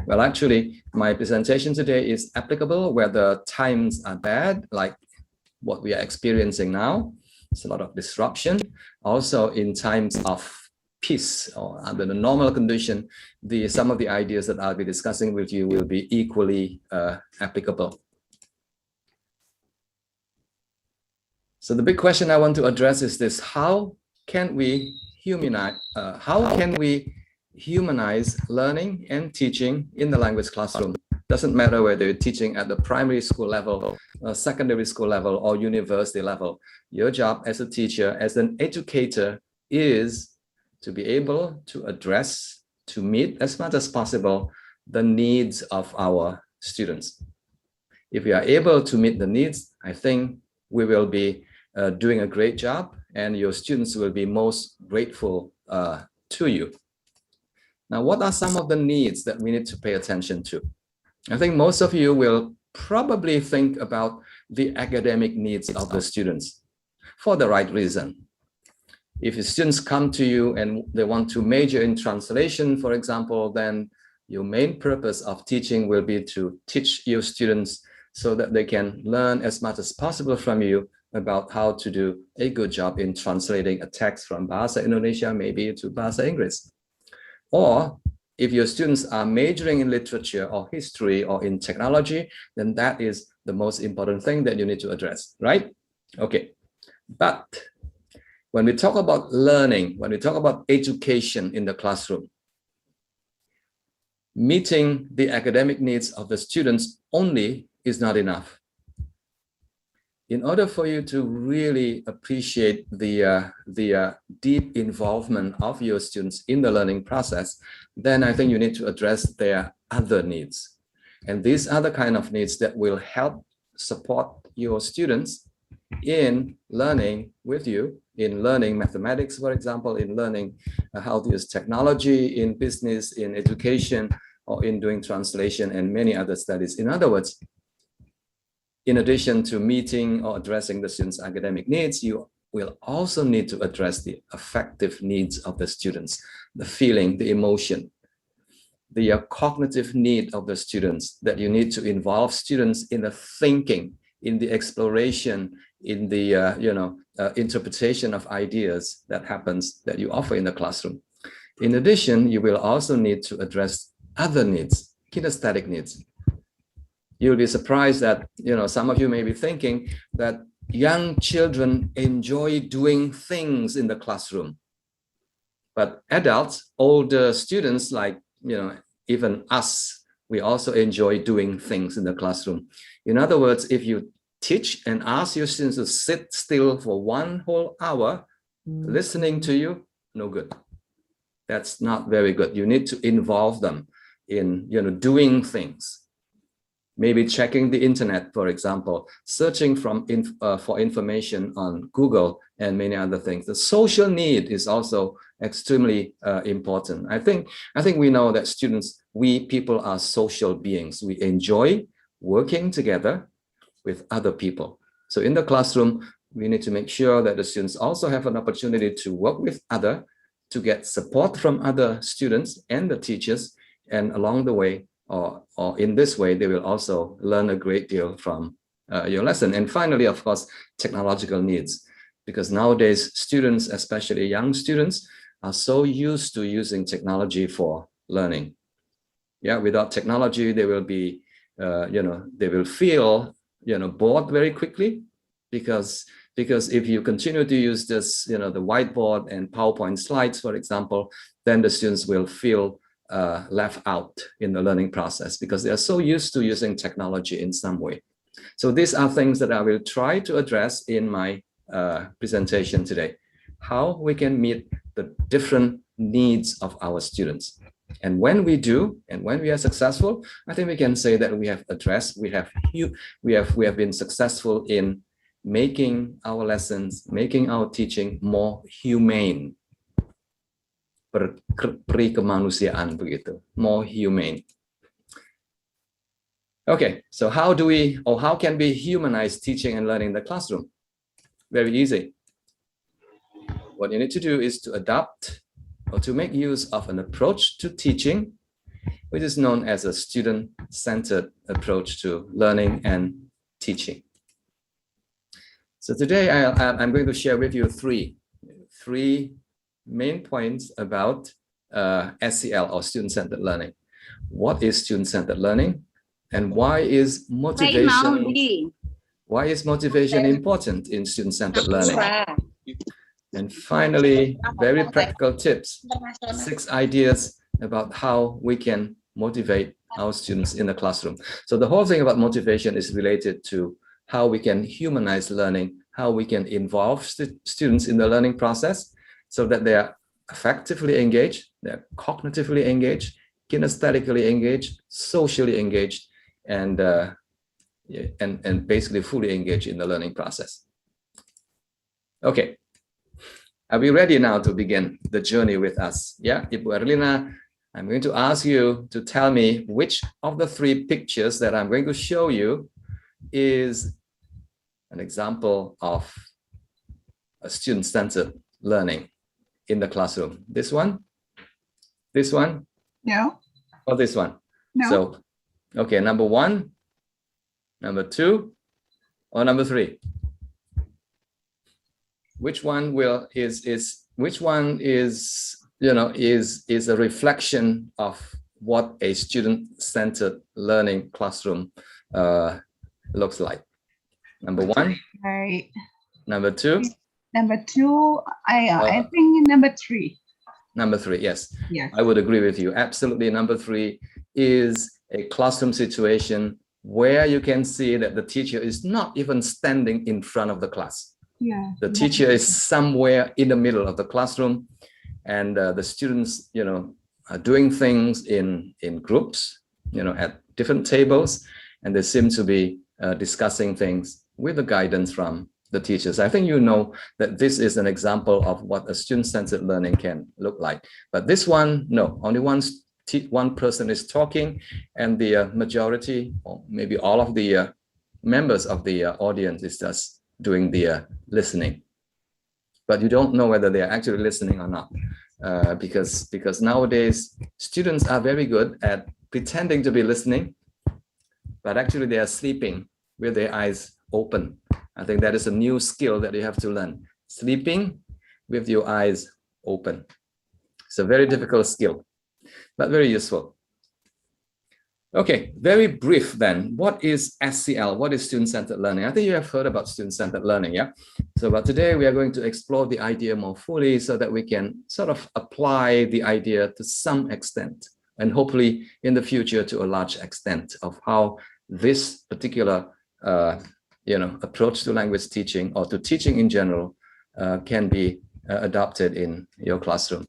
Well, actually, my presentation today is applicable whether times are bad, like what we are experiencing now. It's a lot of disruption. Also, in times of peace or under the normal condition, some of the ideas that I'll be discussing with you will be equally applicable. So the big question I want to address is this: how can we humanize learning and teaching in the language classroom? Doesn't matter whether you're teaching at the primary school level, secondary school level, or university level. Your job as a teacher, as an educator, is to be able to address, to meet as much as possible the needs of our students. If we are able to meet the needs, I think we will be doing a great job, and your students will be most grateful to you. Now, what are some of the needs that we need to pay attention to? I think most of you will probably think about the academic needs of the students for the right reason. If the students come to you and they want to major in translation, for example, then your main purpose of teaching will be to teach your students so that they can learn as much as possible from you about how to do a good job in translating a text from Bahasa Indonesia maybe to Bahasa Inggris. Or if your students are majoring in literature or history or in technology, then that is the most important thing that you need to address, right? Okay, but when we talk about learning, when we talk about education in the classroom, meeting the academic needs of the students only is not enough. In order for you to really appreciate the deep involvement of your students in the learning process, then I think you need to address their other needs. And these are the kind of needs that will help support your students in learning with you, in learning mathematics, for example, in learning how to use technology in business, in education, or in doing translation and many other studies. In other words, in addition to meeting or addressing the students' academic needs, you will also need to address the affective needs of the students, the feeling, the emotion, the cognitive need of the students, that you need to involve students in the thinking, in the exploration, in the interpretation of ideas that happens, that you offer in the classroom. In addition, you will also need to address other needs, kinesthetic needs. You'll be surprised that, some of you may be thinking that young children enjoy doing things in the classroom. But adults, older students, like, even us, we also enjoy doing things in the classroom. In other words, if you teach and ask your students to sit still for 1 whole hour, listening to you, no good. That's not very good. You need to involve them in, doing things. Maybe checking the internet, for example, searching for information on Google and many other things. The social need is also extremely important. I think we know that we people are social beings. We enjoy working together with other people. So in the classroom, we need to make sure that the students also have an opportunity to work with others, to get support from other students and the teachers, and along the way, or in this way, they will also learn a great deal from your lesson. And finally, of course, technological needs, because nowadays students, especially young students, are so used to using technology for learning. Yeah, without technology, they will be, they will feel, bored very quickly, because if you continue to use this, the whiteboard and PowerPoint slides, for example, then the students will feel left out in the learning process because they are so used to using technology in some way. So these are things that I will try to address in my presentation today. How we can meet the different needs of our students. And when we do, and when we are successful, I think we can say that we have addressed, we have been successful in making our lessons, making our teaching more humane. Perikemanusiaan begitu, more humane. Okay, so how can we humanize teaching and learning in the classroom? Very easy. What you need to do is to adopt or to make use of an approach to teaching which is known as a student-centered approach to learning and teaching. So today I'm going to share with you three main points about SCL, or student-centered learning. What is student-centered learning, and why is motivation important in student-centered learning? And finally, very practical tips, 6 ideas about how we can motivate our students in the classroom. So the whole thing about motivation is related to how we can humanize learning, how we can involve students in the learning process so that they are effectively engaged, they're cognitively engaged, kinesthetically engaged, socially engaged, and basically fully engaged in the learning process. Okay. Are we ready now to begin the journey with us? Yeah, Ibu Erlina, I'm going to ask you to tell me which of the 3 pictures that I'm going to show you is an example of a student-centered learning in the classroom. This one? This one? No. Or this one? No. So, okay, number 1, number 2, or number 3? Which one is a reflection of what a student-centered learning classroom looks like? Number 1, Right. Number 2. Number 2, I think number 3. Number 3, yes. Yes. I would agree with you. Absolutely, number 3 is a classroom situation where you can see that the teacher is not even standing in front of the class. Yeah. The teacher is somewhere in the middle of the classroom, and the students, are doing things in groups, at different tables, and they seem to be discussing things with the guidance from the teachers. I think you know that this is an example of what a student-centered learning can look like. But this one, no, only one person is talking, and the majority, or maybe all of the members of the audience is just doing the listening. But you don't know whether they are actually listening or not, because nowadays students are very good at pretending to be listening, but actually they are sleeping with their eyes open. I think that is a new skill that you have to learn. Sleeping with your eyes open. It's a very difficult skill, but very useful. Okay, very brief then. What is SCL? What is student-centered learning? I think you have heard about student-centered learning, yeah? So, but today we are going to explore the idea more fully so that we can sort of apply the idea to some extent, and hopefully in the future to a large extent, of how this particular approach to language teaching, or to teaching in general, can be adopted in your classroom.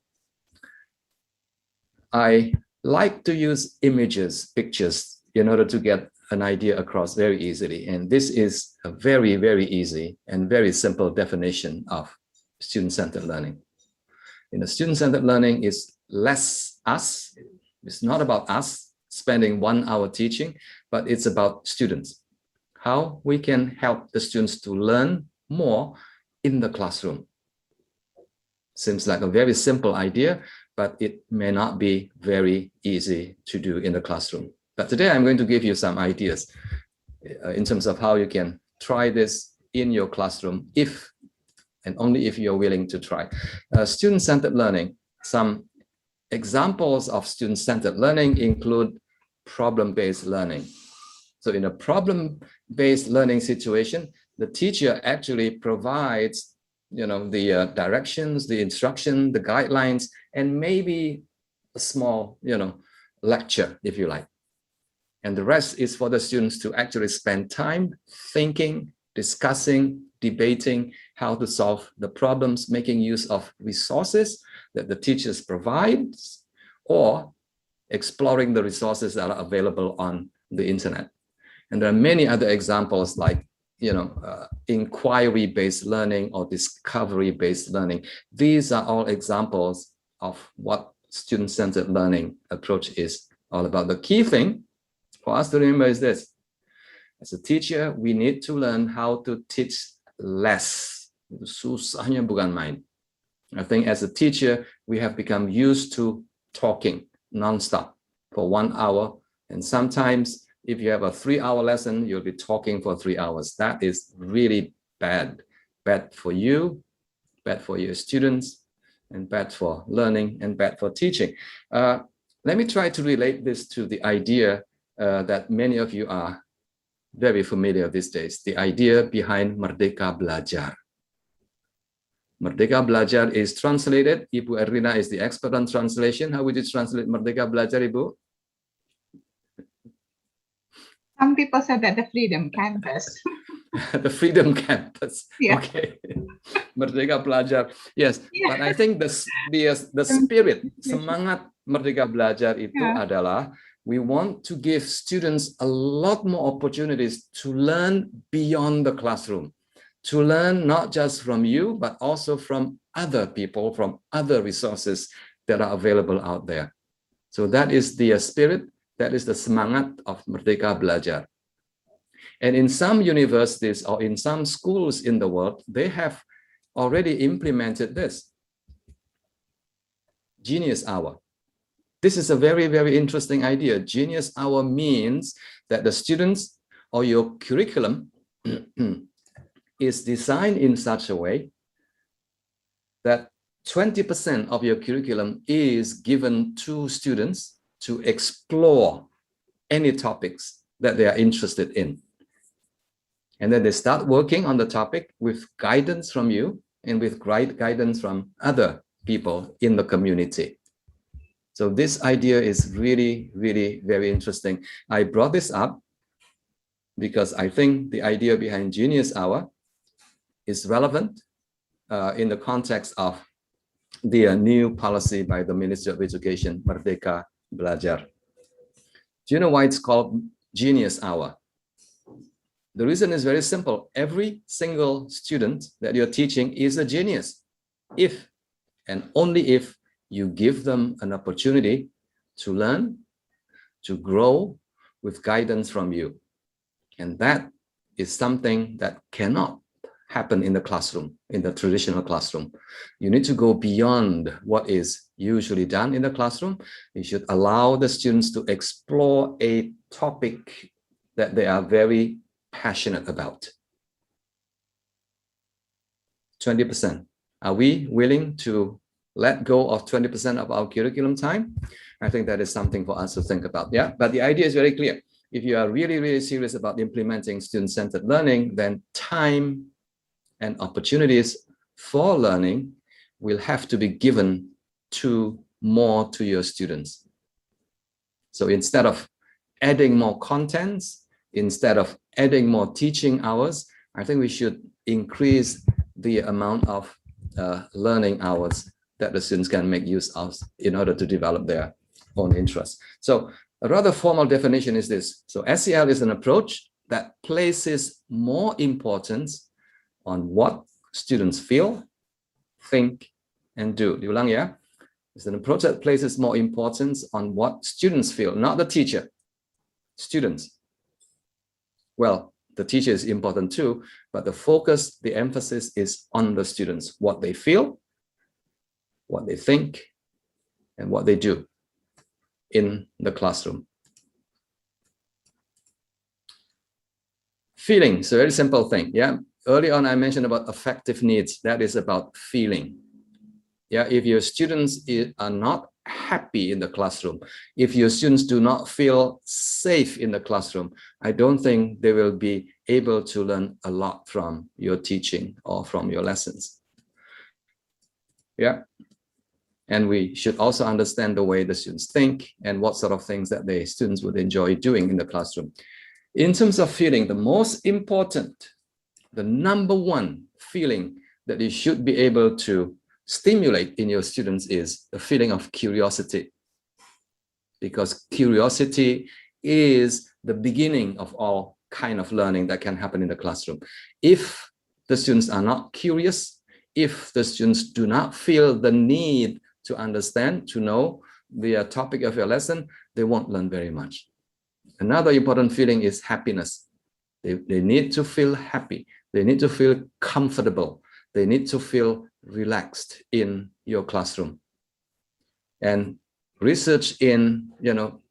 I like to use images, pictures, in order to get an idea across very easily. And this is a very, very easy and very simple definition of student-centered learning. Student-centered learning is less us. It's not about us spending 1 hour teaching, but it's about students. How we can help the students to learn more in the classroom. Seems like a very simple idea, but it may not be very easy to do in the classroom. But today I'm going to give you some ideas in terms of how you can try this in your classroom, if and only if you're willing to try. Student-centered learning. Some examples of student-centered learning include problem-based learning. So in a problem-based learning situation, the teacher actually provides the directions, the instruction, the guidelines, and maybe a small, lecture, if you like. And the rest is for the students to actually spend time thinking, discussing, debating how to solve the problems, making use of resources that the teachers provide, or exploring the resources that are available on the internet. And there are many other examples like inquiry-based learning or discovery-based learning. These are all examples of what student-centered learning approach is all about. The key thing for us to remember is this: as a teacher, we need to learn how to teach less. Susahnya bukan main. I think as a teacher, we have become used to talking nonstop. for 1 hour. And sometimes if you have a 3-hour lesson, you'll be talking for 3 hours. That is really bad. Bad for you, bad for your students, and bad for learning, and bad for teaching. Let me try to relate this to the idea that many of you are very familiar these days, the idea behind Merdeka Belajar. Merdeka Belajar is translated, Ibu Erlina is the expert on translation. How would you translate Merdeka Belajar, Ibu? Some people said that the Freedom Campus. The Freedom Campus. Yeah. Okay. Merdeka Belajar. Yes, yeah. But I think the spirit, semangat Merdeka Belajar itu adalah we want to give students a lot more opportunities to learn beyond the classroom, to learn not just from you, but also from other people, from other resources that are available out there. So that is the spirit, that is the semangat of Merdeka Belajar. And in some universities or in some schools in the world, they have already implemented this. Genius Hour. This is a very, very interesting idea. Genius Hour means that the students or your curriculum is designed in such a way that 20% of your curriculum is given to students to explore any topics that they are interested in. And then they start working on the topic with guidance from you and with guidance from other people in the community. So this idea is really, really very interesting. I brought this up because I think the idea behind Genius Hour is relevant in the context of the new policy by the Ministry of Education, Merdeka Belajar. Do you know why it's called Genius Hour? The reason is very simple. Every single student that you're teaching is a genius, if and only if you give them an opportunity to learn, to grow with guidance from you. And that is something that cannot happen in the classroom, in the traditional classroom. You need to go beyond what is usually done in the classroom. You should allow the students to explore a topic that they are very passionate about. 20%. Are we willing to let go of 20% of our curriculum time? I think that is something for us to think about. Yeah, but the idea is very clear. If you are really, really serious about implementing student-centered learning, then time and opportunities for learning will have to be given to more to your students. So instead of adding more contents, instead of adding more teaching hours, I think we should increase the amount of learning hours that the students can make use of in order to develop their own interests. So a rather formal definition is this. So SEL is an approach that places more importance on what students feel, think, and do. Diulang ya. It's an approach that places more importance on what students feel, not the teacher, students. Well, the teacher is important too, but the focus, the emphasis is on the students, what they feel, what they think, and what they do in the classroom. Feeling is a very simple thing. Yeah. Early on, I mentioned about affective needs. That is about feeling. Yeah. If your students are not happy in the classroom, if your students do not feel safe in the classroom, I don't think they will be able to learn a lot from your teaching or from your lessons. Yeah. And we should also understand the way the students think and what sort of things that the students would enjoy doing in the classroom. In terms of feeling, the most important, the number one feeling that you should be able to stimulate in your students is the feeling of curiosity. Because curiosity is the beginning of all kind of learning that can happen in the classroom. If the students are not curious, if the students do not feel the need to understand, to know the topic of your lesson, they won't learn very much. Another important feeling is happiness. They need to feel happy. They need to feel comfortable. They need to feel relaxed in your classroom. And research in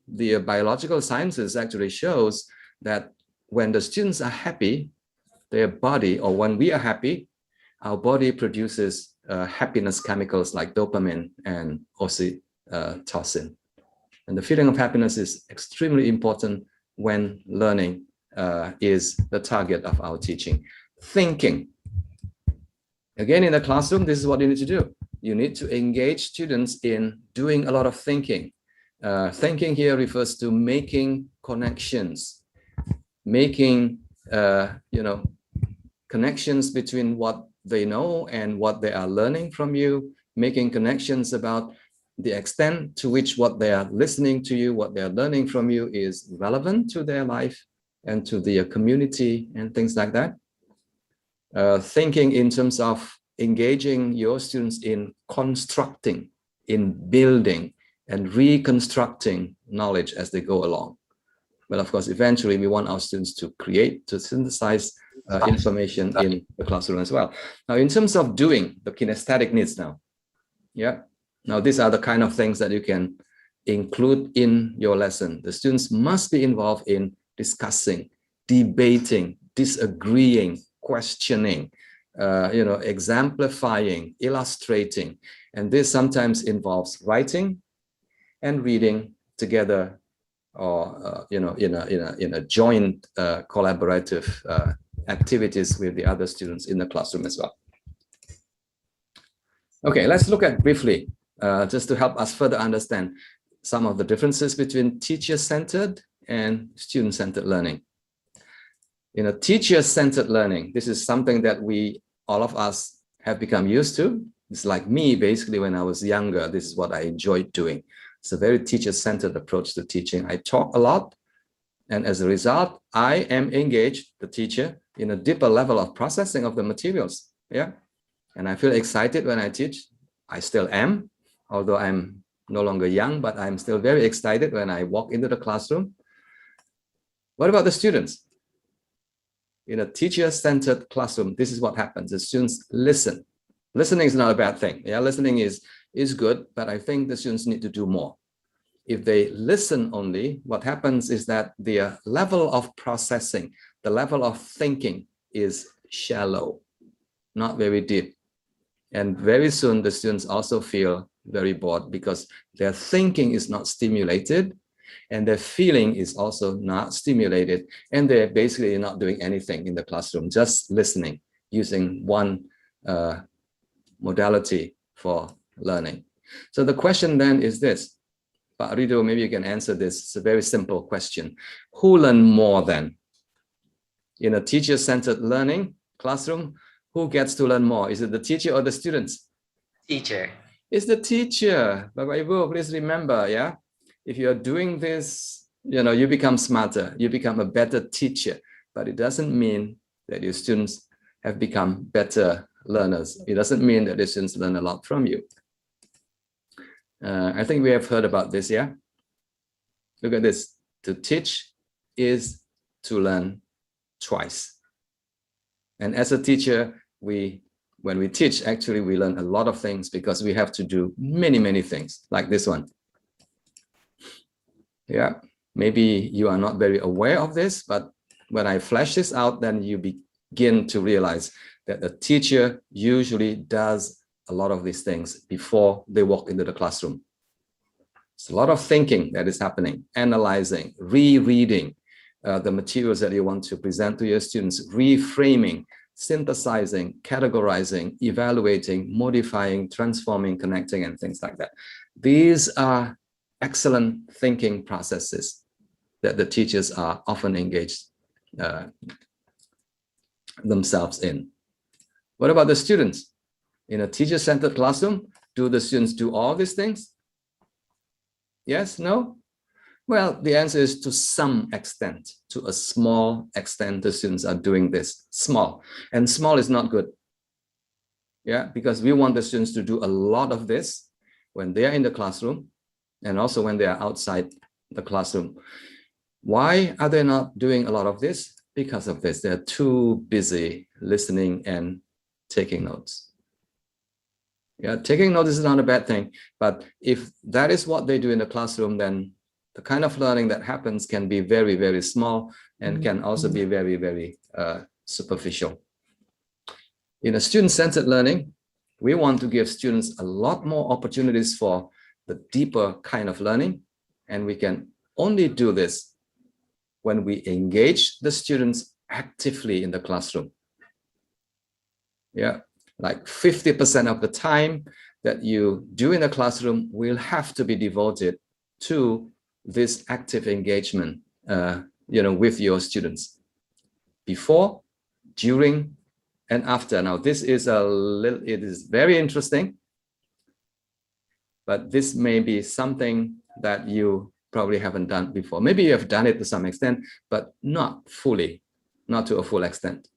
the biological sciences actually shows that when the students are happy, their body, or when we are happy, our body produces happiness chemicals like dopamine and oxytocin. And the feeling of happiness is extremely important when learning is the target of our teaching. Thinking. Again, in the classroom, this is what you need to do. You need to engage students in doing a lot of thinking. Thinking here refers to making connections, making connections between what they know and what they are learning from you, making connections about the extent to which what they are listening to you, what they are learning from you is relevant to their life and to their community and things like that. Thinking in terms of engaging your students in constructing, in building and reconstructing knowledge as they go along. But of course, eventually we want our students to create, to synthesize information in the classroom as well. Now, in terms of doing the kinesthetic needs now, now these are the kind of things that you can include in your lesson. The students must be involved in discussing, debating, disagreeing, questioning, exemplifying, illustrating, and this sometimes involves writing and reading together, or in a joint collaborative activities with the other students in the classroom as well. Okay, let's look at briefly, just to help us further understand some of the differences between teacher-centered and student-centered learning. In a teacher-centered learning, this is something that all of us have become used to. It's like me, basically, when I was younger, this is what I enjoyed doing. It's a very teacher-centered approach to teaching. I talk a lot, and as a result, I am engaged, the teacher, in a deeper level of processing of the materials. And I feel excited when I teach. I still am, although I'm no longer young, but I'm still very excited when I walk into the classroom. What about the students? In a teacher-centered classroom, this is what happens. The students listen. Listening is not a bad thing. Listening is good, but I think the students need to do more. If they listen only, what happens is that their level of processing, the level of thinking is shallow, not very deep. And very soon, the students also feel very bored because their thinking is not stimulated and their feeling is also not stimulated. And they're basically not doing anything in the classroom, just listening, using one modality for learning. So the question then is this. Pak Rido, maybe you can answer this. It's a very simple question. Who learn more then? In a teacher-centered learning classroom, who gets to learn more? Is it the teacher or the students? Teacher. It's the teacher. Bapak Ibu, please remember, if you're doing this, you become smarter, you become a better teacher, but it doesn't mean that your students have become better learners. It doesn't mean that the students learn a lot from you. I think we have heard about this, Look at this. To teach is to learn twice. And as a teacher, when we teach, actually, we learn a lot of things because we have to do many, many things, like this one. Maybe you are not very aware of this, but when I flash this out, then you begin to realize that the teacher usually does a lot of these things before they walk into the classroom. It's a lot of thinking that is happening, analyzing, rereading the materials that you want to present to your students, reframing, synthesizing, categorizing, evaluating, modifying, transforming, connecting, and things like that. These are excellent thinking processes that the teachers are often engaged themselves in. What about the students? In a teacher-centered classroom, do the students do all these things? Yes, no? Well, the answer is to some extent, to a small extent, the students are doing this. Small. And small is not good. Because we want the students to do a lot of this when they are in the classroom and also when they are outside the classroom. Why are they not doing a lot of this? Because of this. They're too busy listening and taking notes. Taking notes is not a bad thing, but if that is what they do in the classroom, then The kind of learning that happens can be very, very small and can also be very, very superficial. In a student-centered learning, we want to give students a lot more opportunities for the deeper kind of learning. And we can only do this when we engage the students actively in the classroom. Yeah, like 50% of the time that you do in the classroom will have to be devoted to this active engagement, with your students, before, during, and after. Now, this is it is very interesting, but this may be something that you probably haven't done before. Maybe you have done it to some extent, but not fully, not to a full extent.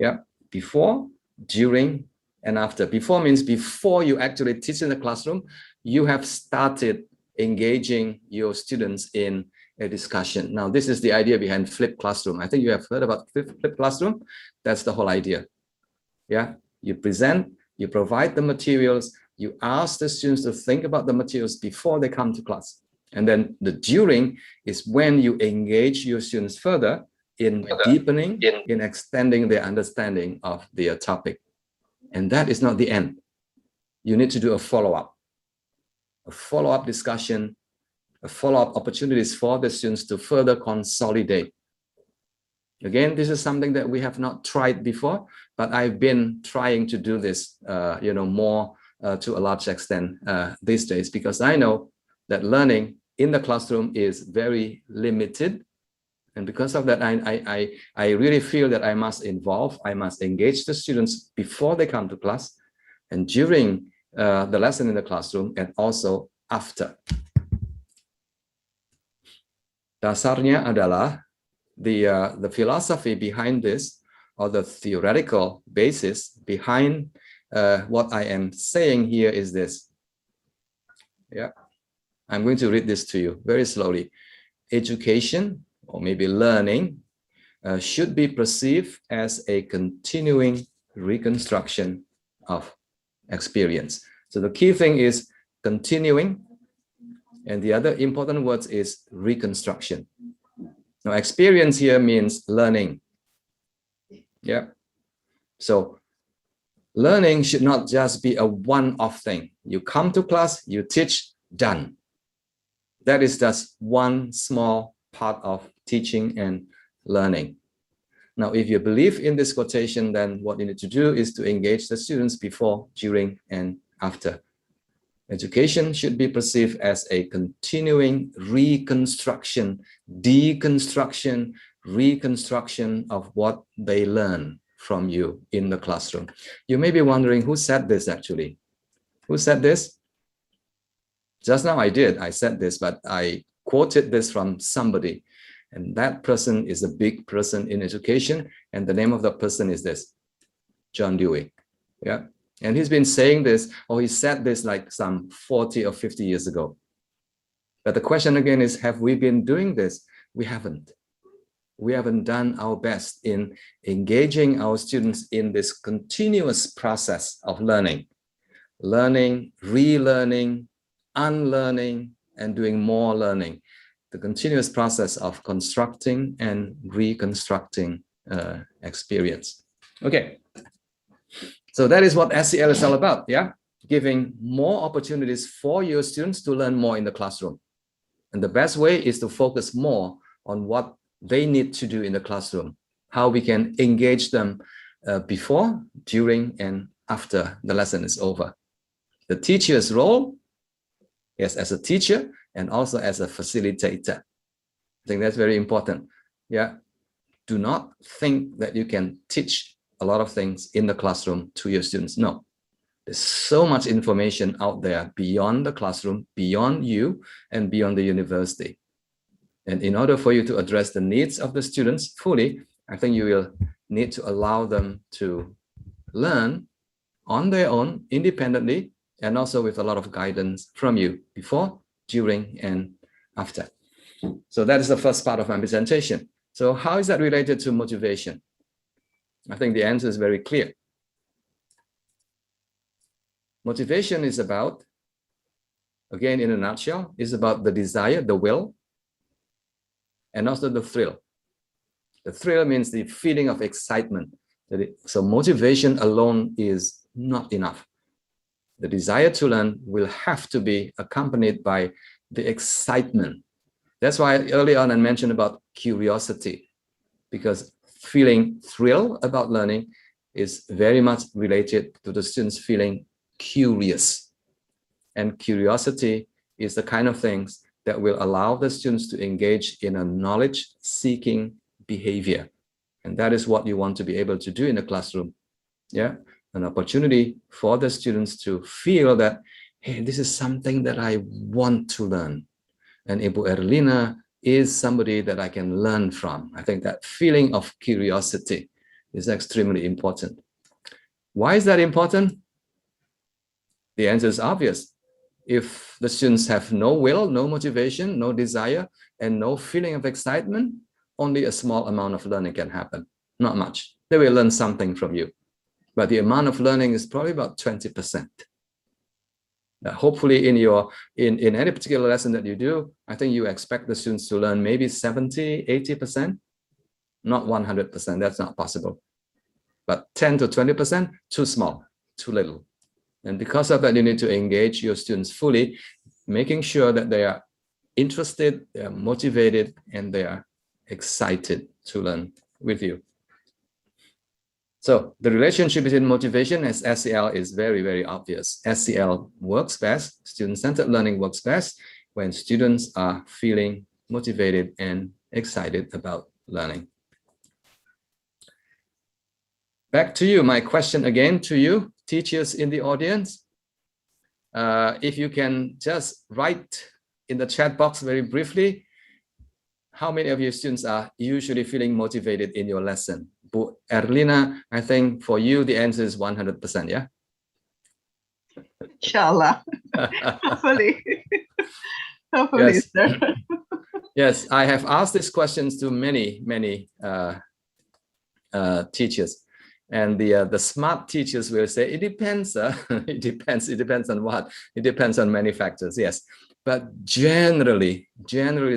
Yeah, before, during, and after. Before means before you actually teach in the classroom, you have started engaging your students in a discussion. Now, this is the idea behind flipped classroom. I think you have heard about flipped classroom. That's the whole idea. Yeah, you present, you provide the materials, you ask the students to think about the materials before they come to class. And then the during is when you engage your students further in deepening, in extending their understanding of their topic. And that is not the end. You need to do a follow-up discussion, a follow-up opportunities for the students to further consolidate. Again, this is something that we have not tried before, but I've been trying to do this, more to a large extent these days, because I know that learning in the classroom is very limited. And because of that, I really feel that I must engage the students before they come to class and during the lesson in the classroom, and also after. Dasarnya adalah the philosophy behind this, or the theoretical basis behind what I am saying here is this. Yeah, I'm going to read this to you very slowly. Education, or maybe learning, should be perceived as a continuing reconstruction of experience. So the key thing is continuing, and the other important word is reconstruction. Now, experience here means learning. Yeah. So learning should not just be a one-off thing. You come to class, you teach, done. That is just one small part of teaching and learning. Now, if you believe in this quotation, then what you need to do is to engage the students before, during, and after. Education should be perceived as a continuing reconstruction, deconstruction, reconstruction of what they learn from you in the classroom. You may be wondering, who said this actually? Who said this? Just now I did. I said this, but I quoted this from somebody. And that person is a big person in education. And the name of that person is this, John Dewey. Yeah. And he's been saying this, or he said this like some 40 or 50 years ago. But the question again is, have we been doing this? We haven't. We haven't done our best in engaging our students in this continuous process of learning, relearning, unlearning, and doing more learning. The continuous process of constructing and reconstructing experience. Okay. So that is what SCL is all about, yeah? Giving more opportunities for your students to learn more in the classroom. And the best way is to focus more on what they need to do in the classroom, how we can engage them before, during, and after the lesson is over. The teacher's role, yes, as a teacher and also as a facilitator. I think that's very important, yeah? Do not think that you can teach a lot of things in the classroom to your students. No, there's so much information out there beyond the classroom, beyond you, and beyond the university. And in order for you to address the needs of the students fully, I think you will need to allow them to learn on their own, independently, and also with a lot of guidance from you before, during, and after. So that is the first part of my presentation. So how is that related to motivation? I think the answer is very clear. Motivation is about again, in a nutshell, is about the desire, the will, and also the thrill. The thrill means the feeling of excitement. So motivation alone is not enough. The desire to learn will have to be accompanied by the excitement. That's why early on I mentioned about curiosity, because feeling thrill about learning is very much related to the students feeling curious. And curiosity is the kind of things that will allow the students to engage in a knowledge-seeking behavior. And that is what you want to be able to do in the classroom. Yeah, an opportunity for the students to feel that, hey, this is something that I want to learn. And Ibu Erlina is somebody that I can learn from. I think that feeling of curiosity is extremely important. Why is that important? The answer is obvious. If the students have no will, no motivation, no desire, and no feeling of excitement, only a small amount of learning can happen. Not much. They will learn something from you, but the amount of learning is probably about 20%. Hopefully in any particular lesson that you do, I think you expect the students to learn maybe 70, 80%, not 100%. That's not possible. But 10 to 20%, too small, too little. And because of that, you need to engage your students fully, making sure that they are interested, they are motivated, and they are excited to learn with you. So the relationship between motivation and SEL is very, very obvious. SEL works best, student-centered learning works best when students are feeling motivated and excited about learning. Back to you, my question again to you, teachers in the audience. If you can just write in the chat box very briefly, how many of your students are usually feeling motivated in your lesson? Bu Erlina, I think for you, the answer is 100%, yeah? Inshallah. Hopefully. Hopefully, Yes. sir. Yes, I have asked these questions to many teachers. And the smart teachers will say, it depends. It depends on what? It depends on many factors, yes. But generally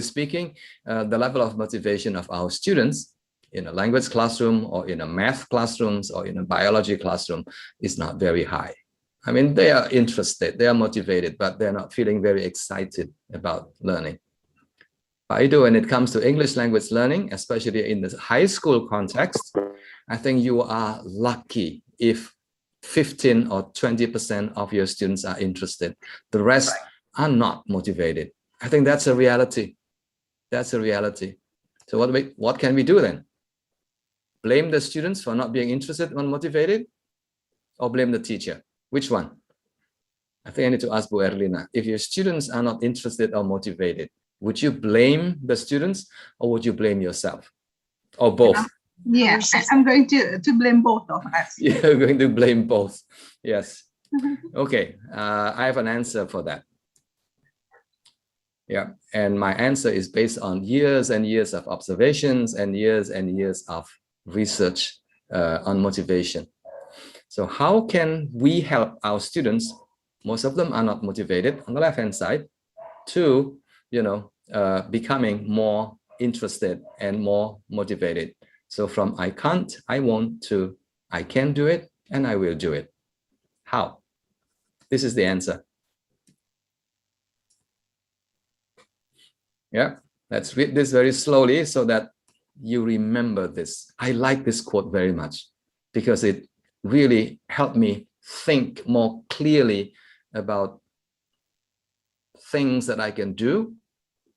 speaking, the level of motivation of our students in a language classroom or in a math classrooms or in a biology classroom is not very high. I mean, they are interested, they are motivated, but they're not feeling very excited about learning. When it comes to English language learning, especially in the high school context, I think you are lucky if 15 or 20% of your students are interested. The rest are not motivated. I think that's a reality. That's a reality. So what can we do then? Blame the students for not being interested or motivated, or blame the teacher? Which one? I think I need to ask Bu Erlina. If your students are not interested or motivated, would you blame the students or would you blame yourself? Or both? Yeah, I'm going to blame both of us. You're going to blame both. Yes. Okay, I have an answer for that. Yeah, and my answer is based on years and years of observations and years of research on motivation. So how can we help our students? Most of them are not motivated on the left-hand side to, becoming more interested and more motivated. So from I can't, I won't to I can do it and I will do it. How? This is the answer. Yeah, let's read this very slowly so that you remember this. I like this quote very much because it really helped me think more clearly about things that I can do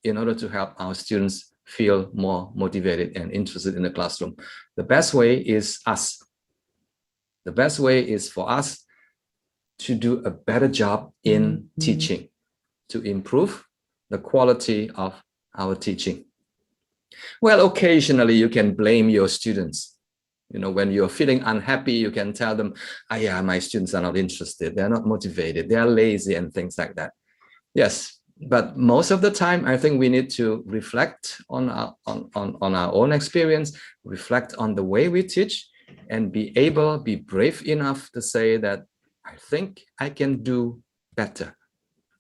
in order to help our students feel more motivated and interested in the classroom. The best way is us. The best way is for us to do a better job in teaching, to improve the quality of our teaching. Well, occasionally you can blame your students. When you're feeling unhappy, you can tell them, yeah, my students are not interested. They're not motivated. They are lazy and things like that. Yes, but most of the time, I think we need to reflect on our own experience, reflect on the way we teach, and be brave enough to say that I think I can do better.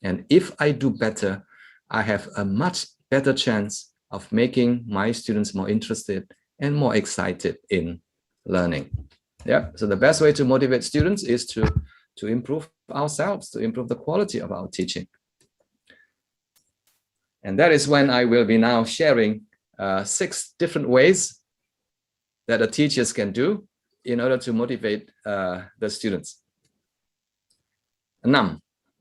And if I do better, I have a much better chance of making my students more interested and more excited in learning. Yeah, so the best way to motivate students is to improve ourselves, to improve the quality of our teaching. And that is when I will be now sharing 6 different ways that the teachers can do in order to motivate the students. 6.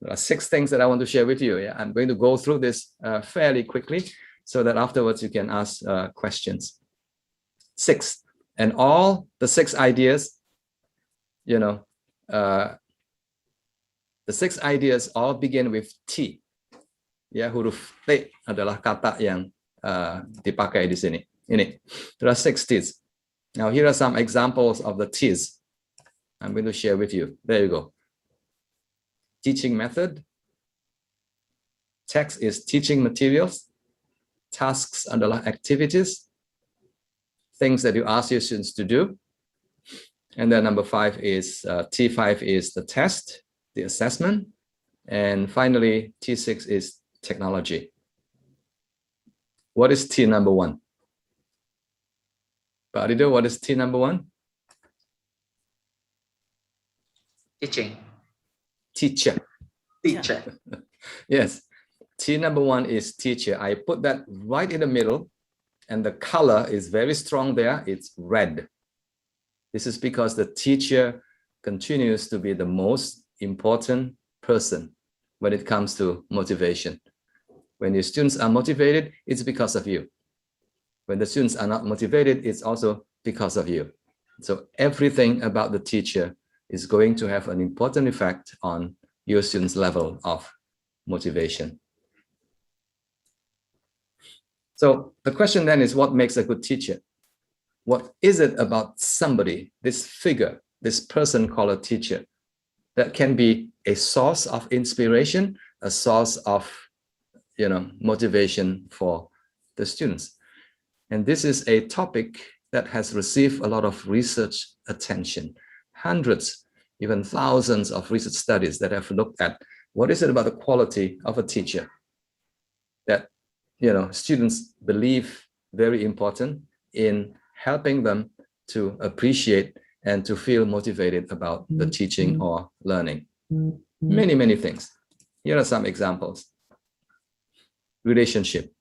There are 6 things that I want to share with you. Yeah? I'm going to go through this fairly quickly so that afterwards you can ask questions. 6. And all the 6 ideas, you know, the 6 ideas all begin with T. Ya, huruf T adalah kata yang dipakai di sini. Ini. There are 6 T's. Now here are some examples of the T's I'm going to share with you. There you go. Teaching method. Text is teaching materials. Tasks adalah activities. Things that you ask your students to do. And then number 5 is, T5 is the test, the assessment. And finally, T6 is technology. What is T number 1? Pak Rido, what is T number 1? Teaching. Teacher. Teacher. Yes. T number 1 is teacher. I put that right in the middle, and the color is very strong there. It's red. This is because the teacher continues to be the most important person when it comes to motivation. When your students are motivated, it's because of you. When the students are not motivated, it's also because of you. So everything about the teacher is going to have an important effect on your students' level of motivation. So the question then is, what makes a good teacher? What is it about somebody, this figure, this person called a teacher, that can be a source of inspiration, a source of, motivation for the students? And this is a topic that has received a lot of research attention. Hundreds, even thousands of research studies that have looked at what is it about the quality of a teacher that, students believe very important in helping them to appreciate and to feel motivated about the teaching or learning. Many, many things. Here are some examples. Relationship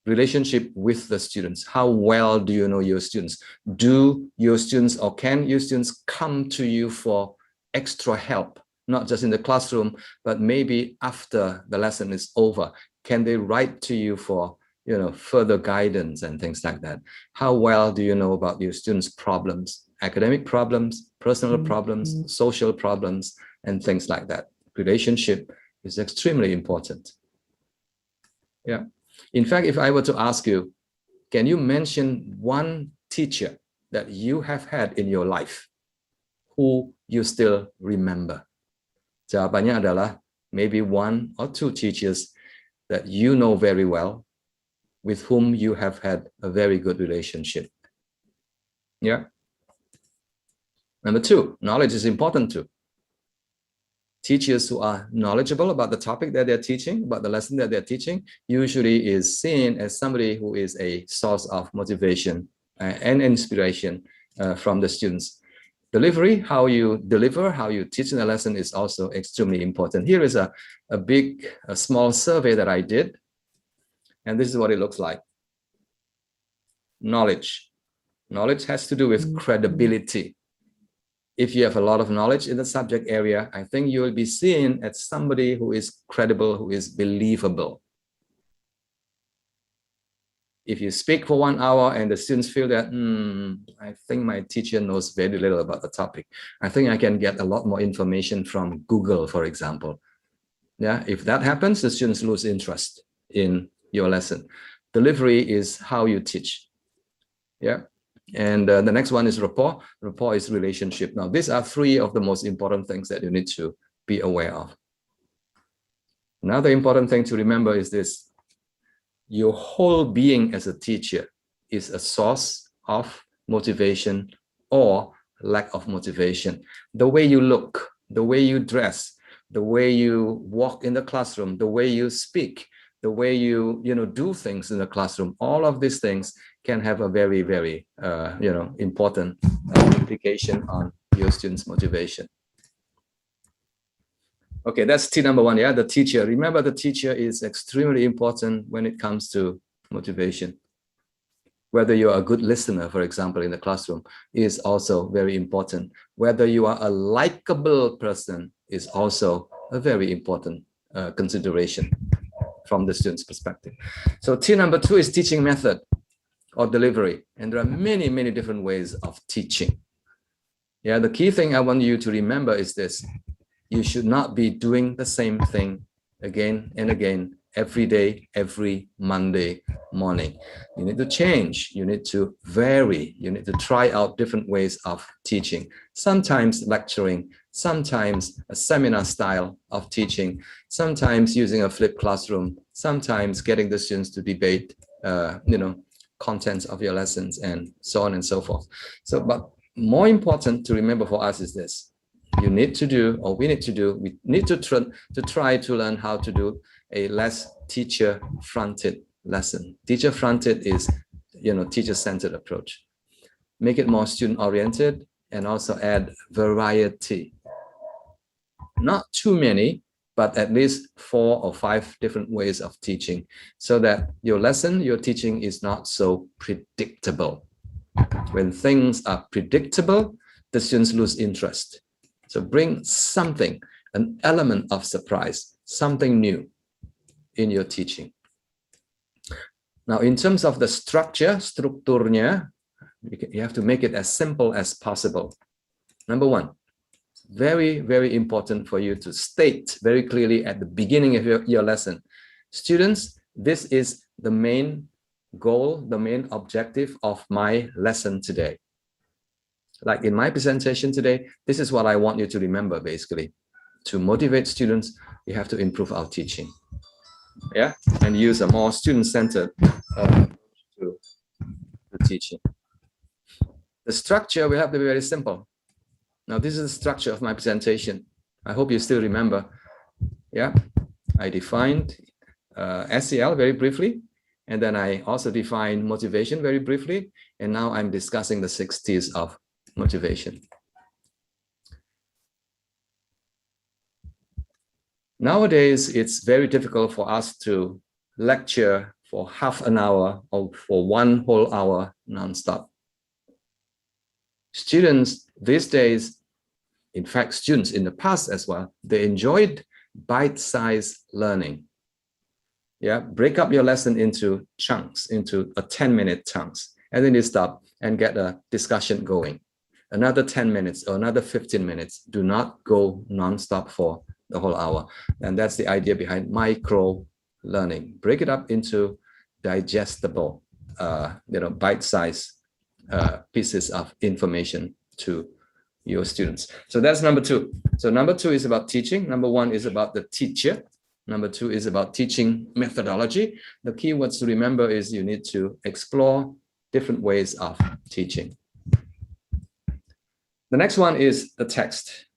with the students. How well do you know your students? Do your students or can your students come to you for extra help, not just in the classroom, but maybe after the lesson is over? Can they write to you for further guidance and things like that? How well do you know about your students' problems, academic problems, personal problems, social problems, and things like that? Relationship is extremely important. Yeah. In fact, if I were to ask you, can you mention one teacher that you have had in your life who you still remember? Jawabannya adalah maybe 1 or 2 teachers that you know very well, with whom you have had a very good relationship. Yeah. Number 2, knowledge is important too. Teachers who are knowledgeable about the topic that they're teaching, about the lesson that they're teaching, usually is seen as somebody who is a source of motivation and inspiration from the students. Delivery, how you deliver, how you teach the lesson is also extremely important. Here is a small survey that I did, and this is what it looks like. Knowledge. Knowledge has to do with credibility. If you have a lot of knowledge in the subject area, I think you will be seen as somebody who is credible, who is believable. If you speak for 1 hour and the students feel that, I think my teacher knows very little about the topic. I think I can get a lot more information from Google, for example. Yeah, if that happens, the students lose interest in your lesson. Delivery is how you teach. Yeah. And the next one is rapport. Rapport is relationship. Now, these are 3 of the most important things that you need to be aware of. Another important thing to remember is this. Your whole being as a teacher is a source of motivation or lack of motivation. The way you look, the way you dress, the way you walk in the classroom, the way you speak, the way you do things in the classroom. All of these things can have a very, very important implication on your students' motivation. Okay, that's T number one. Yeah, the teacher. Remember, the teacher is extremely important when it comes to motivation. Whether you are a good listener, for example, in the classroom, is also very important. Whether you are a likable person is also a very important consideration from the student's perspective. So T number two is teaching method or delivery. And there are many, many different ways of teaching. Yeah, the key thing I want you to remember is this. You should not be doing the same thing again and again every day, every Monday morning. You need to change, you need to vary, you need to try out different ways of teaching. Sometimes lecturing, sometimes a seminar style of teaching, sometimes using a flipped classroom, sometimes getting the students to debate, contents of your lessons and so on and so forth. So, but more important to remember for us is this. You need to do, or we need to try to learn how to do a less teacher-fronted lesson. Teacher-fronted is, teacher-centered approach. Make it more student-oriented and also add variety. Not too many, but at least 4 or 5 different ways of teaching so that your lesson, your teaching is not so predictable. When things are predictable, the students lose interest. So bring something, an element of surprise, something new in your teaching. Now, in terms of the structure, strukturnya, you have to make it as simple as possible. Number one, very, very important for you to state very clearly at the beginning of your lesson. Students, this is the main goal, the main objective of my lesson today. Like in my presentation today, this is what I want you to remember, basically. To motivate students, you have to improve our teaching. Yeah, and use a more student-centered approach to teaching. The structure will have to be very simple. Now, this is the structure of my presentation. I hope you still remember. Yeah, I defined SEL very briefly, and then I also defined motivation very briefly, and now I'm discussing the 6 T's of motivation. Nowadays, it's very difficult for us to lecture for half an hour or for 1 whole hour nonstop. Students these days, in fact, students in the past as well, they enjoyed bite-sized learning. Yeah, break up your lesson into chunks, into a 10-minute chunks, and then you stop and get a discussion going. Another 10 minutes or another 15 minutes. Do not go nonstop for the whole hour. And that's the idea behind micro learning. Break it up into digestible, bite-sized pieces of information to your students. So that's number 2. So number 2 is about teaching. Number 1 is about the teacher. Number 2 is about teaching methodology. The key words to remember is you need to explore different ways of teaching. The next one is the text.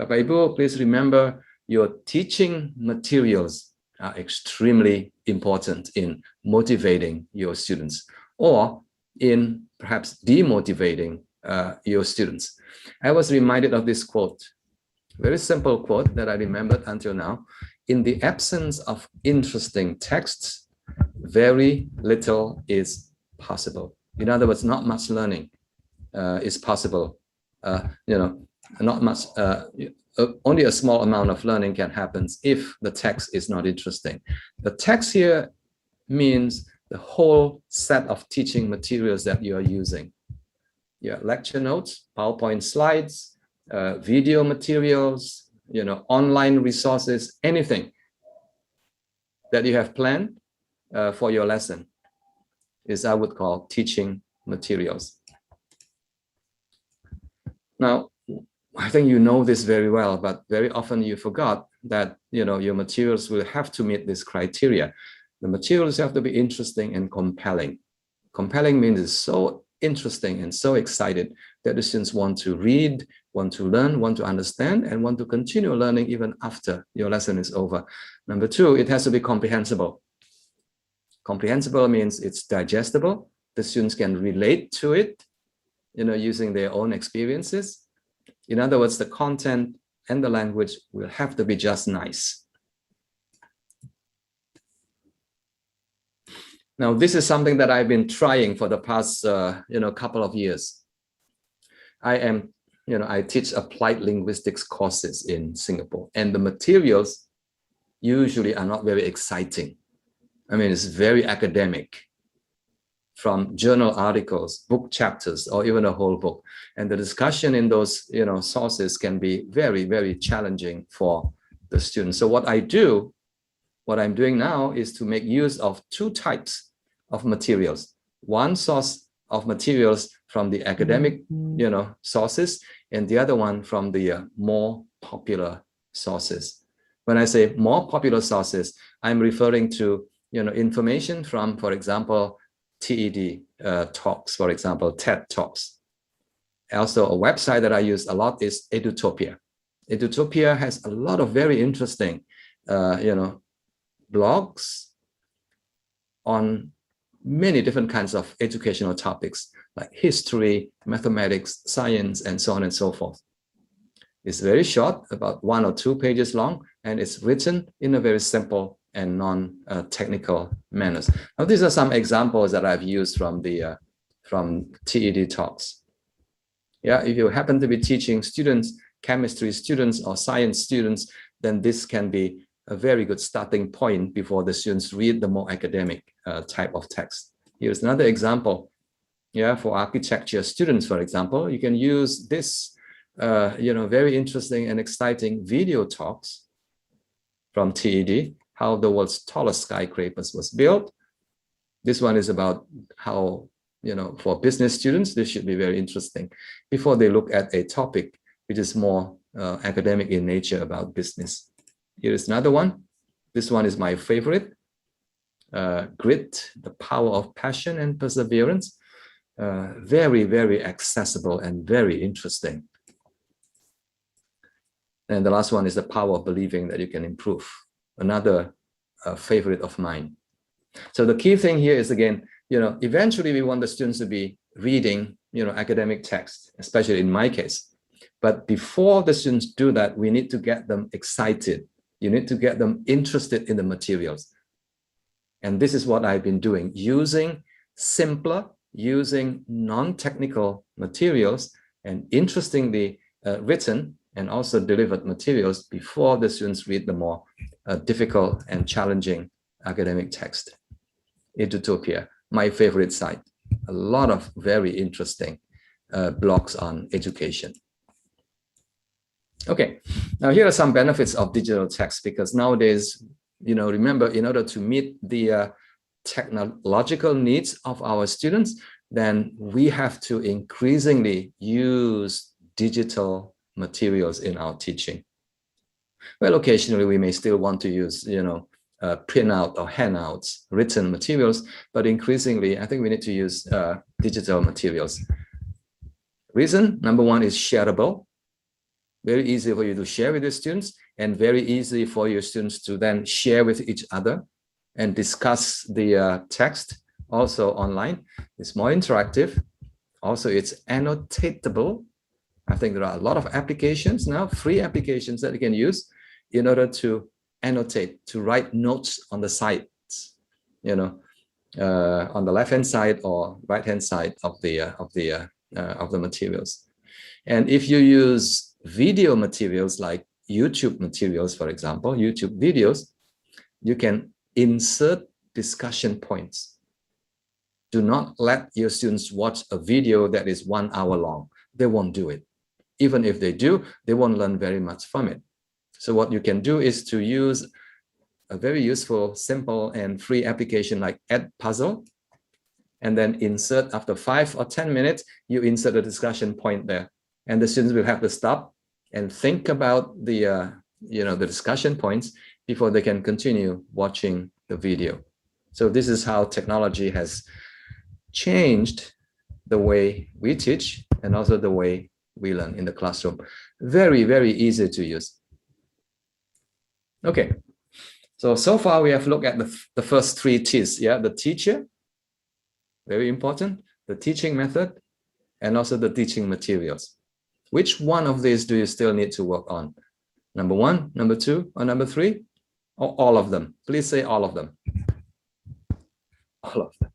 Bapak Ibu, please remember your teaching materials are extremely important in motivating your students or in perhaps demotivating your students. I was reminded of this quote, very simple quote that I remembered until now. In the absence of interesting texts, very little is possible. In other words, not much learning is possible. Not much, only a small amount of learning can happen if the text is not interesting. The text here means the whole set of teaching materials that you are using. Your lecture notes, PowerPoint slides, video materials, online resources, anything that you have planned for your lesson is, I would call, teaching materials. Now, I think you know this very well, but very often you forgot that your materials will have to meet this criteria. The materials have to be interesting and compelling. Compelling means it's so interesting and so excited that the students want to read, want to learn, want to understand, and want to continue learning even after your lesson is over. Number two, it has to be comprehensible. Comprehensible means it's digestible. The students can relate to it, using their own experiences. In other words, the content and the language will have to be just nice. Now, this is something that I've been trying for the past, couple of years. I teach applied linguistics courses in Singapore, and the materials usually are not very exciting. I mean, it's very academic, from journal articles, book chapters, or even a whole book. And the discussion in those, sources can be very, very challenging for the students. So what I'm doing now is to make use of two types of materials. One source of materials from the academic, sources, and the other one from the more popular sources. When I say more popular sources, I'm referring to, information from, for example, TED talks, for example, TED talks. Also, a website that I use a lot is Edutopia. Edutopia has a lot of very interesting, blogs on many different kinds of educational topics like history, mathematics, science, and so on and so forth. It's very short, about 1 or 2 pages long, and it's written in a very simple and non-technical manners. Now, these are some examples that I've used from TED talks. Yeah, if you happen to be teaching students, chemistry students or science students, then this can be a very good starting point before the students read the more academic type of text. Here's another example. Yeah, for architecture students, for example, you can use this, very interesting and exciting video talks from TED, how the world's tallest skyscrapers was built. This one is about how, for business students, this should be very interesting before they look at a topic which is more academic in nature about business. Here is another one. This one is my favorite. Grit, the power of passion and perseverance. Very, very accessible and very interesting. And the last one is the power of believing that you can improve. Another favorite of mine. So the key thing here is, again, eventually we want the students to be reading, academic text, especially in my case. But before the students do that, we need to get them excited. You need to get them interested in the materials. And this is what I've been doing, using simpler, using non-technical materials and interestingly written and also delivered materials before the students read the more difficult and challenging academic text. Edutopia, my favorite site. A lot of very interesting blogs on education. Okay, now here are some benefits of digital text, because nowadays, remember, in order to meet the technological needs of our students, then we have to increasingly use digital materials in our teaching. Well, occasionally we may still want to use, printout or handouts, written materials, but increasingly, I think we need to use digital materials. Reason, number one, is shareable. Very easy for you to share with your students, and very easy for your students to then share with each other and discuss the text also online. It's more interactive. Also, it's annotatable. I think there are a lot of applications now, free applications that you can use in order to annotate, to write notes on the sides, on the left-hand side or right-hand side of the materials. And if you use video materials like YouTube materials, for example, YouTube videos, you can insert discussion points. Do not let your students watch a video that is 1 hour long. They won't do it. Even if they do, they won't learn very much from it. So what you can do is to use a very useful, simple, and free application like Edpuzzle, and then insert after 5 or 10 minutes, you insert a discussion point there. And the students will have to stop and think about the discussion points before they can continue watching the video. So this is how technology has changed the way we teach and also the way we learn in the classroom. Very, very easy to use. Okay, so far we have looked at the first three T's, yeah, the teacher, very important, the teaching method, and also the teaching materials. Which one of these do you still need to work on? Number one, number two, or number three? Or all of them? Please say all of them. All of them.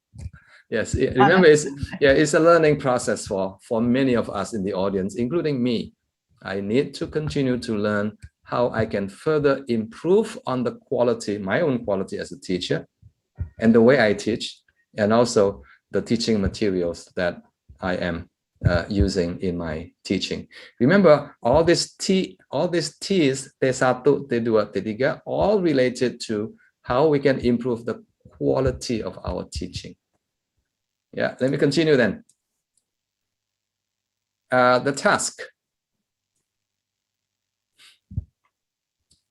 Yes, remember, it's a learning process for many of us in the audience, including me. I need to continue to learn how I can further improve on the quality, my own quality as a teacher, and the way I teach, and also the teaching materials that I am using in my teaching. Remember, all these T's, T1, T2, T3, all related to how we can improve the quality of our teaching. Yeah, let me continue then. The task.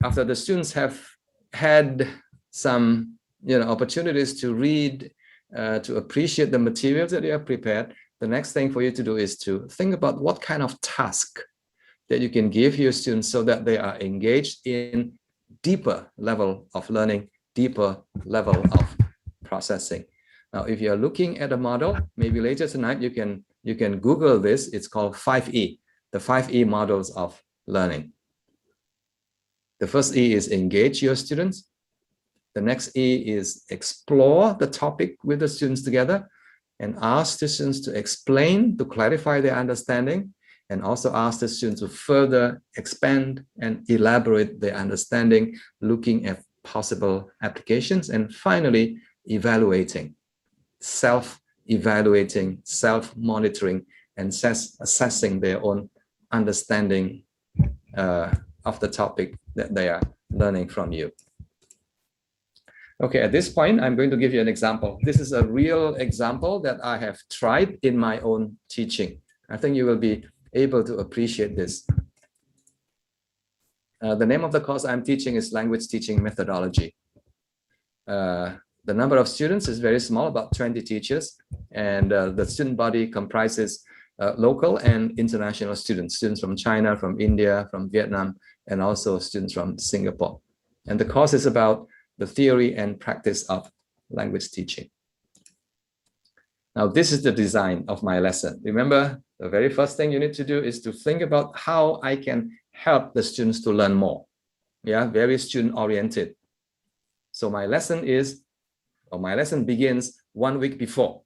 After the students have had some opportunities to read, to appreciate the materials that you have prepared, the next thing for you to do is to think about what kind of task that you can give your students so that they are engaged in deeper level of learning, deeper level of processing. Now, if you're looking at a model, maybe later tonight you can Google this. It's called 5E, the 5E models of learning. The first E is engage your students. The next E is explore the topic with the students together and ask the students to explain, to clarify their understanding, and also ask the students to further expand and elaborate their understanding, looking at possible applications, and finally, evaluating, self-evaluating, self-monitoring, and assessing their own understanding of the topic that they are learning from you. Okay, at this point, I'm going to give you an example. This is a real example that I have tried in my own teaching. I think you will be able to appreciate this. The name of the course I'm teaching is Language Teaching Methodology. The number of students is very small, about 20 teachers, and the student body comprises local and international students from China, from India, from Vietnam, and also students from Singapore. And the course is about the theory and practice of language teaching. Now, this is the design of my lesson. Remember, the very first thing you need to do is to think about how I can help the students to learn more. Yeah, very student-oriented. So my lesson begins 1 week before.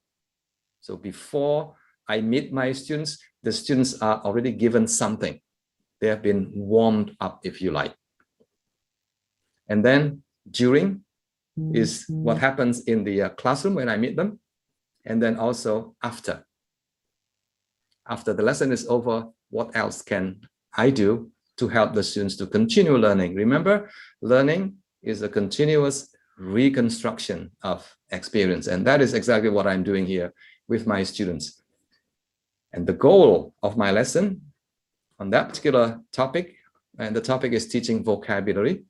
So before I meet my students, the students are already given something. They have been warmed up, if you like. And then during is what happens in the classroom when I meet them. And then also after. After the lesson is over, what else can I do to help the students to continue learning? Remember, learning is a continuous reconstruction of experience. And that is exactly what I'm doing here with my students. And the goal of my lesson on that particular topic, and the topic is teaching vocabulary.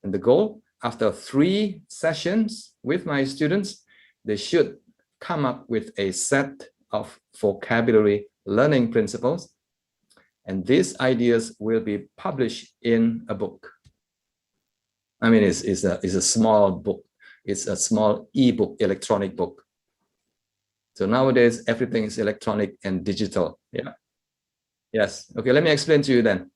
And the goal, after 3 sessions with my students, they should come up with a set of vocabulary learning principles. And these ideas will be published in a book. I mean, it's a small book. It's a small e-book, electronic book. So nowadays, everything is electronic and digital. Yeah. Yes. Okay, let me explain to you then.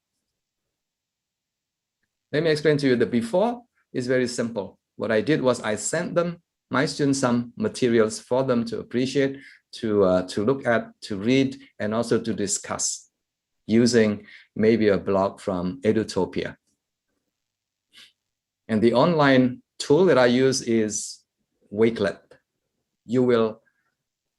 Let me explain to you. The before is very simple. What I did was I sent them, my students, some materials for them to appreciate, to look at, to read, and also to discuss using maybe a blog from Edutopia. And the online tool that I use is Icllle. You will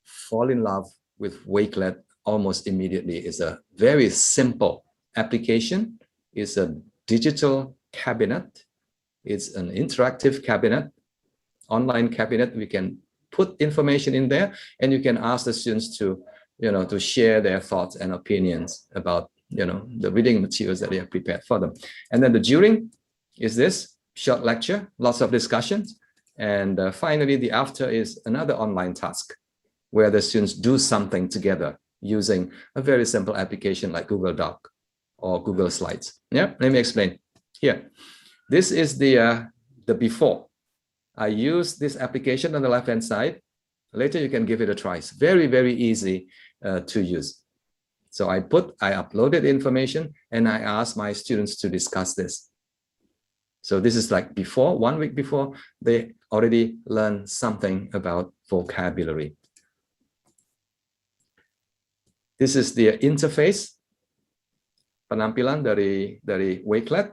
fall in love with Icllle almost immediately. It's a very simple application. It's a digital cabinet. It's an interactive cabinet, online cabinet. We can put information in there, and you can ask the students to, to share their thoughts and opinions about, the reading materials that they have prepared for them. And then the during is this short lecture, lots of discussions. And finally, the after is another online task. where the students do something together using a very simple application like Google Doc or Google Slides. Yeah, let me explain. Here, this is the before. I use this application on the left-hand side. Later, you can give it a try. It's very, very easy to use. So I uploaded information and I asked my students to discuss this. So this is like before, 1 week before, they already learned something about vocabulary. This is the interface, penampilan dari Icllle.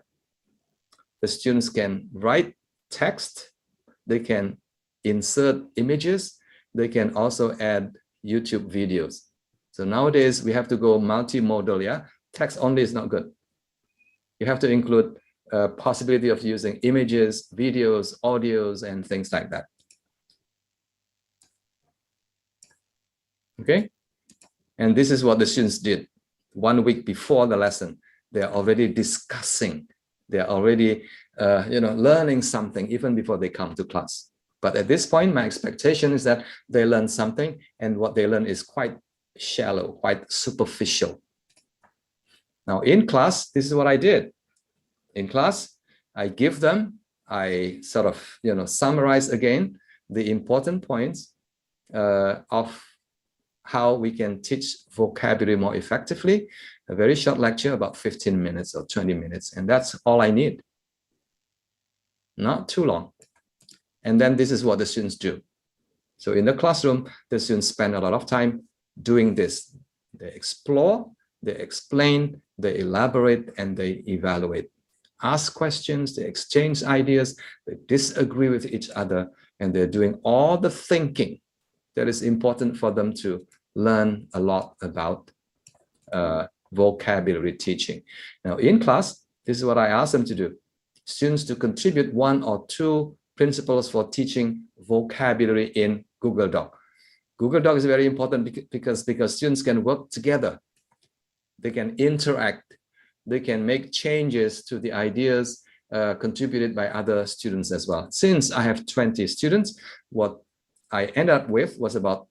The students can write text, they can insert images, they can also add YouTube videos. So nowadays we have to go multimodal, yeah? Text only is not good. You have to include possibility of using images, videos, audios, and things like that. Okay, and this is what the students did 1 week before the lesson. They're already discussing, they're already learning something even before they come to class. But at this point, my expectation is that they learn something, and what they learn is quite shallow, quite superficial. Now in class, this is what I did. In class, I give them, I sort of, summarize again the important points of how we can teach vocabulary more effectively. A very short lecture, about 15 minutes or 20 minutes, and that's all I need. Not too long. And then this is what the students do. So in the classroom, the students spend a lot of time doing this. They explore, they explain, they elaborate, and they evaluate. Ask questions, they exchange ideas, they disagree with each other, and they're doing all the thinking that is important for them to learn a lot about vocabulary teaching. Now in class, this is what I ask them to do. Students to contribute 1 or 2 principles for teaching vocabulary in Google Doc. Google Doc is very important because students can work together. They can interact. They can make changes to the ideas contributed by other students as well. Since I have 20 students, what I ended up with was about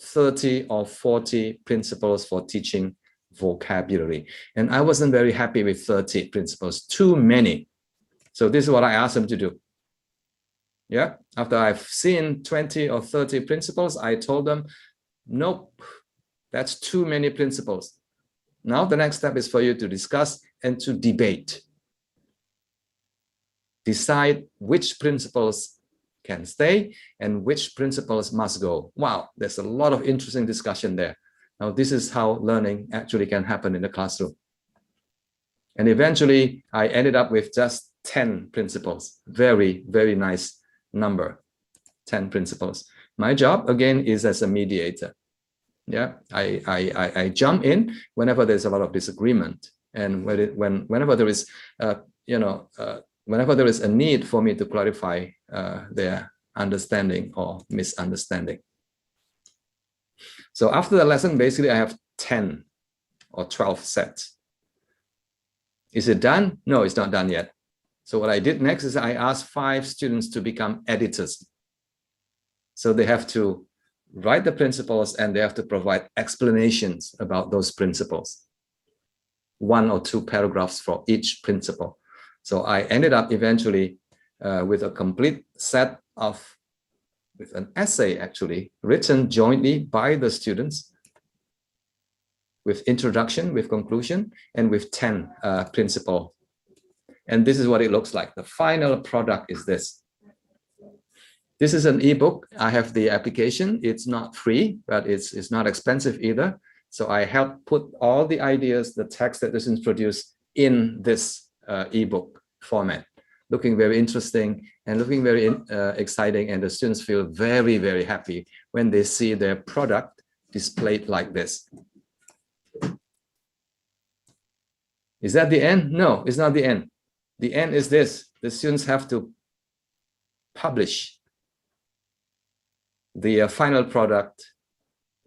30 or 40 principles for teaching vocabulary. And I wasn't very happy with 30 principles, too many. So this is what I asked them to do. Yeah, after I've seen 20 or 30 principles, I told them, nope, that's too many principles. Now the next step is for you to discuss and to debate. Decide which principles can stay and which principles must go. Wow, there's a lot of interesting discussion there. Now this is how learning actually can happen in the classroom. And eventually I ended up with just 10 principles. Very, very nice number, 10 principles. My job again is as a mediator. Yeah, I jump in whenever there's a lot of disagreement, and whenever there is, whenever there is a need for me to clarify their understanding or misunderstanding. So after the lesson, basically I have 10 or 12 sets. Is it done? No, it's not done yet. So what I did next is I asked 5 students to become editors. So they have to write the principles and they have to provide explanations about those principles. 1 or 2 paragraphs for each principle. So I ended up eventually with a complete set of, with an essay actually, written jointly by the students, with introduction, with conclusion, and with 10 principles. And this is what it looks like. The final product is this. This is an ebook. I have the application. It's not free, but it's not expensive either. So I helped put all the ideas, the text that the students produce in this ebook format, looking very interesting and looking very exciting. And the students feel very, very happy when they see their product displayed like this. Is that the end? No, it's not the end. The end is this. The students have to publish the final product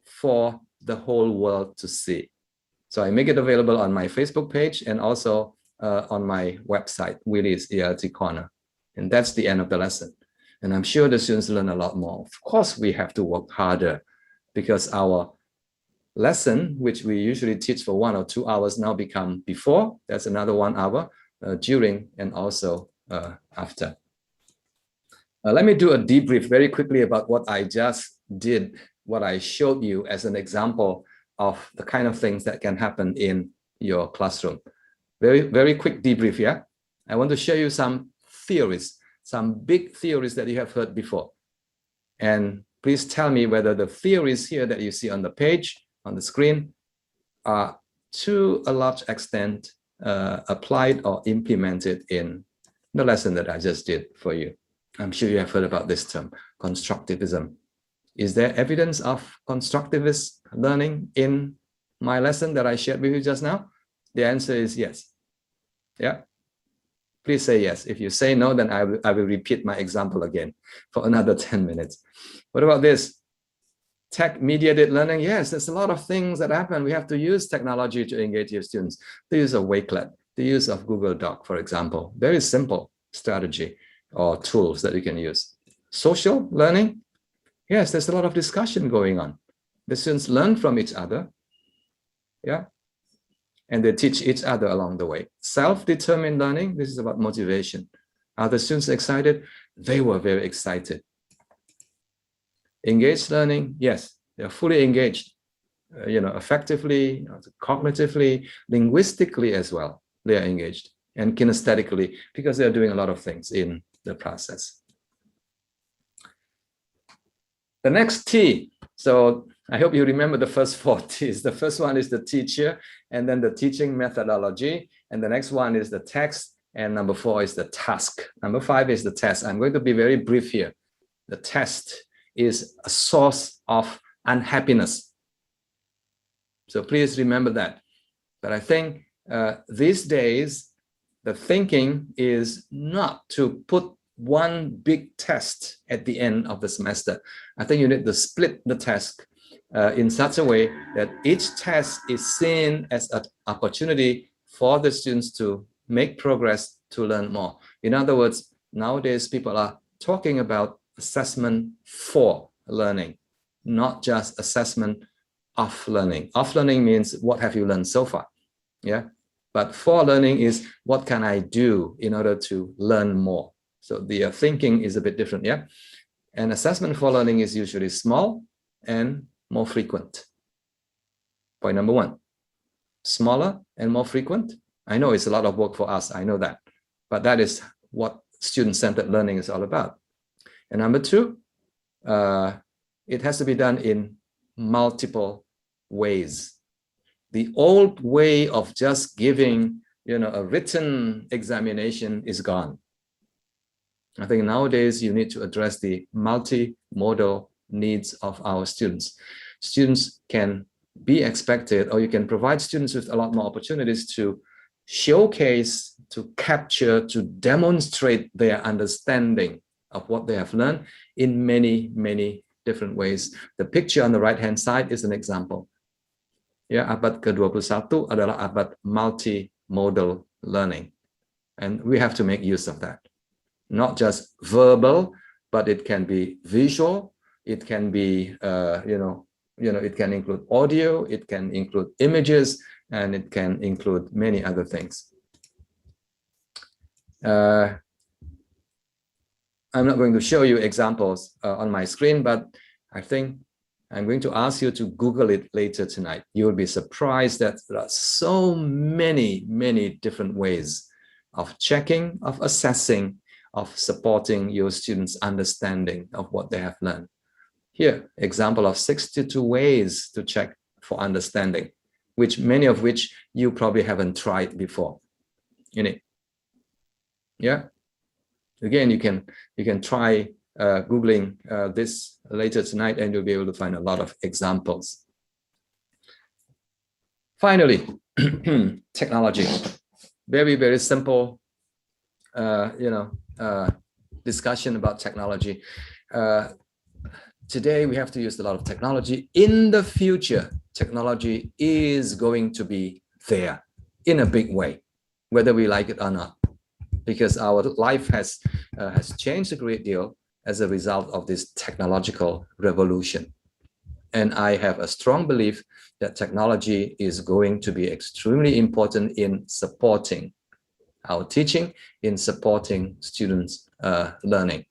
for the whole world to see. So I make it available on my Facebook page and also on my website, Willie's ELT Corner. And that's the end of the lesson. And I'm sure the students learn a lot more. Of course, we have to work harder because our lesson, which we usually teach for 1 or 2 hours, now become before. That's another 1 hour, during, and also after. Let me do a debrief very quickly about what I just did, what I showed you as an example of the kind of things that can happen in your classroom. Very quick debrief, yeah? I want to show you some theories, some big theories that you have heard before. And please tell me whether the theories here that you see on the page, on the screen, are to a large extent applied or implemented in the lesson that I just did for you. I'm sure you have heard about this term, constructivism. Is there evidence of constructivist learning in my lesson that I shared with you just now? The answer is yes. Yeah. Please say yes. If you say no, then I will repeat my example again for another 10 minutes. What about this? Tech-mediated learning. Yes, there's a lot of things that happen. We have to use technology to engage your students. The use of Icllle, the use of Google Doc, for example. Very simple strategy or tools that you can use. Social learning. Yes, there's a lot of discussion going on. The students learn from each other. Yeah. And they teach each other along the way. Self-determined learning, this is about motivation. Are the students excited? They were very excited. Engaged learning, yes, they're fully engaged, effectively, cognitively, linguistically as well, they are engaged, and kinesthetically, because they're doing a lot of things in the process. The next T, so I hope you remember the first 4 T's. The first one is the teacher, and then the teaching methodology, and the next one is the text, and number 4 is the task. Number 5 is the test. I'm going to be very brief here. The test is a source of unhappiness. So please remember that. But I think these days, the thinking is not to put one big test at the end of the semester. I think you need to split the task in such a way that each test is seen as an opportunity for the students to make progress, to learn more. In other words, nowadays people are talking about assessment for learning, not just assessment of learning. Of learning means what have you learned so far, yeah? But for learning is what can I do in order to learn more? So the thinking is a bit different, yeah? And assessment for learning is usually small and more frequent. Point number 1, smaller and more frequent. I know it's a lot of work for us, I know that, but that is what student-centered learning is all about. And number 2, it has to be done in multiple ways. The old way of just giving, a written examination is gone. I think nowadays you need to address the multimodal needs of our students. Students can be expected, or you can provide students with a lot more opportunities to showcase, to capture, to demonstrate their understanding of what they have learned in many, many different ways. The picture on the right-hand side is an example. Ya, abad ke-21 adalah abad multimodal learning. And we have to make use of that. Not just verbal, but it can be visual, it can be, it can include audio, it can include images, and it can include many other things. I'm not going to show you examples on my screen, but I think I'm going to ask you to Google it later tonight. You will be surprised that there are so many, many different ways of checking, of assessing, of supporting your students' understanding of what they have learned. Here, example of 62 ways to check for understanding, many of which you probably haven't tried before. Yeah. Again, you can try Googling this later tonight, and you'll be able to find a lot of examples. Finally, technology. Very, very simple, discussion about technology. Today, we have to use a lot of technology. In the future, technology is going to be there in a big way, whether we like it or not, because our life has changed a great deal as a result of this technological revolution. And I have a strong belief that technology is going to be extremely important in supporting our teaching, in supporting students' learning.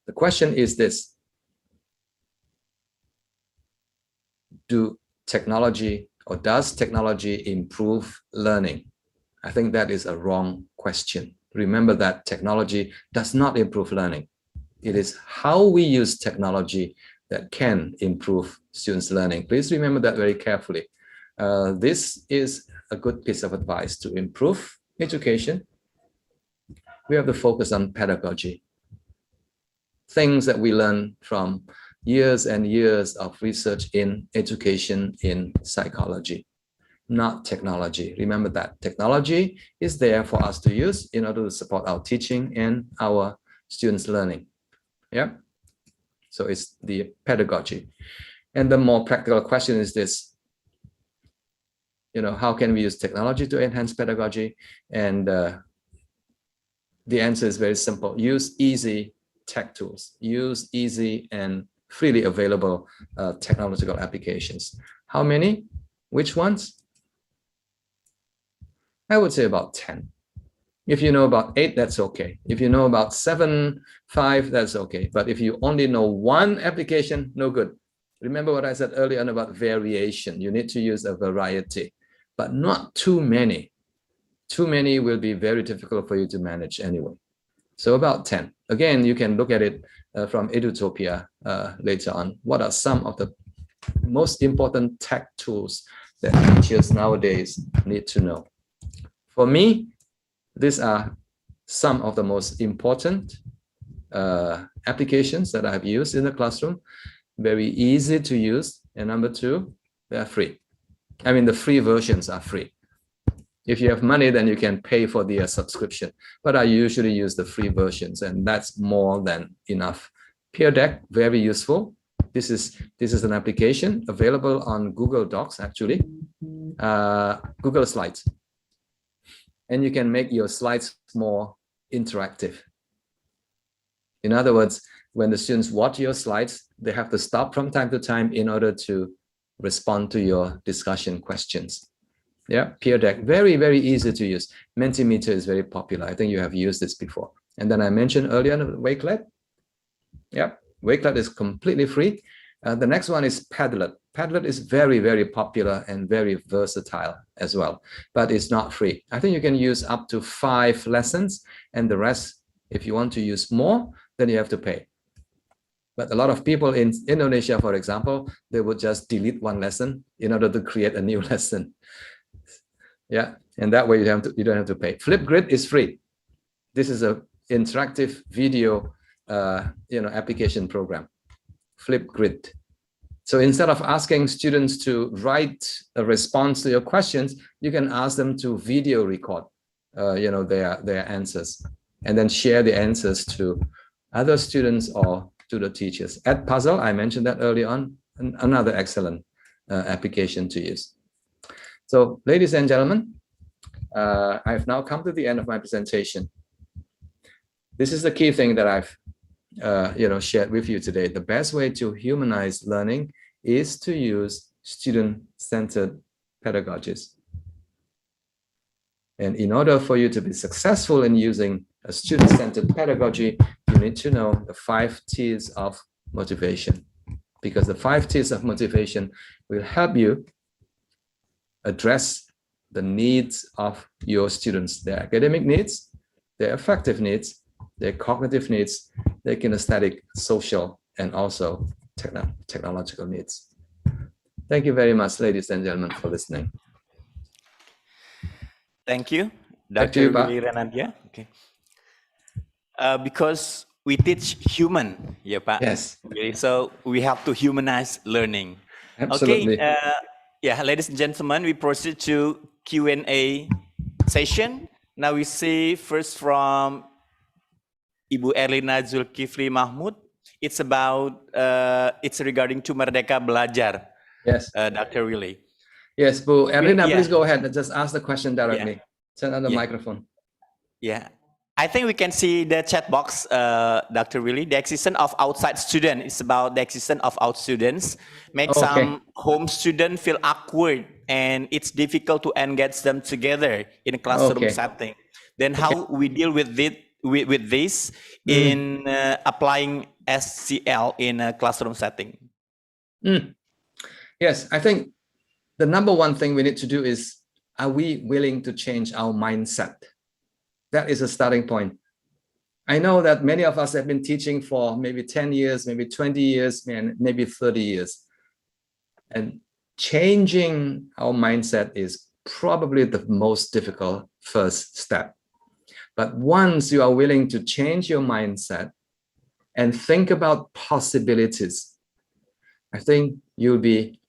The question is this: does technology improve learning? I think that is a wrong question. Remember that technology does not improve learning. It is how we use technology that can improve students' learning. Please remember that very carefully. This is a good piece of advice. To improve education, we have to focus on pedagogy. Things that we learn from years and years of research in education, in psychology, not technology. Remember that technology is there for us to use in order to support our teaching and our students' learning. Yeah. So it's the pedagogy. And the more practical question is this: how can we use technology to enhance pedagogy? And the answer is very simple. Use easy tech tools. Use easy and freely available technological applications. How many? Which ones? I would say about 10. If you know about 8, that's okay. If you know about 7, 5, that's okay. But if you only know one application, no good. Remember what I said earlier on about variation. You need to use a variety, but not too many. Too many will be very difficult for you to manage anyway. So about 10. Again, you can look at it from Edutopia later on. What are some of the most important tech tools that teachers nowadays need to know? For me, these are some of the most important applications that I've used in the classroom. Very easy to use. And number 2, they are free. I mean, the free versions are free. If you have money, then you can pay for the subscription. But I usually use the free versions, and that's more than enough. Peer Deck, very useful. This is an application available on Google Docs, actually. Google Slides. And you can make your slides more interactive. In other words, when the students watch your slides, they have to stop from time to time in order to respond to your discussion questions. Yeah, Peer Deck, very, very easy to use. Mentimeter is very popular. I think you have used this before. And then I mentioned earlier Icllle. Yeah, Icllle is completely free. The next one is Padlet. Padlet is very, very popular and very versatile as well, but it's not free. I think you can use up to 5 lessons, and the rest, if you want to use more, then you have to pay. But a lot of people in Indonesia, for example, they would just delete one lesson in order to create a new lesson. Yeah, and that way you don't have to pay. Flipgrid is free. This is an interactive video application program. Flipgrid. So instead of asking students to write a response to your questions, you can ask them to video record their answers, and then share the answers to other students or to the teachers. Edpuzzle, I mentioned that early on, another excellent application to use. So, ladies and gentlemen, I've now come to the end of my presentation. This is the key thing that I've shared with you today. The best way to humanize learning is to use student-centered pedagogies. And in order for you to be successful in using a student-centered pedagogy, you need to know the 5 T's of motivation, because the 5 T's of motivation will help you address the needs of your students, their academic needs, their affective needs, their cognitive needs, their kinesthetic, social, and also technological needs. Thank you very much, ladies and gentlemen, for listening. Thank you, Dr. Willy Renandia. Okay. Because we teach human, yeah, Pak. Yes. Okay, so we have to humanize learning. Absolutely. Okay. Yeah, ladies and gentlemen, we proceed to Q&A session. Now we see first from Ibu Erlina Zulkifli Mahmud. It's about, it's regarding to Merdeka Belajar. Yes. Dr. Willy. Yes, Bu Erlina, please go ahead and just ask the question directly. Yeah. Turn on the microphone. Yeah. I think we can see the chat box, Dr. Willie. The existence of outside student is about the existence of out students. Make Okay. some home student feel awkward and it's difficult to engage them together in a classroom Okay. setting. Then how we deal with it with this in applying SCL in a classroom setting? Yes, I think the number one thing we need to do is, are we willing to change our mindset? That is a starting point. I know that many of us have been teaching for maybe 10 years, maybe 20 years, and maybe 30 years. And changing our mindset is probably the most difficult first step. But once you are willing to change your mindset and think about possibilities, I think you'll be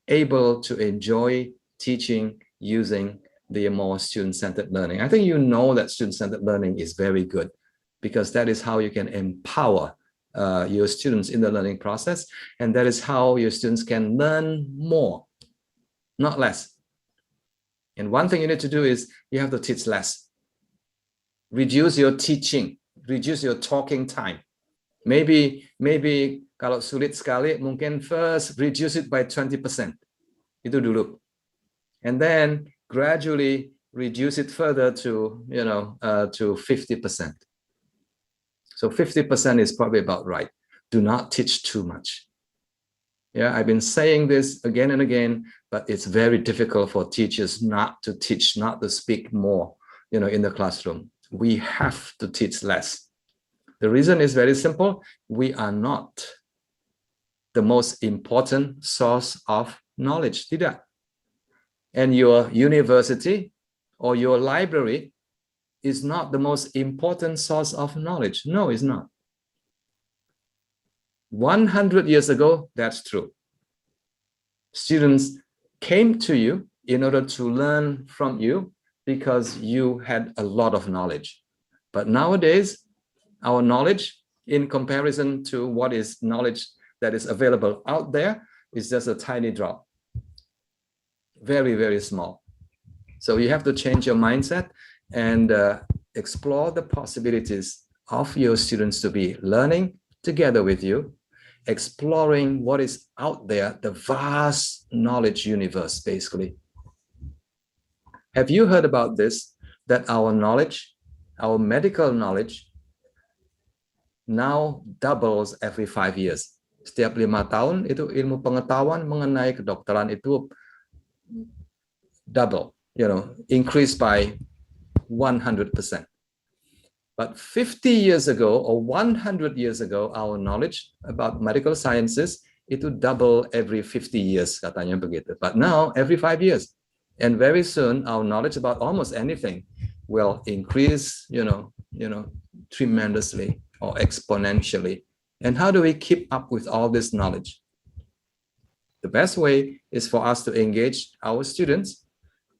able to enjoy teaching using the more student-centered learning. I think you know that student-centered learning is very good because that is how you can empower your students in the learning process, and that is how your students can learn more, not less. And one thing you need to do is you have to teach less. Reduce your teaching, reduce your talking time. Maybe kalau sulit sekali, mungkin first reduce it by 20%. Itu dulu. And then gradually reduce it further to, to 50%. So 50% is probably about right. Do not teach too much. Yeah, I've been saying this again and again, but it's very difficult for teachers not to teach, not to speak more, in the classroom. We have to teach less. The reason is very simple. We are not the most important source of knowledge. Tidak. And your university or your library is not the most important source of knowledge. No, it's not. 100 years ago, that's true. Students came to you in order to learn from you because you had a lot of knowledge. But nowadays, our knowledge in comparison to what is knowledge that is available out there is just a tiny drop. Very, very small. So you have to change your mindset and explore the possibilities of your students to be learning together with you, exploring what is out there, the vast knowledge universe, basically. Have you heard about this, that our knowledge, our medical knowledge, now doubles every 5 years? Setiap 5 tahun, itu ilmu pengetahuan mengenai kedokteran itu double, increased by 100%. But 50 years ago or 100 years ago, our knowledge about medical sciences itu double every 50 years, katanya begitu. But now every 5 years. And very soon our knowledge about almost anything will increase, tremendously or exponentially. And how do we keep up with all this knowledge? The best way is for us to engage our students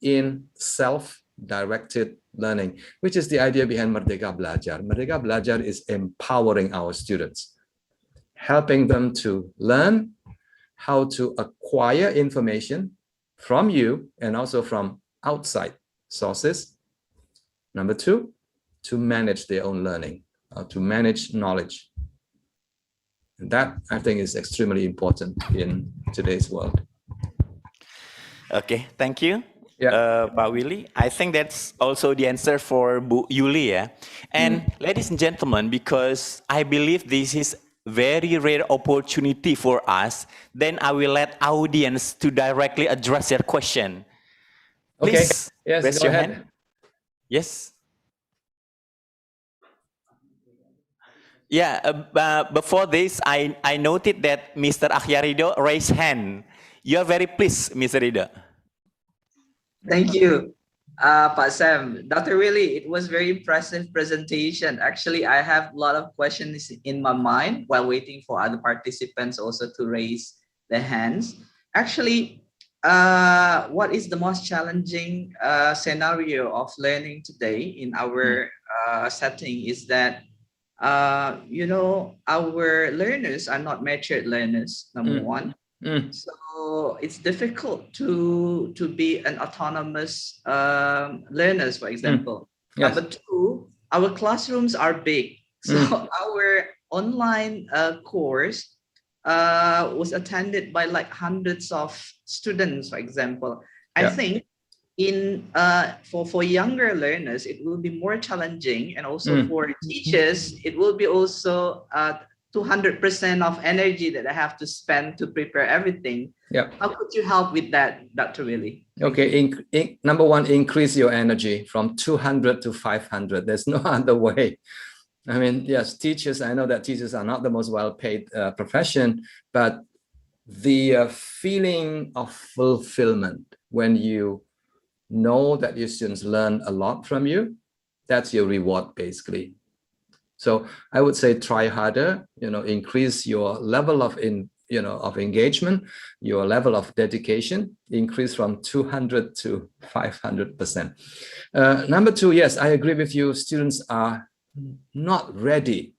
in self-directed learning, which is the idea behind Merdeka Belajar. Merdeka Belajar is empowering our students, helping them to learn how to acquire information from you and also from outside sources. Number 2, to manage their own learning, to manage knowledge. And that, I think, is extremely important in today's world. Okay, thank you. Yeah. Pak Willy. I think that's also the answer for Bu Yuli. Yeah? And ladies and gentlemen, because I believe this is very rare opportunity for us, then I will let audience to directly address your question. Please, yes, raise go your ahead. hand. Yes. Yeah, before this, I noted that Mr. Akhyarido raised hand. You are very pleased, Mr. Rido. Thank you, Pak Sam. Dr. Willie, it was very impressive presentation. Actually, I have a lot of questions in my mind while waiting for other participants also to raise their hands. Actually, what is the most challenging scenario of learning today in our setting is that, our learners are not matured learners, number one. So it's difficult to be an autonomous learners, for example. Yes. Number 2, our classrooms are big. So our online course was attended by like hundreds of students, for example. I think in for younger learners, it will be more challenging, and also for teachers, it will be also 200% of energy that I have to spend to prepare everything. How could you help with that, Dr. Willie? Okay, number one, increase your energy from 200 to 500. There's no other way. I mean, yes, teachers, I know that teachers are not the most well-paid profession, but the feeling of fulfillment when you know that your students learn a lot from you, that's your reward, basically. So I would say try harder, increase your level of engagement, your level of dedication, increase from 200 to 500%. Number two, yes, I agree with you. Students are not ready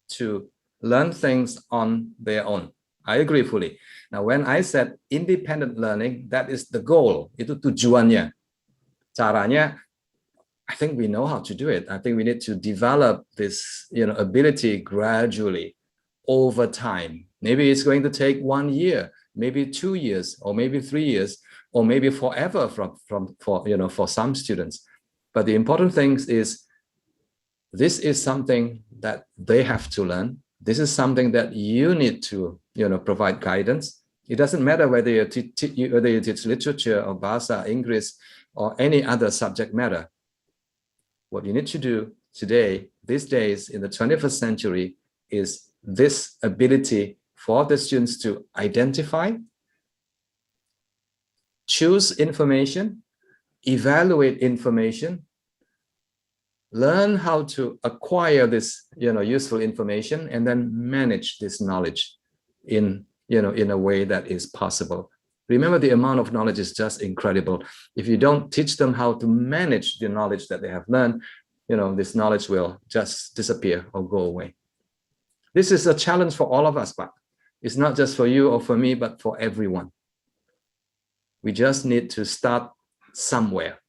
to learn things on their own. I agree fully. Now, when I said independent learning, that is the goal. Itu tujuannya. Caranya, I think we know how to do it. I think we need to develop this, ability gradually over time. Maybe it's going to take 1 year, maybe 2 years, or maybe 3 years, or maybe forever for some students. But the important thing is, this is something that they have to learn. This is something that you need to, provide guidance. It doesn't matter whether you teach literature or Bahasa, English, or any other subject matter. What you need to do today, these days, in the 21st century, is this ability for the students to identify, choose information, evaluate information, learn how to acquire this, useful information, and then manage this knowledge in a way that is possible. Remember, the amount of knowledge is just incredible. If you don't teach them how to manage the knowledge that they have learned, this knowledge will just disappear or go away. This is a challenge for all of us, but it's not just for you or for me, but for everyone. We just need to start somewhere.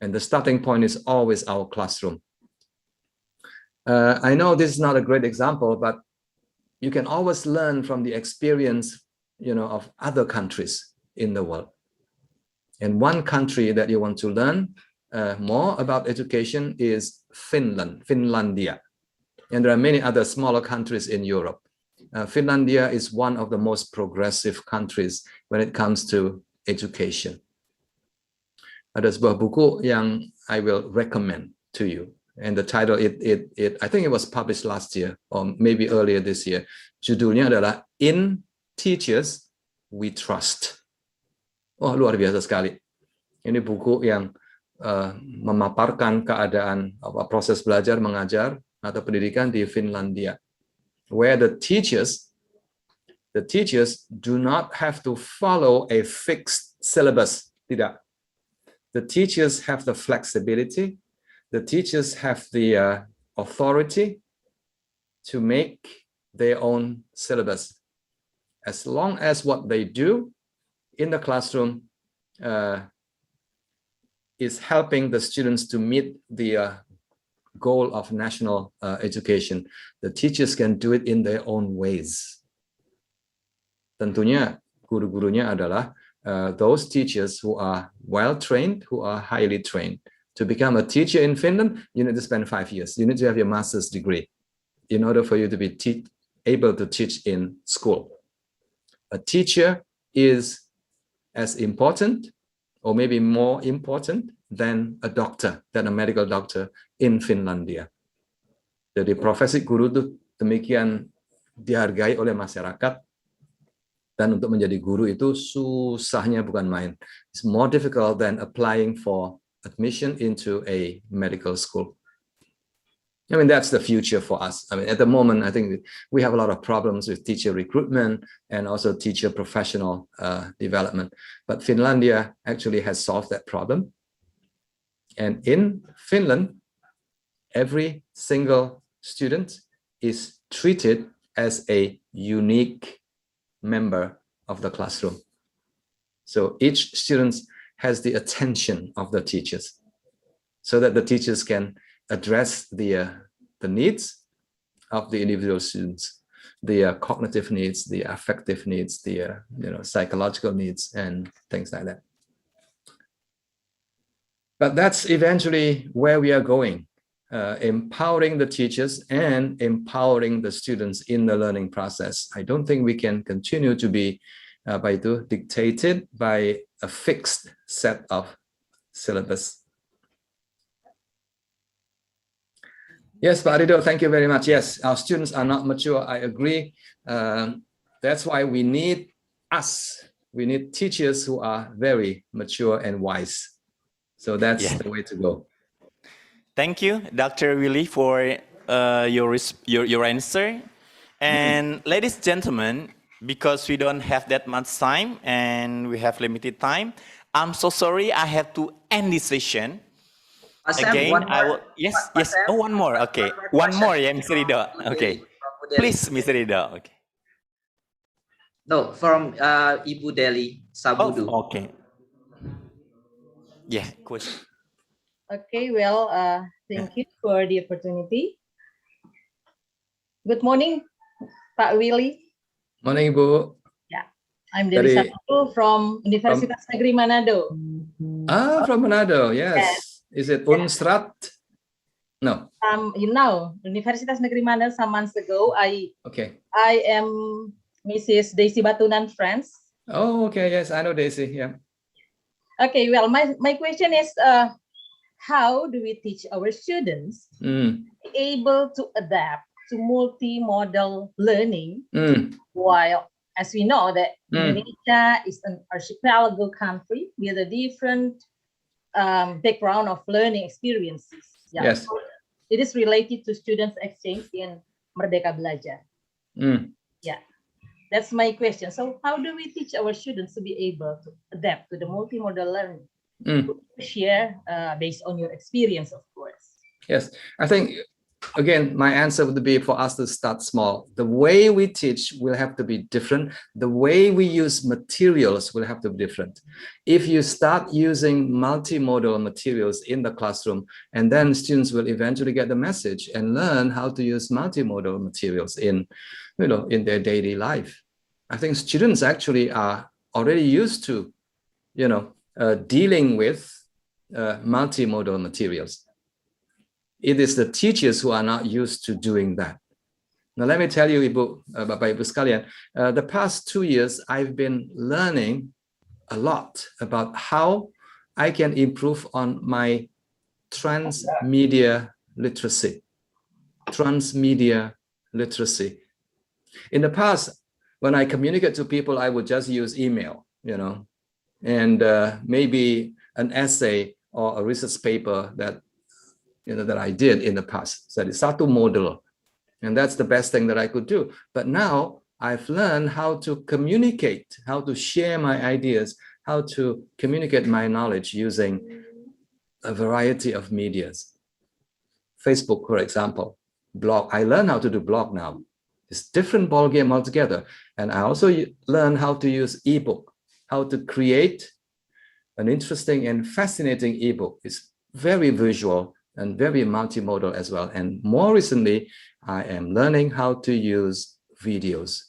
And the starting point is always our classroom. I know this is not a great example, but you can always learn from the experience, of other countries in the world. And one country that you want to learn more about education is Finlandia. And there are many other smaller countries in Europe. Finlandia is one of the most progressive countries when it comes to education. Ada sebuah buku yang I will recommend to you. And the title, I think it was published last year or maybe earlier this year. Judulnya adalah In Teachers We Trust. Oh, luar biasa sekali. Ini buku yang memaparkan keadaan proses belajar mengajar atau pendidikan di Finlandia, where the teachers do not have to follow a fixed syllabus. Tidak. The teachers have the flexibility. The teachers have the authority to make their own syllabus, as long as what they do in the classroom is helping the students to meet the goal of national education. The teachers can do it in their own ways. Tentunya guru-gurunya adalah those teachers who are well-trained, who are highly trained. To become a teacher in Finland, you need to spend 5 years. You need to have your master's degree in order for you to be able to teach in school. A teacher is as important, or maybe more important, than a doctor, than a medical doctor in Finlandia. Jadi profesi guru itu demikian dihargai oleh masyarakat, dan untuk menjadi guru itu susahnya bukan main. It's more difficult than applying for admission into a medical school. I mean, that's the future for us. I mean, at the moment, I think we have a lot of problems with teacher recruitment and also teacher professional development. But Finlandia actually has solved that problem. And in Finland, every single student is treated as a unique member of the classroom. So each student has the attention of the teachers, so that the teachers can address the needs of the individual students, the cognitive needs, the affective needs, the psychological needs, and things like that. But that's eventually where we are going, empowering the teachers and empowering the students in the learning process. I don't think we can continue to be dictated by a fixed set of syllabus. Yes, Pak Rido, thank you very much. Yes, our students are not mature. I agree. That's why we need teachers who are very mature and wise. So that's the way to go. Thank you, Dr. Willie, for your answer. And ladies and gentlemen, because we don't have that much time and we have limited time, I'm so sorry I have to end this session. Again, I will. Yes. Oh, one more. Okay, one more. Yeah, Mr. Rido. Okay, please, Mr. Rido. Okay. No, from Ibu Delhi, Sabudu. Oh, okay. Yeah, question. Okay, well, thank you for the opportunity. Good morning, Pak Willy. Morning, Ibu. Yeah, I'm Dewi Sabudu from Universitas Negeri Manado. Ah, from Manado, yes. Is it Unstrat? No. Universitas Negeri Manado, some months ago, I am Mrs. Daisy Batunan, friends. Oh, okay, yes, I know Daisy, yeah. Okay, well, my question is, how do we teach our students able to adapt to multimodal learning while, as we know that Indonesia is an archipelago country with a different background of learning experiences. Yeah. Yes. So it is related to students exchange in Merdeka Belajar. Yeah, that's my question. So how do we teach our students to be able to adapt to the multimodal learning? Share based on your experience, of course. Yes, I think, again, my answer would be for us to start small. The way we teach will have to be different. The way we use materials will have to be different. If you start using multimodal materials in the classroom, and then students will eventually get the message and learn how to use multimodal materials in their daily life. I think students actually are already used to, dealing with multimodal materials. It is the teachers who are not used to doing that. Now, let me tell you, Bapak Ibu sekalian, the past 2 years, I've been learning a lot about how I can improve on my transmedia literacy. Transmedia literacy. In the past, when I communicate to people, I would just use email, and maybe an essay or a research paper that I did in the past. So it's satu model, and that's the best thing that I could do. But now I've learned how to communicate, how to share my ideas, how to communicate my knowledge using a variety of medias. Facebook, for example, blog. I learned how to do blog now. It's different ballgame altogether. And I also learned how to use ebook, how to create an interesting and fascinating ebook. It's very visual and very multimodal as well. And more recently, I am learning how to use videos,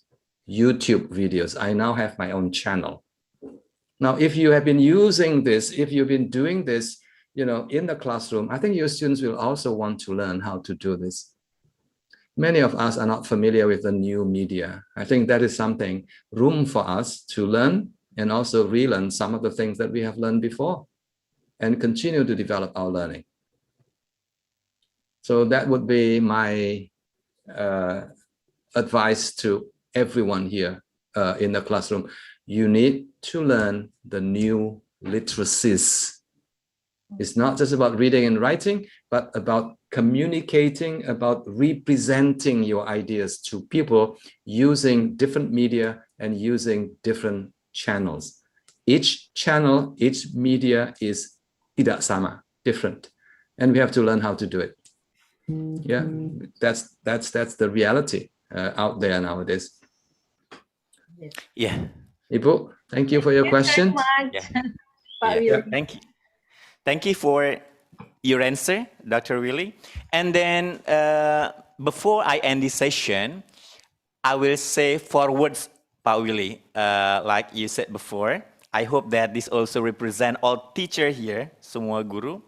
YouTube videos. I now have my own channel. Now, if you have been using this, if you've been doing this, in the classroom, I think your students will also want to learn how to do this. Many of us are not familiar with the new media. I think that is something, room for us to learn and also relearn some of the things that we have learned before and continue to develop our learning. So that would be my advice to everyone here in the classroom. You need to learn the new literacies. It's not just about reading and writing, but about communicating, about representing your ideas to people using different media and using different channels. Each channel, each media is tidak sama, different. And we have to learn how to do it. Yeah, that's the reality out there nowadays. Yeah. Ibu, thank you for your question. Yeah. Thank you. Thank you for your answer, Dr. Willy. And then before I end this session, I will say 4 words, Pak Willy, like you said before. I hope that this also represent all teacher here, semua guru.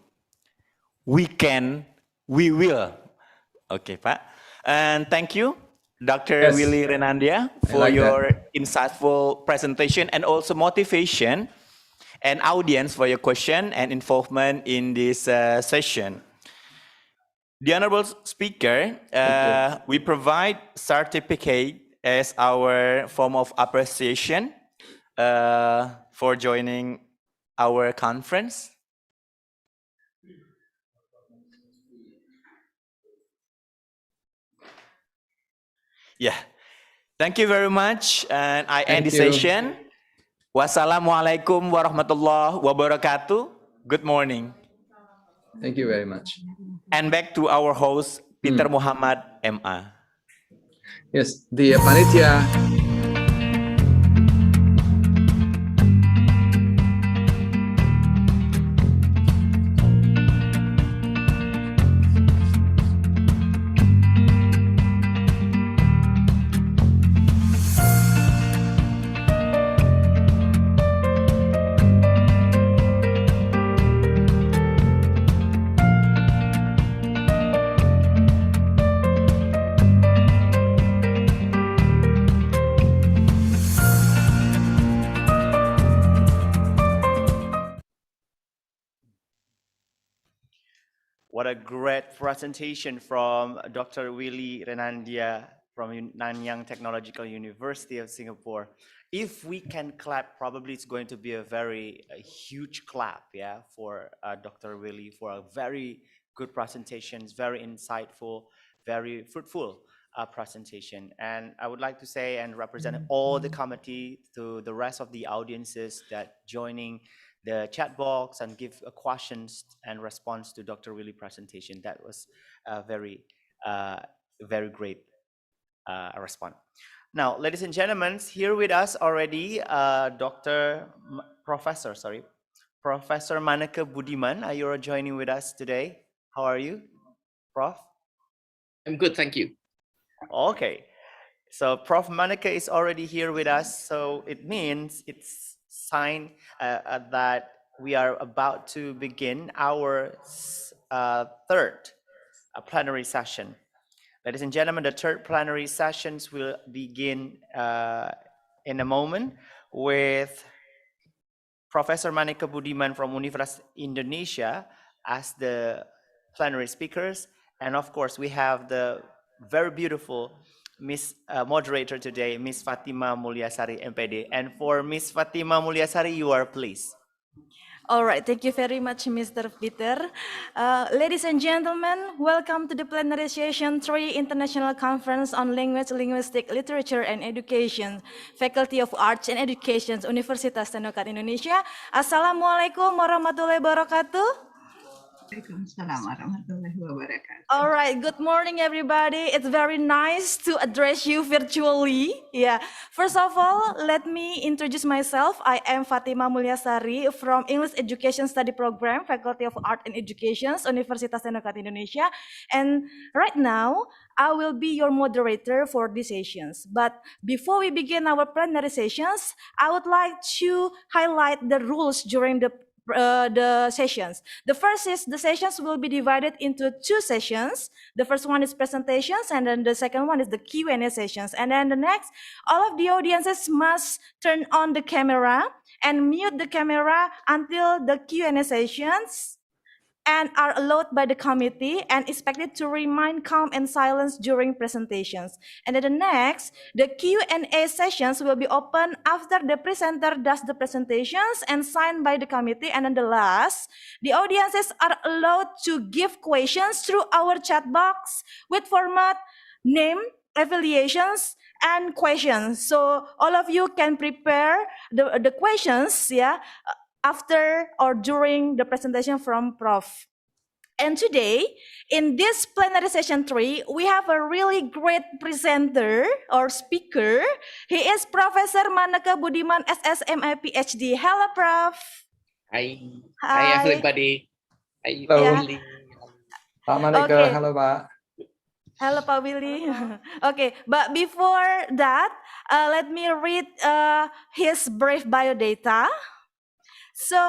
We can, we will. Okay, Pak. And thank you, Dr. Yes. Willy Renandia, for like your insightful presentation and also motivation, and audience for your question and involvement in this session. The honorable speaker, we provide certificate as our form of appreciation for joining our conference. Yeah, thank you very much. And I end the session. Wassalamualaikum warahmatullahi wabarakatuh. Good morning. Thank you very much. And back to our host, Peter Muhammad, MA. Yes, the panitia. What a great presentation from Dr. Willy Renandia from Nanyang Technological University of Singapore. If we can clap, probably it's going to be a huge clap, yeah, for Dr. Willy for a very good presentation, very insightful, very fruitful presentation. And I would like to say and represent all the committee to the rest of the audiences that joining the chat box and give questions and response to Dr. Willy presentation. That was a very great response. Now, ladies and gentlemen, here with us already, Professor Maneka Budiman. Are you joining with us today? How are you, Prof? I'm good, thank you. Okay, so Prof. Maneka is already here with us, so it means it's sign that we are about to begin our third plenary session. Ladies and gentlemen, the third plenary sessions will begin in a moment with Professor Maneka Budiman from Universitas Indonesia as the plenary speakers. And of course, we have the very beautiful Miss Moderator today, Miss Fatima Mulyasari, MPD. And for Miss Fatima Mulyasari, you are pleased. All right, thank you very much, Mr. Peter. Ladies and gentlemen, welcome to the plenary session 3 International Conference on Language, Linguistics, Literature, and Education, Faculty of Arts and Education, Universitas Teknokrat Indonesia. Assalamualaikum warahmatullahi wabarakatuh. Waalaikumsalam warahmatullahi wabarakatuh. All right, good morning, everybody. It's very nice to address you virtually. Yeah. First of all, let me introduce myself. I am Fatima Mulyasari from English Education Study Program, Faculty of Art and Education, Universitas Teknokrat Indonesia. And right now, I will be your moderator for these sessions. But before we begin our plenary sessions, I would like to highlight the rules during the sessions. The first is the sessions will be divided into 2 sessions. The first one is presentations, and then the second one is the Q&A sessions. And then the next, all of the audiences must turn on the camera and mute the camera until the Q&A sessions, and are allowed by the committee and expected to remain calm and silent during presentations. And then the next, the Q&A sessions will be open after the presenter does the presentations and signed by the committee. And then the last, the audiences are allowed to give questions through our chat box with format, name, affiliations, and questions. So all of you can prepare the questions, yeah, after or during the presentation from Prof. And today, in this plenary session 3, we have a really great presenter or speaker. He is Professor Maneka Budiman, SSMA PhD. Hello, Prof. Hi everybody. Hi, Hello. Yeah. Willy. Pak Maneke, Okay. halo Pak. Hello, Pak Willy. Okay, but before that, let me read his brief biodata. So,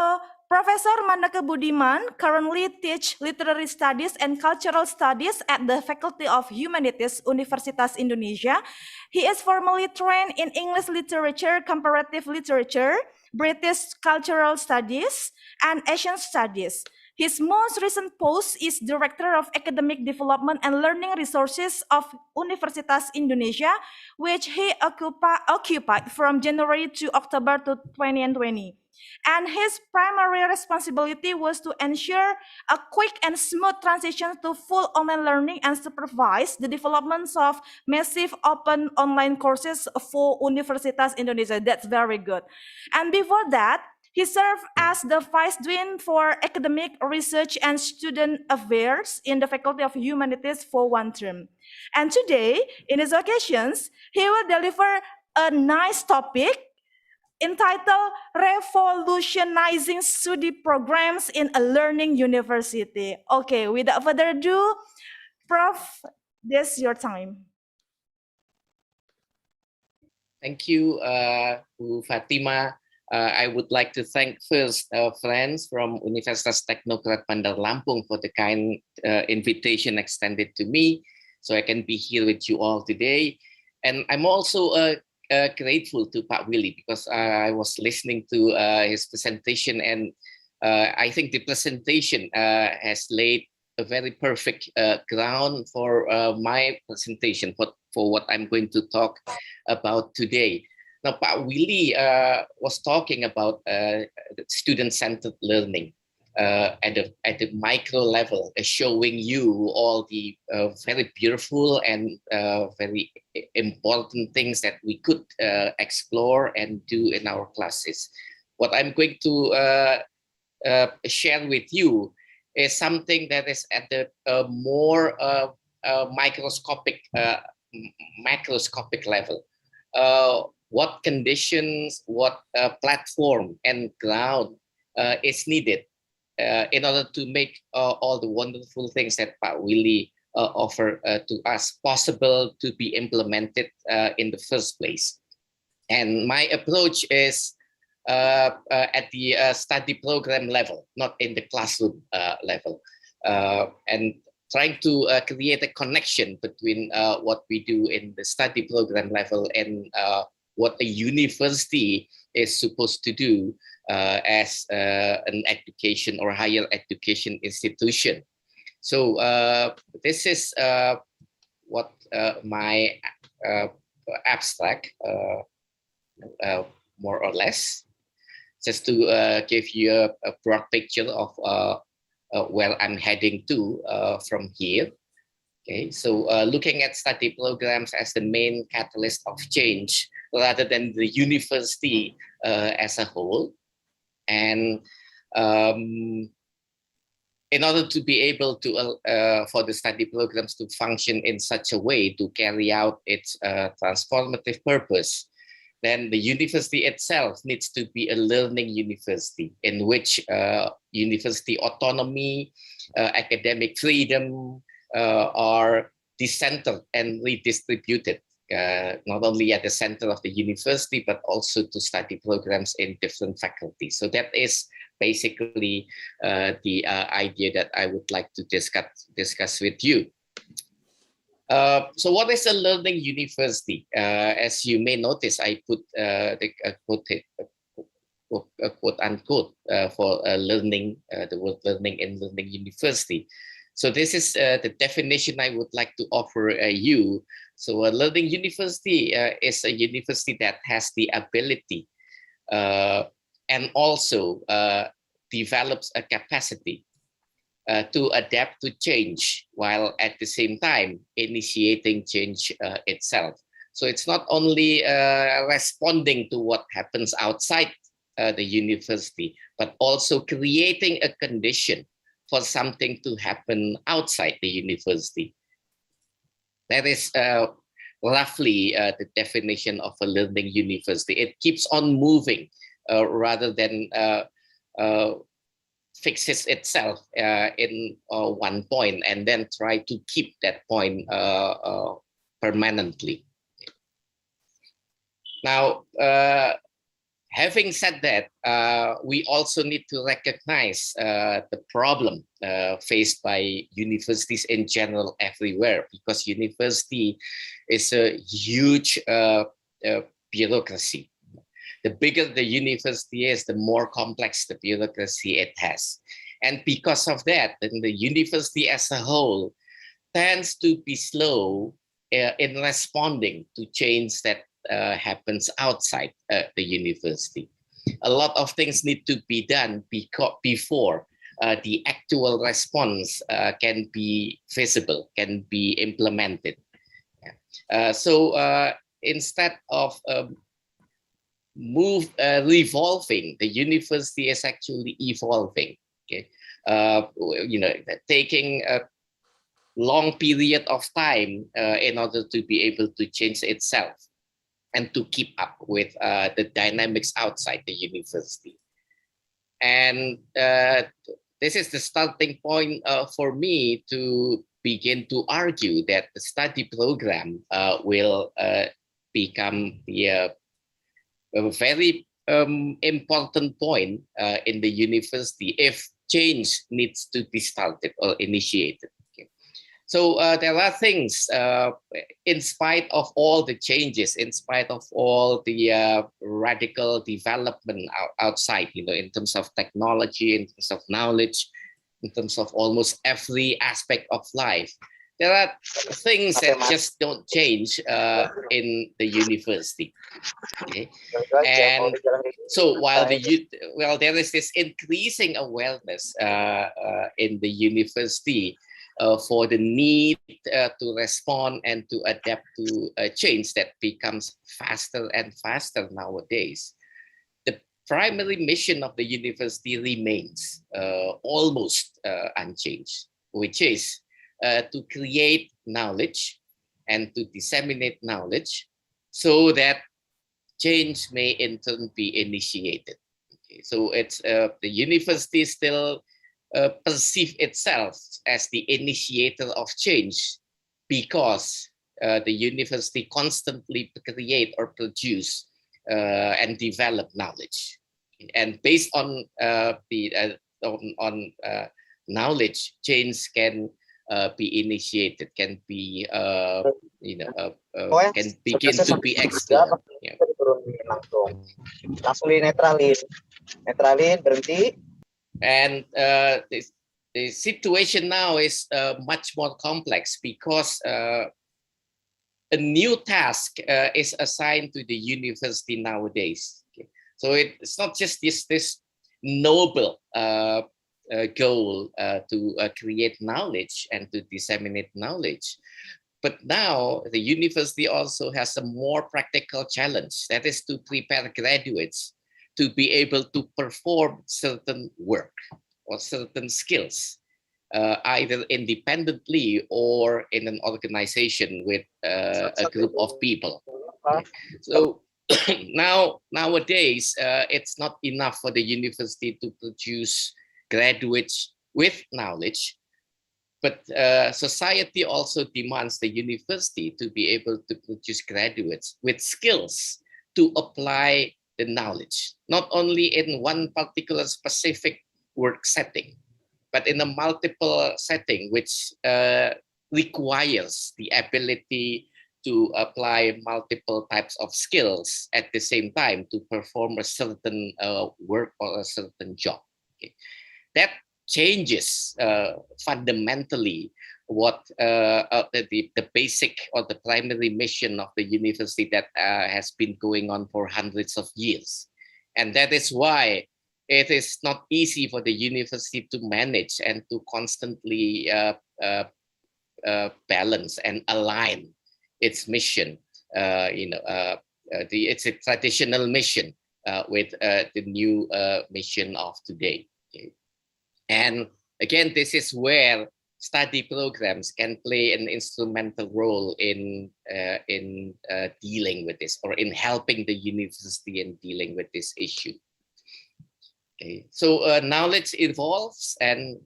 Professor Mandaka Budiman currently teach literary studies and cultural studies at the Faculty of Humanities, Universitas Indonesia. He is formally trained in English literature, comparative literature, British cultural studies, and Asian studies. His most recent post is Director of Academic Development and Learning Resources of Universitas Indonesia, which he occupied from January to October 2020. And his primary responsibility was to ensure a quick and smooth transition to full online learning and supervise the developments of massive open online courses for Universitas Indonesia. That's very good. And before that, he served as the Vice Dean for Academic Research and Student Affairs in the Faculty of Humanities for one term. And today, in his occasions, he will deliver a nice topic entitled Revolutionizing Study Programs in a Learning University. Okay, without further ado, Prof, this is your time. Thank you, Bu Fatima. I would like to thank first our friends from Universitas Teknokrat Bandar Lampung for the kind invitation extended to me, so I can be here with you all today. And I'm also grateful to Pak Willy, because I was listening to his presentation, and I think the presentation has laid a very perfect ground for my presentation, for what I'm going to talk about today. Now, Pak Willy was talking about student-centered learning at the micro level, showing you all the very beautiful and very important things that we could explore and do in our classes. What I'm going to share with you is something that is at the more macroscopic level. What conditions, what platform and ground is needed in order to make all the wonderful things that Pak Willy offer to us possible to be implemented in the first place. And my approach is at the study program level, not in the classroom level, and trying to create a connection between what we do in the study program level and what a university is supposed to do as an education or higher education institution. So this is what my abstract, more or less, just to give you a broad picture of where I'm heading to from here. Okay, so looking at study programs as the main catalyst of change rather than the university as a whole. And in order to be able to, for the study programs to function in such a way to carry out its transformative purpose, then the university itself needs to be a learning university in which university autonomy, academic freedom are decentered and redistributed, not only at the center of the university, but also to study programs in different faculties. So that is basically the idea that I would like to discuss with you. So what is a learning university? As you may notice, I put quote unquote for learning, the word learning in learning university. So this is the definition I would like to offer you. So a learning university is a university that has the ability and also develops a capacity to adapt to change while at the same time initiating change itself. So it's not only responding to what happens outside the university, but also creating a condition for something to happen outside the university. That is roughly the definition of a learning university. It keeps on moving rather than fixes itself in one point and then try to keep that point permanently. Now, having said that, we also need to recognize the problem faced by universities in general everywhere, because university is a huge bureaucracy. The bigger the university is, the more complex the bureaucracy it has. And because of that, then the university as a whole tends to be slow in responding to change that happens outside the university. A lot of things need to be done before the actual response can be visible, can be implemented. So instead of revolving, the university is actually evolving. Okay, taking a long period of time in order to be able to change itself and to keep up with the dynamics outside the university. And this is the starting point for me to begin to argue that the study program will become a very important point in the university if change needs to be started or initiated. Okay. So there are things, in spite of all the changes, in spite of all the radical development outside, in terms of technology, in terms of knowledge, in terms of almost every aspect of life, there are things that just don't change in the university. Okay. And so while there is this increasing awareness in the university for the need to respond and to adapt to a change that becomes faster and faster nowadays, the primary mission of the university remains almost unchanged, which is to create knowledge and to disseminate knowledge so that change may in turn be initiated. Okay. So it's the university still perceive itself as the initiator of change because the university constantly create or produce and develop knowledge. And based on knowledge, change can be initiated, can be can begin to be explored. Yeah. Langsung netralin, berhenti. And the situation now is much more complex because a new task is assigned to the university nowadays. Okay. So it's not just this noble goal to create knowledge and to disseminate knowledge. But now the university also has a more practical challenge, that is to prepare graduates to be able to perform certain work or certain skills, either independently or in an organization with a group of people. Okay. So nowadays, it's not enough for the university to produce graduates with knowledge, but society also demands the university to be able to produce graduates with skills to apply the knowledge, not only in one particular specific work setting, but in a multiple setting, which requires the ability to apply multiple types of skills at the same time to perform a certain work or a certain job. Okay. That changes fundamentally what the basic or the primary mission of the university that has been going on for hundreds of years. And that is why it is not easy for the university to manage and to constantly balance and align its mission, it's a traditional mission with the new mission of today. Okay. And again, this is where study programs can play an instrumental role in dealing with this, or in helping the university in dealing with this issue. Okay, so knowledge evolves, and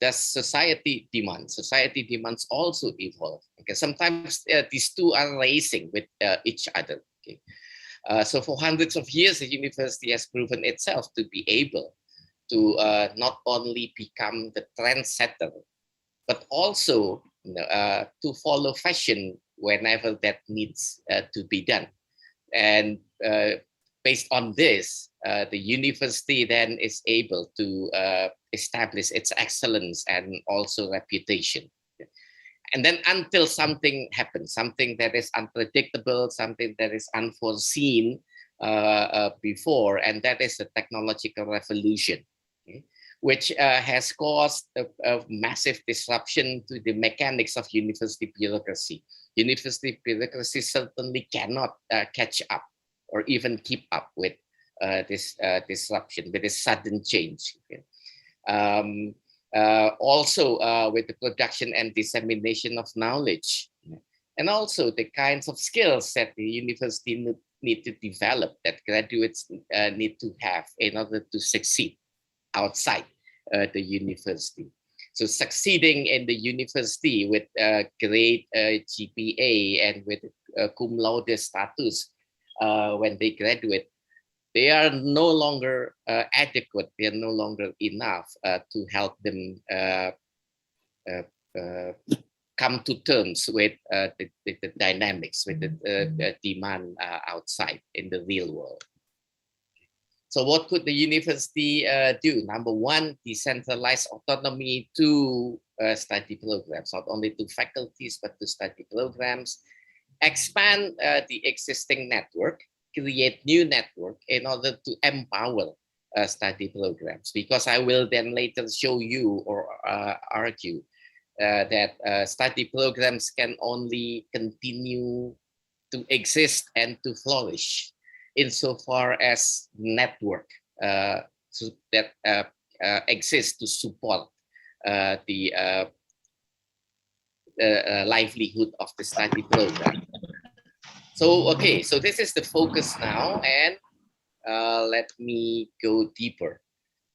does society demand? Society demands also evolve. Okay, sometimes these two are racing with each other. Okay, so for hundreds of years, the university has proven itself to be able to not only become the trendsetter, but also to follow fashion whenever that needs to be done. And based on this, the university then is able to establish its excellence and also reputation. And then until something happens, something that is unpredictable, something that is unforeseen before, and that is the technological revolution, okay, which has caused a massive disruption to the mechanics of university bureaucracy. University bureaucracy certainly cannot catch up or even keep up with this disruption, with this sudden change. Okay. Also with the production and dissemination of knowledge, and also the kinds of skills that the university need to develop, that graduates need to have in order to succeed outside the university. So succeeding in the university with a great GPA and with cum laude status when they graduate, they are no longer adequate. They are no longer enough to help them come to terms with the dynamics, with the demand outside in the real world. So what could the university do? Number one, decentralize autonomy to study programs, not only to faculties, but to study programs. Expand the existing network, create new network in order to empower study programs. Because I will then later show you or argue that study programs can only continue to exist and to flourish insofar as network so that exists to support the livelihood of the study program. So, okay, so this is the focus now, and let me go deeper.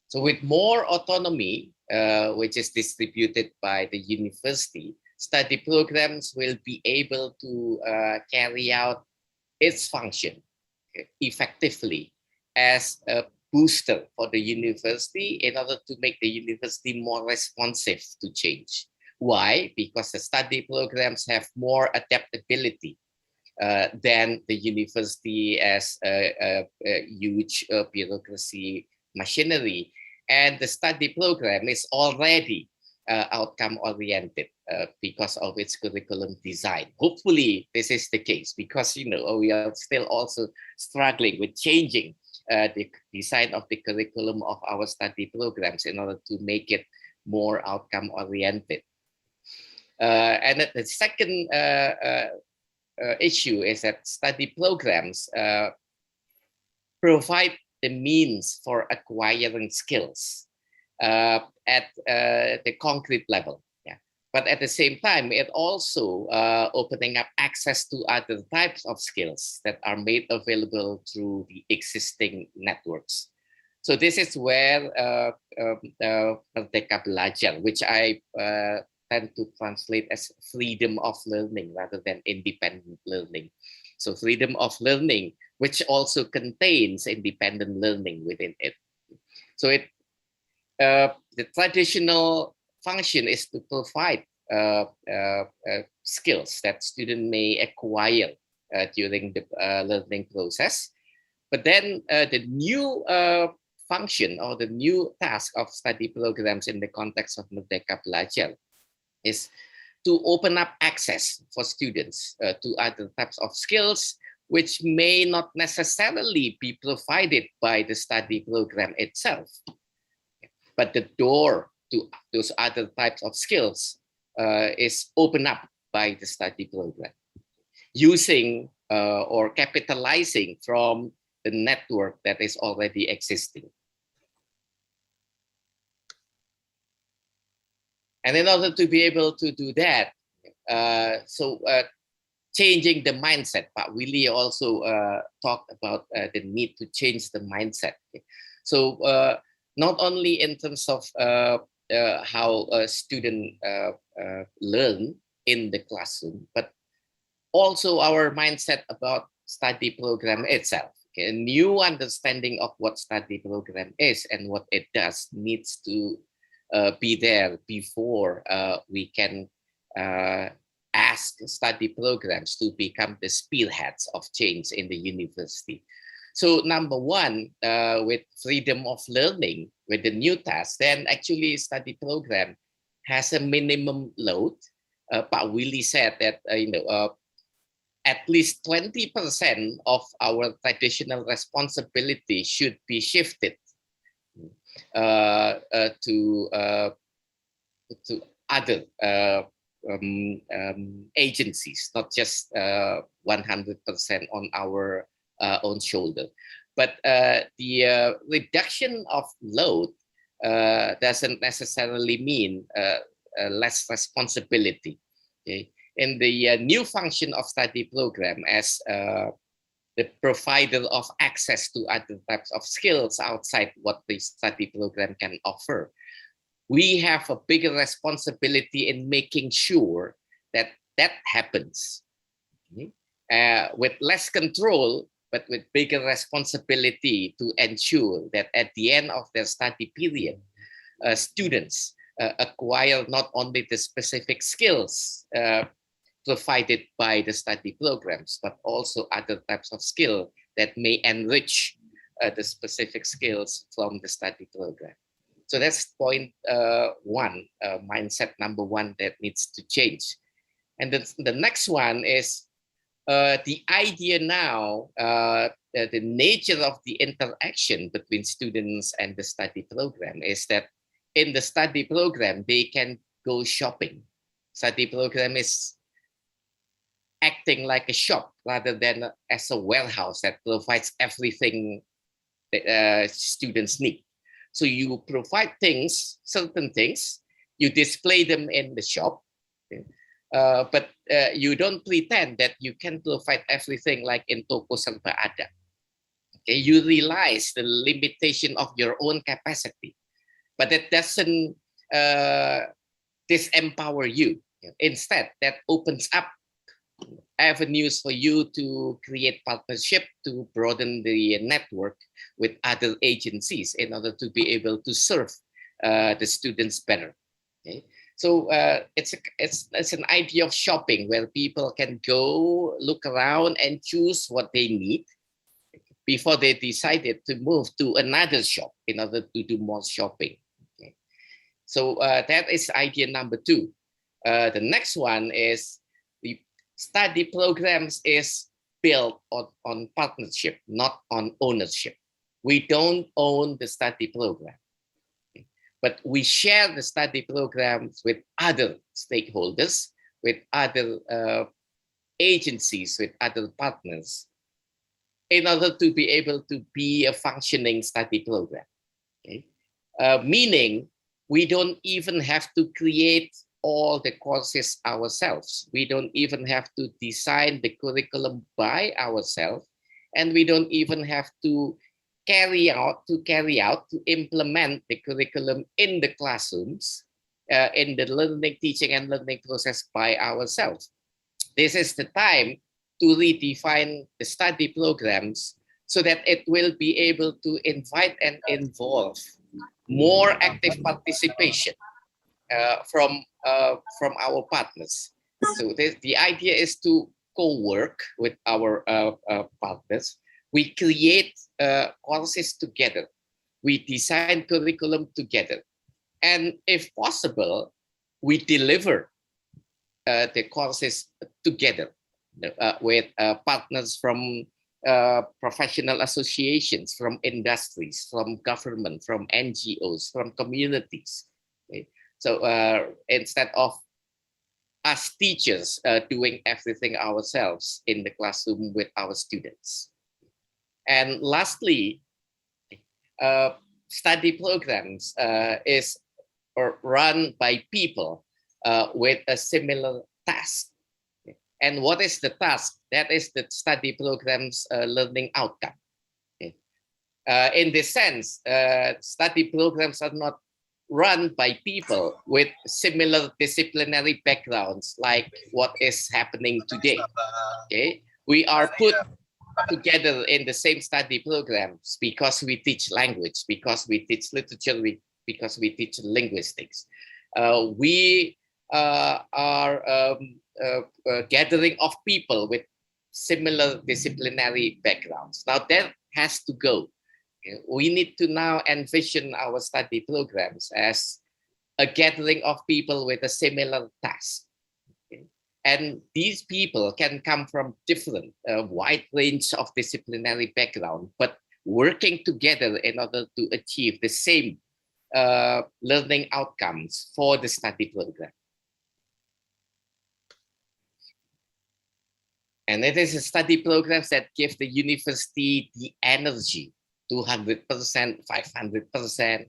So with more autonomy, which is distributed by the university, study programs will be able to carry out its function effectively as a booster for the university in order to make the university more responsive to change. Why? Because the study programs have more adaptability than the university as a huge bureaucracy machinery. And the study program is already outcome oriented because of its curriculum design. Hopefully this is the case, because we are still also struggling with changing the design of the curriculum of our study programs in order to make it more outcome oriented. And the second issue is that study programs provide the means for acquiring skills at the concrete level. Yeah. But at the same time, it also opening up access to other types of skills that are made available through the existing networks. So this is where Merdeka Belajar, which I tend to translate as freedom of learning rather than independent learning. So freedom of learning, which also contains independent learning within it. So the traditional function is to provide skills that students may acquire during the learning process. But then the new function or the new task of study programs in the context of Merdeka Belajar is to open up access for students to other types of skills which may not necessarily be provided by the study program itself. But the door to those other types of skills is opened up by the study program, using or capitalizing from the network that is already existing. And in order to be able to do that, changing the mindset, Pak Willy also talked about the need to change the mindset. So not only in terms of how a student learn in the classroom, but also our mindset about study program itself. Okay? A new understanding of what study program is and what it does needs to be there before we can ask study programs to become the spearheads of change in the university. So number one, with freedom of learning, with the new task, then actually study program has a minimum load. Pak Willy said that at least 20% of our traditional responsibility should be shifted to other agencies, not just 100% on our own shoulder. But the reduction of load doesn't necessarily mean less responsibility. Okay? In the new function of study program as the provider of access to other types of skills outside what the study program can offer, we have a bigger responsibility in making sure that that happens. Okay? With less control, but with bigger responsibility to ensure that at the end of their study period, students acquire not only the specific skills provided by the study programs, but also other types of skill that may enrich the specific skills from the study program. So that's point one, mindset number one that needs to change. And then the next one is the idea now, the nature of the interaction between students and the study program is that in the study program, they can go shopping. Study program is acting like a shop rather than as a warehouse that provides everything that students need. So you provide things, certain things, you display them in the shop, okay? But you don't pretend that you can provide everything like in Toko Serba Ada. Okay? You realize the limitation of your own capacity, but that doesn't disempower you. Instead, that opens up avenues for you to create partnership, to broaden the network with other agencies in order to be able to serve the students better. Okay? So it's an idea of shopping where people can go look around and choose what they need before they decided to move to another shop in order to do more shopping. Okay? So that is idea number two. The next one is the study programs is built on partnership, not on ownership. We don't own the study program, okay? But we share the study programs with other stakeholders, with other agencies, with other partners, in order to be able to be a functioning study program. Okay? Meaning, we don't even have to create all the courses ourselves. We don't even have to design the curriculum by ourselves, and we don't even have to implement the curriculum in the classrooms, in the teaching and learning process by ourselves. This is the time to redefine the study programs so that it will be able to invite and involve more active participation from our partners. So the idea is to co-work with our partners. We create courses together. We design curriculum together. And if possible, we deliver the courses together with partners from professional associations, from industries, from government, from NGOs, from communities. Okay? So instead of us teachers doing everything ourselves in the classroom with our students. And lastly, study programs is run by people with a similar task. And what is the task? That is the study program's learning outcome. Okay. In this sense, study programs are not run by people with similar disciplinary backgrounds like what is happening today. Okay, we are put together in the same study programs because we teach language, because we teach literature, because we teach linguistics. We are a gathering of people with similar disciplinary backgrounds. Now that has to go. We need to now envision our study programs as a gathering of people with a similar task. And these people can come from different, wide range of disciplinary background, but working together in order to achieve the same learning outcomes for the study program. And it is a study programs that give the university the energy, 200%, 500%,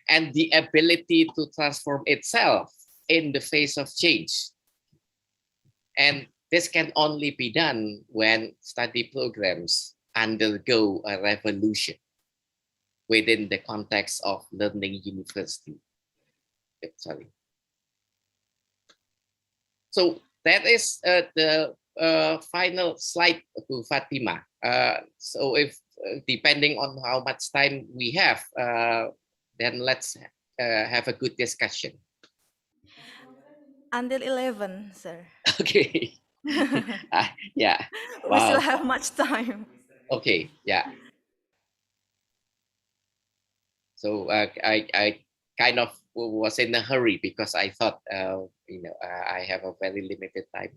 and the ability to transform itself in the face of change. And this can only be done when study programs undergo a revolution within the context of learning university. Sorry. So that is the final slide to Fatima. So if depending on how much time we have, then let's have a good discussion. Until 11, sir. Okay. Yeah. We still have much time. Okay. Yeah. So I kind of was in a hurry because I thought I have a very limited time.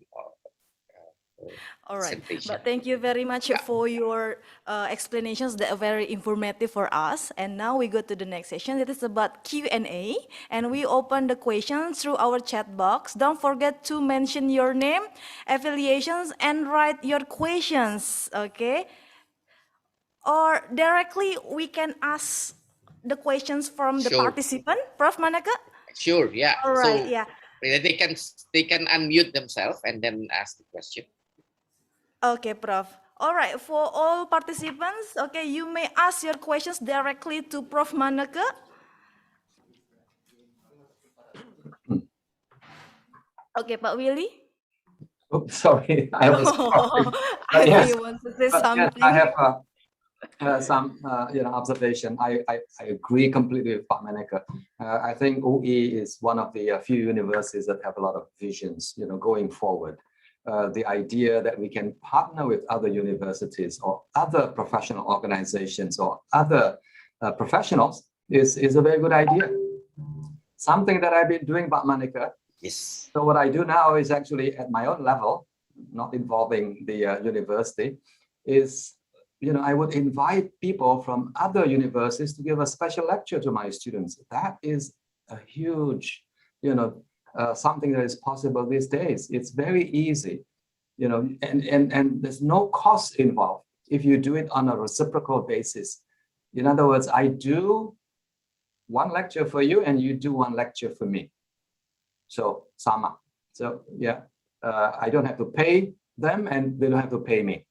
All right, but thank you very much for your explanations that are very informative for us. And now we go to the next session. It is about Q&A, and we open the questions through our chat box. Don't forget to mention your name, affiliations, and write your questions, okay? Or directly we can ask the questions from the participant. Prof Manaka? Sure, yeah. All right, so yeah. They can unmute themselves and then ask the question. Okay, Prof. All right, for all participants, okay, you may ask your questions directly to Prof Manaka. Okay, Pak Willy. Oh, sorry, I was. I yes, you want to say something. Yes, I have some observation. I agree completely with Pak Manaka. I think UE is one of the few universities that have a lot of visions, going forward. The idea that we can partner with other universities or other professional organizations or other professionals is a very good idea. Something that I've been doing, Pak Manaka. Yes. So what I do now is actually at my own level, not involving the university, is I would invite people from other universities to give a special lecture to my students. That is a huge, something that is possible these days. It's very easy, and there's no cost involved if you do it on a reciprocal basis. In other words, I do one lecture for you and you do one lecture for me. So sama. So yeah, I don't have to pay them and they don't have to pay me.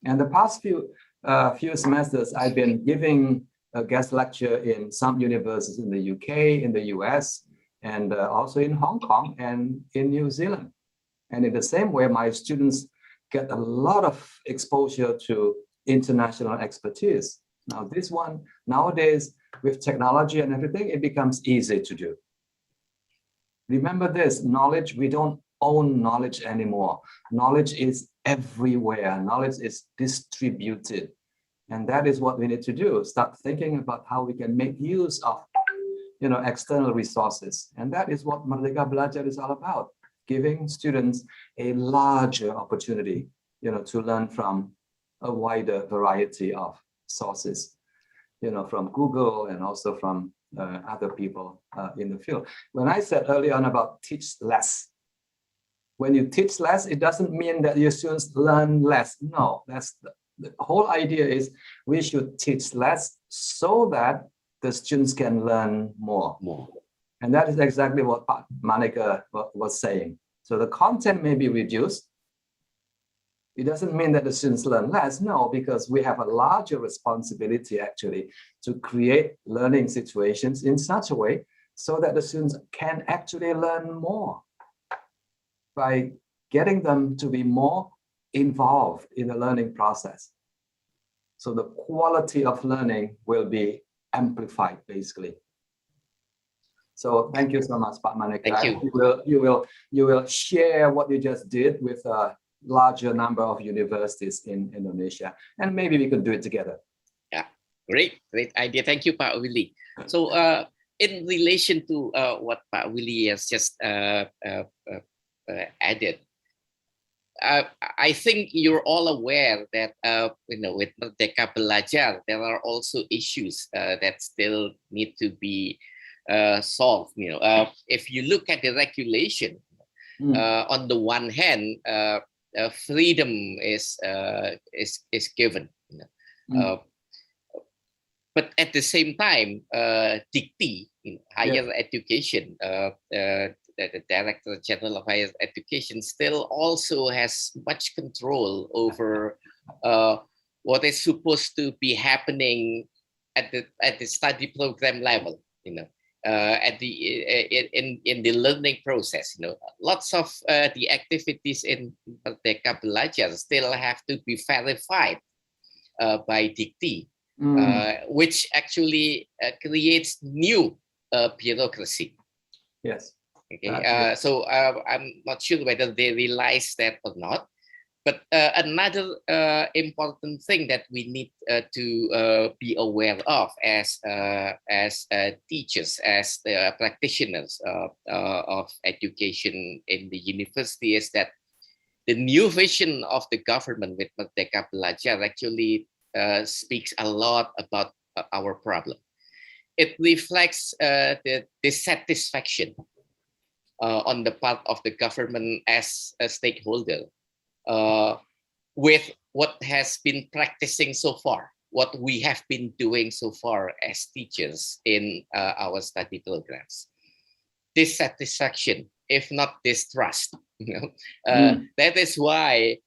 And the past few semesters, I've been giving a guest lecture in some universities in the UK, in the US, and also in Hong Kong and in New Zealand. And in the same way, my students get a lot of exposure to international expertise. Now, this one, nowadays, with technology and everything, it becomes easy to do. Remember this, knowledge, we don't own knowledge anymore. Knowledge is everywhere. Knowledge is distributed. And that is what we need to do. Start thinking about how we can make use of external resources. And that is what Merdeka Belajar is all about, giving students a larger opportunity, to learn from a wider variety of sources, from Google and also from other people in the field. When I said earlier on about teach less, when you teach less, it doesn't mean that your students learn less. No, that's the whole idea is we should teach less so that the students can learn more. And that is exactly what Manaka was saying. So the content may be reduced. It doesn't mean that the students learn less, no, because we have a larger responsibility actually to create learning situations in such a way so that the students can actually learn more by getting them to be more involved in the learning process. So the quality of learning will be amplified, basically. So thank you so much, Pak Maneka. Thank you. You will share what you just did with a larger number of universities in Indonesia, and maybe we could do it together. Yeah, great idea. Thank you, Pak Willy. So in relation to what Pak Willy has just added, I think you're all aware that with Merdeka Belajar, there are also issues that still need to be solved. If you look at the regulation, on the one hand, freedom is given, but at the same time, Dikti, higher education, the Director General of Higher Education still also has much control over what is supposed to be happening at the study program level. At the in the learning process, lots of the activities in Merdeka Belajar still have to be verified by Dikti, which actually creates new bureaucracy. Yes. Okay. So I'm not sure whether they realize that or not. But another important thing that we need to be aware of as teachers, as the practitioners of education in the university is that the new vision of the government with Merdeka Belajar actually speaks a lot about our problem. It reflects the dissatisfaction on the part of the government as a stakeholder with what has been practicing so far, what we have been doing so far as teachers in our study programs. Dissatisfaction, if not distrust, that is why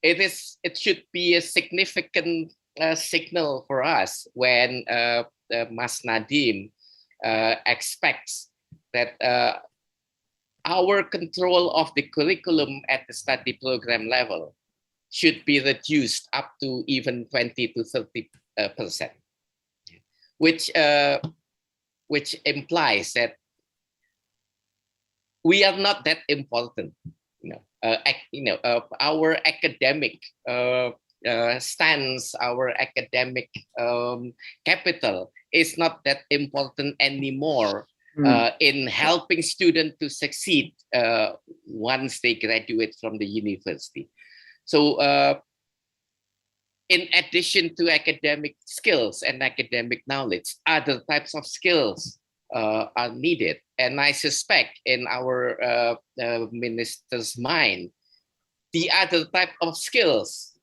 it should be a significant signal for us when Mas Nadiem expects that our control of the curriculum at the study program level should be reduced up to even 20 to 30%, which implies that we are not that important. Our academic stance, our academic capital is not that important anymore. In helping students to succeed once they graduate from the university. So in addition to academic skills and academic knowledge, other types of skills are needed. And I suspect in our minister's mind, the other type of skills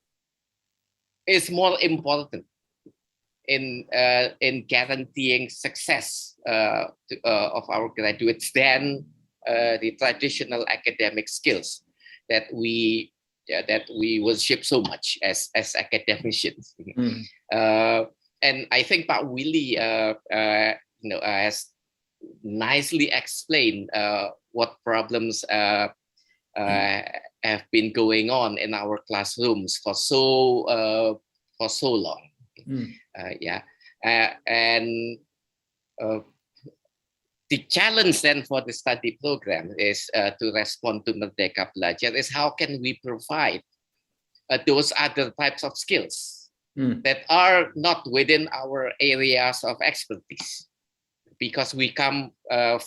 is more important in guaranteeing success of our graduates than the traditional academic skills that we worship so much as academicians. And I think Pak Willy has nicely explained what problems have been going on in our classrooms for so long. And the challenge then for the study program is to respond to Merdeka Belajar is how can we provide those other types of skills that are not within our areas of expertise, because we come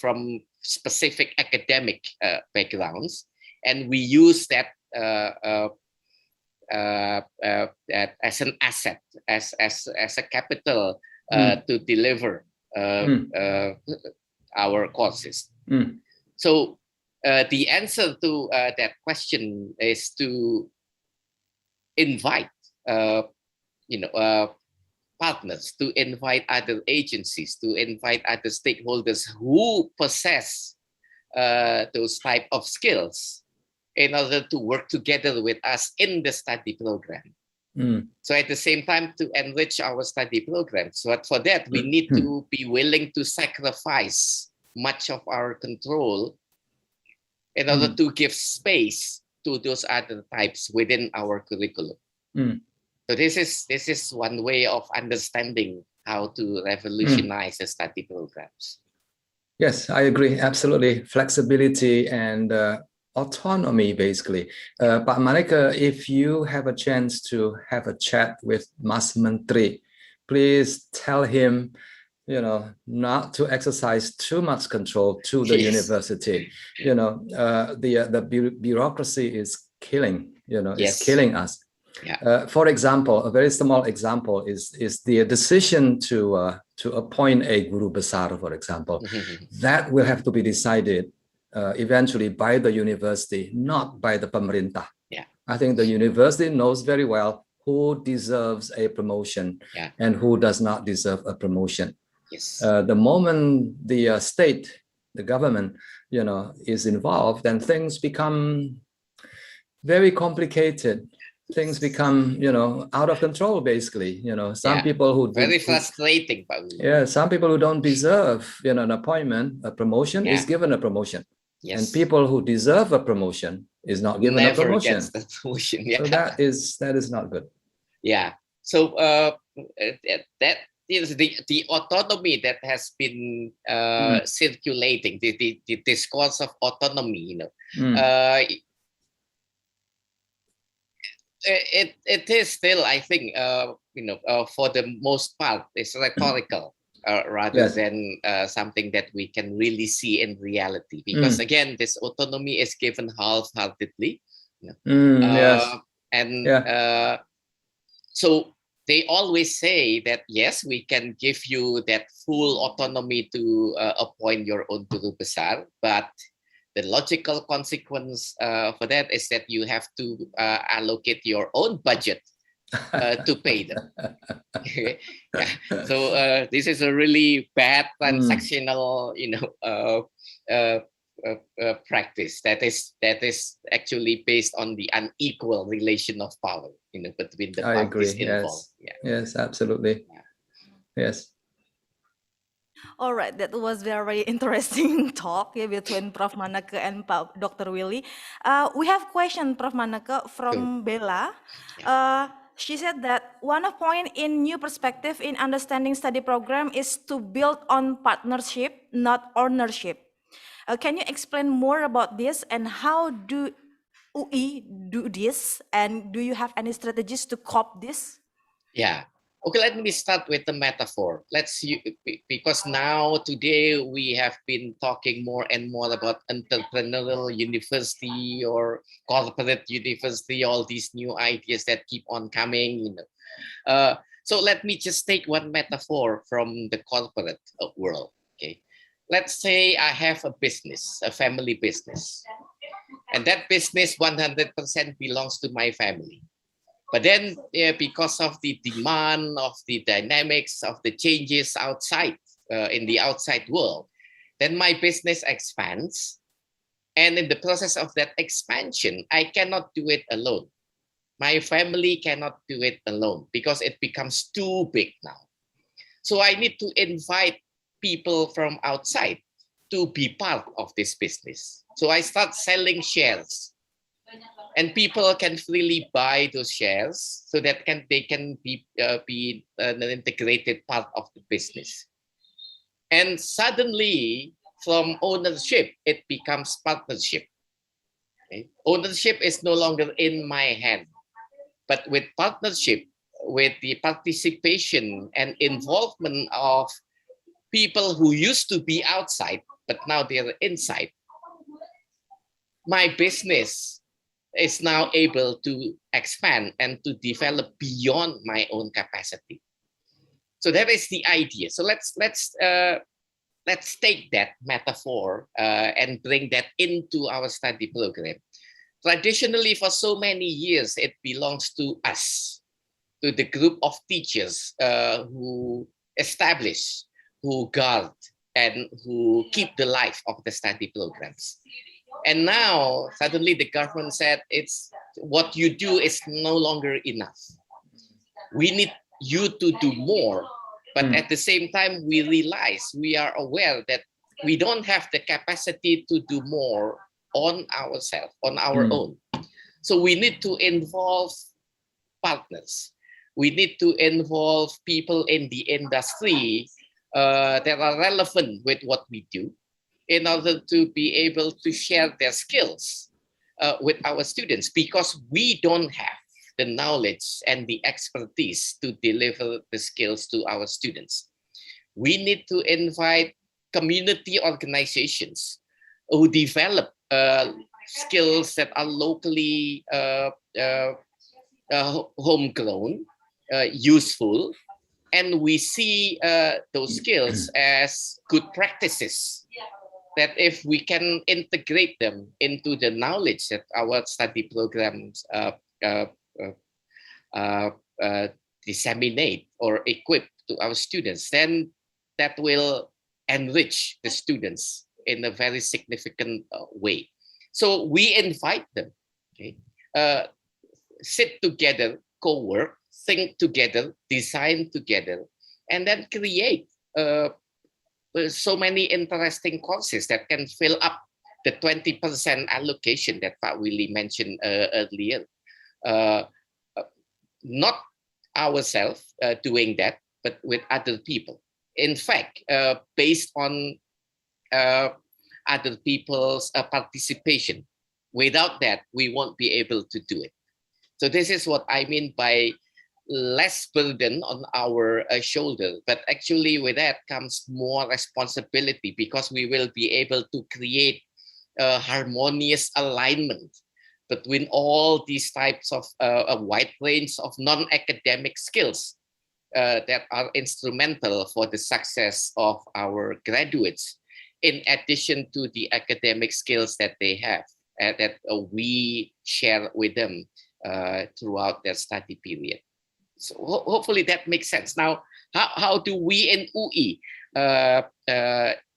from specific academic backgrounds, and we use that as an asset, as a capital to deliver our courses. So the answer to that question is to invite partners, to invite other agencies, to invite other stakeholders who possess those type of skills in order to work together with us in the study program. So at the same time, to enrich our study programs. But for that, we need to be willing to sacrifice much of our control in order to give space to those other types within our curriculum. So this is one way of understanding how to revolutionize the study programs. Yes, I agree. Absolutely. Flexibility and autonomy, basically. Pak Maneka, if you have a chance to have a chat with Mas Menteri, please tell him, not to exercise too much control to the university. The bureaucracy is killing, is killing us. Yeah. For example, a very small example is the decision to appoint a guru besar, for example. That will have to be decided eventually by the university, not by the pemerintah. Yeah. I think the university knows very well who deserves a promotion and who does not deserve a promotion. Yes. The moment the state, the government, is involved, then things become very complicated. Things become, out of control, basically. Some people who very frustrating. Some people who don't deserve, an appointment, a promotion is given a promotion. Yes. And people who deserve a promotion is not given a promotion. Gets the promotion. So that is not good. Yeah. So that is the autonomy that has been circulating, the discourse of autonomy. It is still, I think, for the most part, it's rhetorical rather than something that we can really see in reality. Because again, this autonomy is given half-heartedly. So they always say that, yes, we can give you that full autonomy to appoint your own guru besar, but the logical consequence for that is that you have to allocate your own budget to pay them. So this is a really bad transactional, practice that is actually based on the unequal relation of power, between the parties involved. Yes, absolutely. Yes. All right, that was very interesting talk between Prof. Maneke and Dr. Willy. We have question, Prof. Maneke, from Bella. She said that one of point in new perspective in understanding study program is to build on partnership, not ownership. Can you explain more about this and how do UI do this? And do you have any strategies to cope this? Yeah. Okay, let me start with the metaphor. Because now today we have been talking more and more about entrepreneurial university or corporate university, all these new ideas that keep on coming. So let me just take one metaphor from the corporate world. Okay, let's say I have a business, a family business, and that business 100% belongs to my family. But then, because of the demand, of the dynamics, of the changes outside, in the outside world, then my business expands. And in the process of that expansion, I cannot do it alone. My family cannot do it alone because it becomes too big now. So I need to invite people from outside to be part of this business. So I start selling shares. And people can freely buy those shares so that they can be an integrated part of the business. And suddenly, from ownership, it becomes partnership. Okay? Ownership is no longer in my hand, but with partnership, with the participation and involvement of people who used to be outside, but now they're inside, my business is now able to expand and to develop beyond my own capacity. So that is the idea. So let's take that metaphor and bring that into our study program. Traditionally, for so many years, it belongs to us, to the group of teachers who establish, who guard, and who keep the life of the study programs. And now suddenly the government said it's what you do is no longer enough. We need you to do more. But at the same time, we realize, we are aware that we don't have the capacity to do more on ourselves, on our own. So we need to involve partners. We need to involve people in the industry that are relevant with what we do, in order to be able to share their skills with our students, because we don't have the knowledge and the expertise to deliver the skills to our students. We need to invite community organizations who develop skills that are locally homegrown, useful, and we see those skills as good practices, that if we can integrate them into the knowledge that our study programs disseminate or equip to our students, then that will enrich the students in a very significant way. So we invite them, okay? Sit together, co-work, think together, design together, and then create so many interesting courses that can fill up the 20% allocation that Pak Willy mentioned earlier. Not ourselves doing that, but with other people. In fact, based on other people's participation. Without that, we won't be able to do it. So this is what I mean by less burden on our shoulder, but actually with that comes more responsibility, because we will be able to create a harmonious alignment between all these types of a wide range of non-academic skills that are instrumental for the success of our graduates, in addition to the academic skills that they have, that we share with them throughout their study period. So hopefully that makes sense. Now, how do we in UI are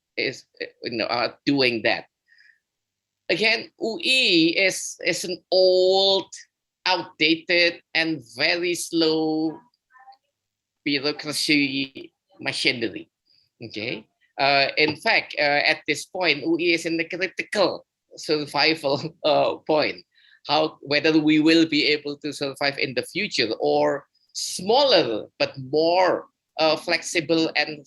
doing that? Again, UI is an old, outdated, and very slow bureaucracy machinery. Okay. In fact, at this point, UI is in the critical survival point. Whether we will be able to survive in the future, or smaller but more flexible and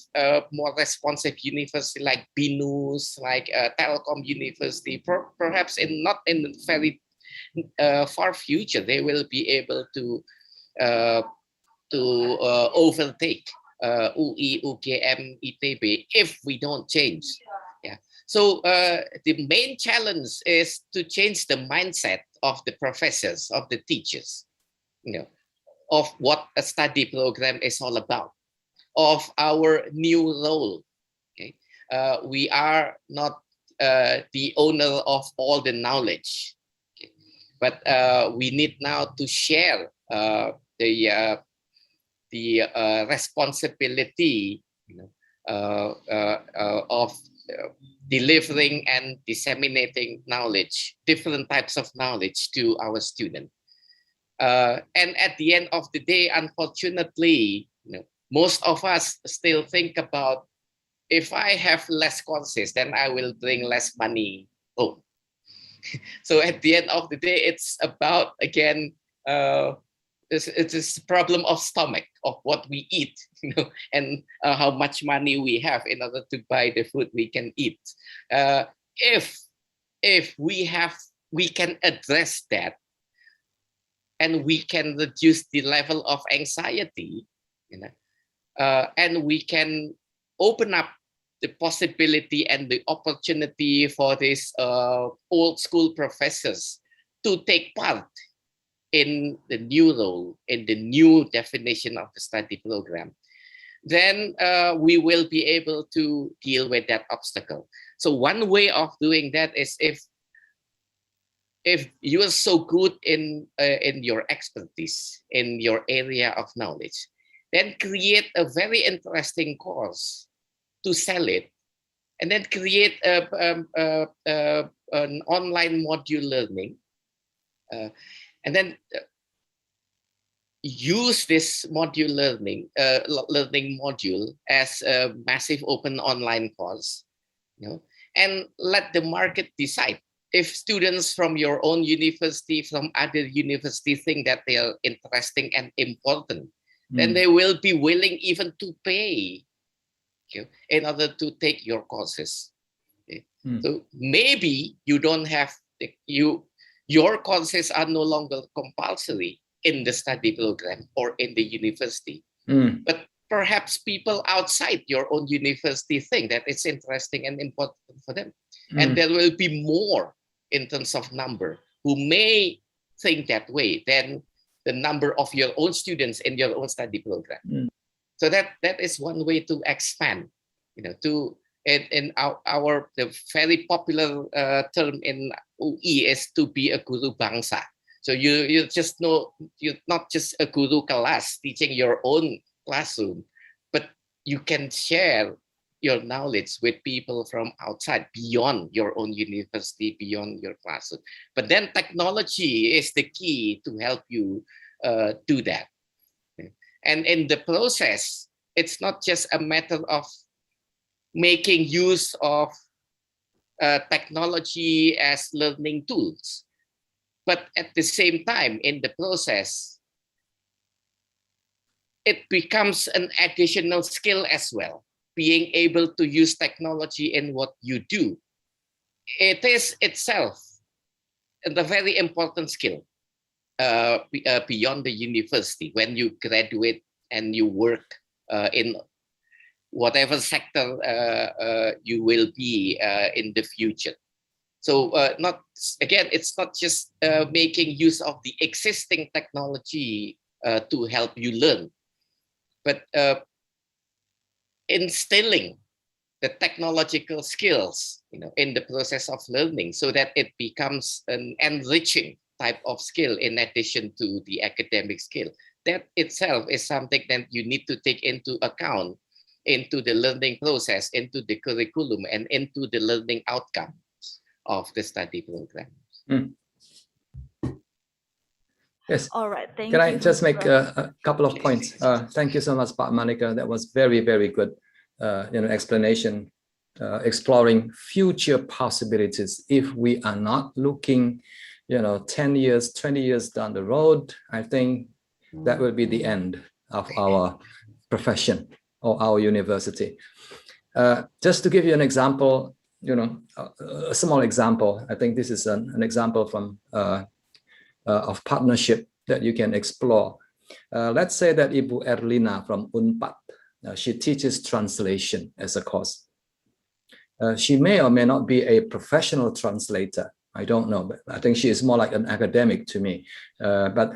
more responsive university like BINUS, like Telkom University, perhaps not in the very far future, they will be able to overtake UI, UGM, ITB if we don't change. Yeah. So the main challenge is to change the mindset of the professors, of the teachers, of what a study program is all about, of our new role. Okay? We are not the owner of all the knowledge, okay? But we need now to share the responsibility of delivering and disseminating knowledge, different types of knowledge to our students. And at the end of the day, unfortunately, most of us still think about, if I have less courses, then I will bring less money home. So at the end of the day, it's about, again, it's a problem of stomach, of what we eat, and how much money we have in order to buy the food we can eat. If we can address that, and we can reduce the level of anxiety, and we can open up the possibility and the opportunity for these old school professors to take part in the new role, in the new definition of the study program, then we will be able to deal with that obstacle. So one way of doing that is, if you are so good in your expertise, in your area of knowledge, then create a very interesting course to sell it, and then create an online module learning, and then use this module learning module as a massive open online course, and let the market decide. If students from your own university, from other universities think that they are interesting and important, then they will be willing even to pay in order to take your courses. So maybe you don't have, your courses are no longer compulsory in the study program or in the university. But perhaps people outside your own university think that it's interesting and important for them. And there will be more in terms of number who may think that way than the number of your own students in your own study program. So that is one way to expand, to in our the very popular term in UI is to be a guru bangsa. So you just know, you're not just a guru kelas teaching your own classroom, but you can share your knowledge with people from outside, beyond your own university, beyond your classroom. But then technology is the key to help you do that. And in the process, it's not just a matter of making use of technology as learning tools, but at the same time, in the process, it becomes an additional skill as well. Being able to use technology in what you do, it is itself a very important skill beyond the university. When you graduate and you work in whatever sector you will be in the future. So it's not just making use of the existing technology to help you learn, but instilling the technological skills, in the process of learning, so that it becomes an enriching type of skill in addition to the academic skill. That itself is something that you need to take into account into the learning process, into the curriculum, and into the learning outcomes of the study program. Yes. All right. Thank Can you. I just make a couple of points? Thank you so much, Pak Manika. That was very, very good explanation, exploring future possibilities. If we are not looking, 10 years, 20 years down the road, I think that will be the end of our profession or our university. Just to give you an example, a small example, I think this is an example from of partnership that you can explore. Let's say that Ibu Erlina from Unpad, she teaches translation as a course. She may or may not be a professional translator. I don't know, but I think she is more like an academic to me. But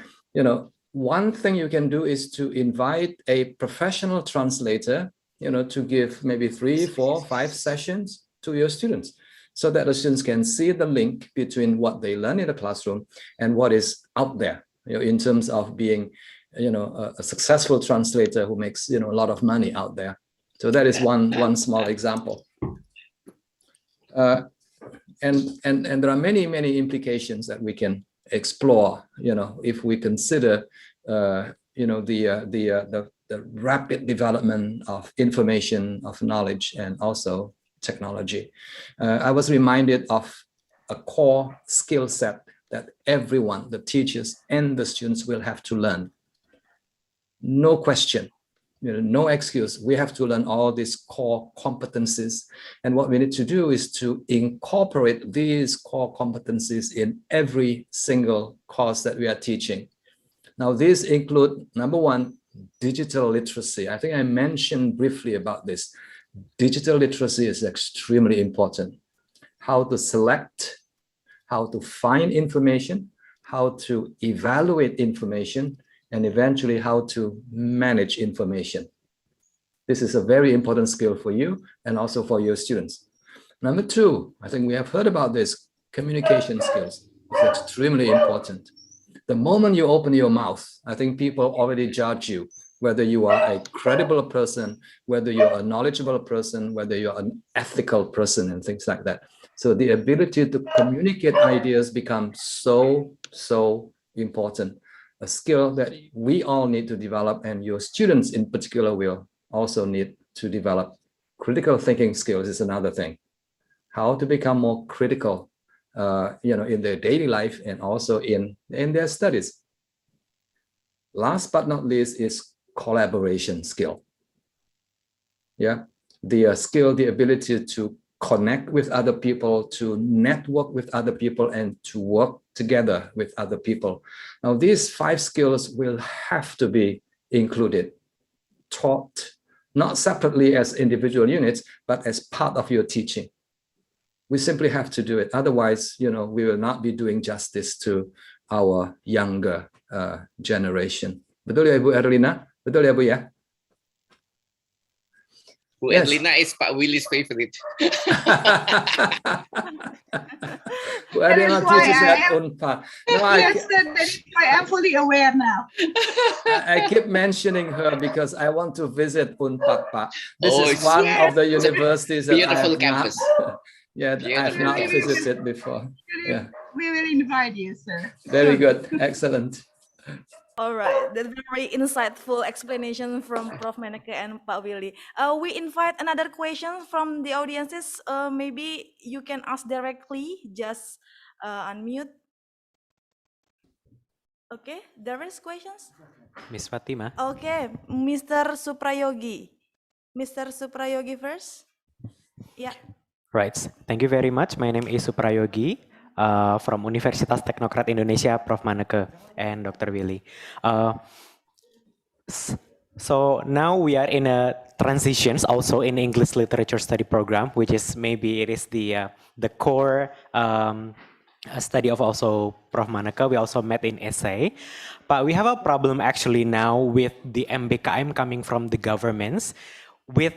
one thing you can do is to invite a professional translator, to give maybe 3, 4, 5 sessions to your students, so that the students can see the link between what they learn in the classroom and what is out there, in terms of being, a successful translator who makes, a lot of money out there. So that is one small example. And there are many implications that we can explore, if we consider, the rapid development of information, of knowledge, and also technology. I was reminded of a core skill set that everyone, the teachers and the students, will have to learn. No question, no excuse. We have to learn all these core competencies. And what we need to do is to incorporate these core competencies in every single course that we are teaching. Now, these include, number one, digital literacy. I think I mentioned briefly about this. Digital literacy is extremely important. How to select, how to find information, how to evaluate information, and eventually how to manage information. This is a very important skill for you and also for your students. Number two, I think we have heard about this, communication skills. It's extremely important. The moment you open your mouth, I think people already judge you whether you are a credible person, whether you're a knowledgeable person, whether you're an ethical person, and things like that. So the ability to communicate ideas becomes so important. A skill that we all need to develop, and your students in particular will also need to develop. Critical thinking skills is another thing. How to become more critical, in their daily life and also in their studies. Last but not least is collaboration skill. Yeah, the skill, the ability to connect with other people, to network with other people, and to work together with other people. Now, these 5 skills will have to be included, taught, not separately as individual units, but as part of your teaching. We simply have to do it. Otherwise, we will not be doing justice to our younger generation. Betul ya, Ibu Erlina? Betul ya, Bu ya? Bu Erlina is Pak Willy's favorite. Bu Erlina teaches at UNPAD. No, Yes, that's why I'm fully aware now. I keep mentioning her because I want to visit UNPAD, Pak. This Oh, is one yes. of the universities that I Beautiful have campus. I have not visited before. Yeah, We will invite you, sir. very good, excellent. All right, that's very insightful explanation from Prof. Meneke and Pak Willy. We invite another question from the audiences. Maybe you can ask directly, just unmute. Okay, there is questions? Miss Fatima. Okay, Mr. Suprayogi. Mr. Suprayogi first. Yeah. Right. Thank you very much. My name is Suprayogi from Universitas Teknokrat Indonesia, Prof. Meneke and Dr. Willy. So now we are in a transitions also in English literature study program, which is maybe it is the core study of also Prof. Meneke. We also met in essay, but we have a problem actually now with the MBKM coming from the governments with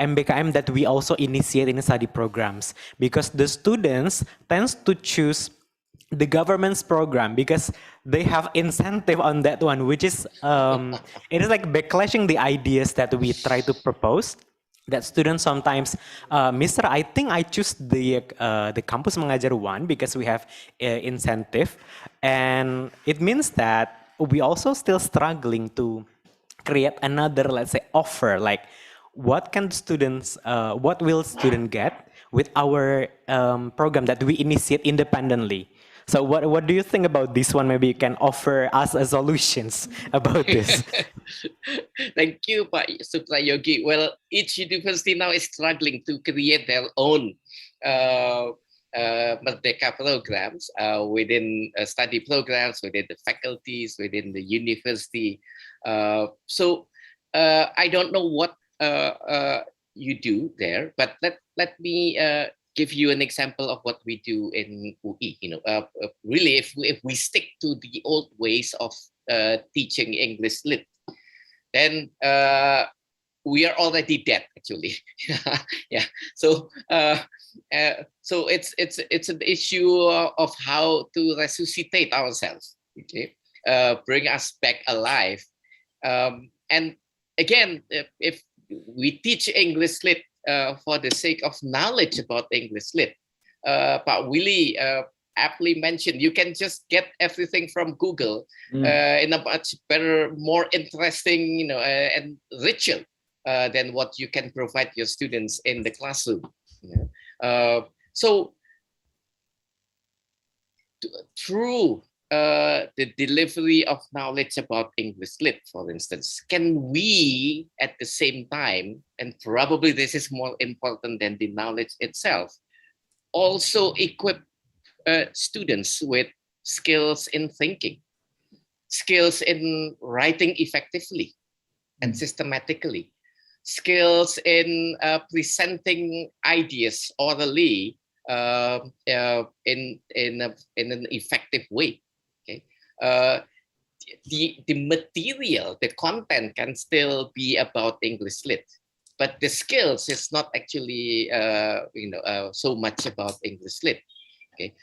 MBKM that we also initiate in study programs, because the students tends to choose the government's program because they have incentive on that one, which is it is like backlashing the ideas that we try to propose. That students sometimes, Mister, I think I choose the Campus Mengajar one because we have incentive, and it means that we also still struggling to create another, let's say, offer, like what can students, what will student get with our program that we initiate independently. So what do you think about this one? Maybe you can offer us a solutions about this. Thank you, Pak Suprayogi. Well, each university now is struggling to create their own Merdeka programs within study programs, within the faculties, within the university. So I don't know what you do there, but let me give you an example of what we do in UI. Really, if we stick to the old ways of teaching English Lit, then we are already dead, actually. Yeah. So it's an issue of how to resuscitate ourselves. Okay, bring us back alive. And again, if we teach English Lit for the sake of knowledge about English Lit, Pak Willy aptly mentioned, you can just get everything from Google in a much better, more interesting, and richer than what you can provide your students in the classroom. So through the delivery of knowledge about English Lit, for instance, can we at the same time, and probably this is more important than the knowledge itself, also equip students with skills in thinking, skills in writing effectively and systematically, skills in presenting ideas orally in an effective way. Okay, the material, the content can still be about English Lit, but the skills is not actually so much about English Lit. Okay,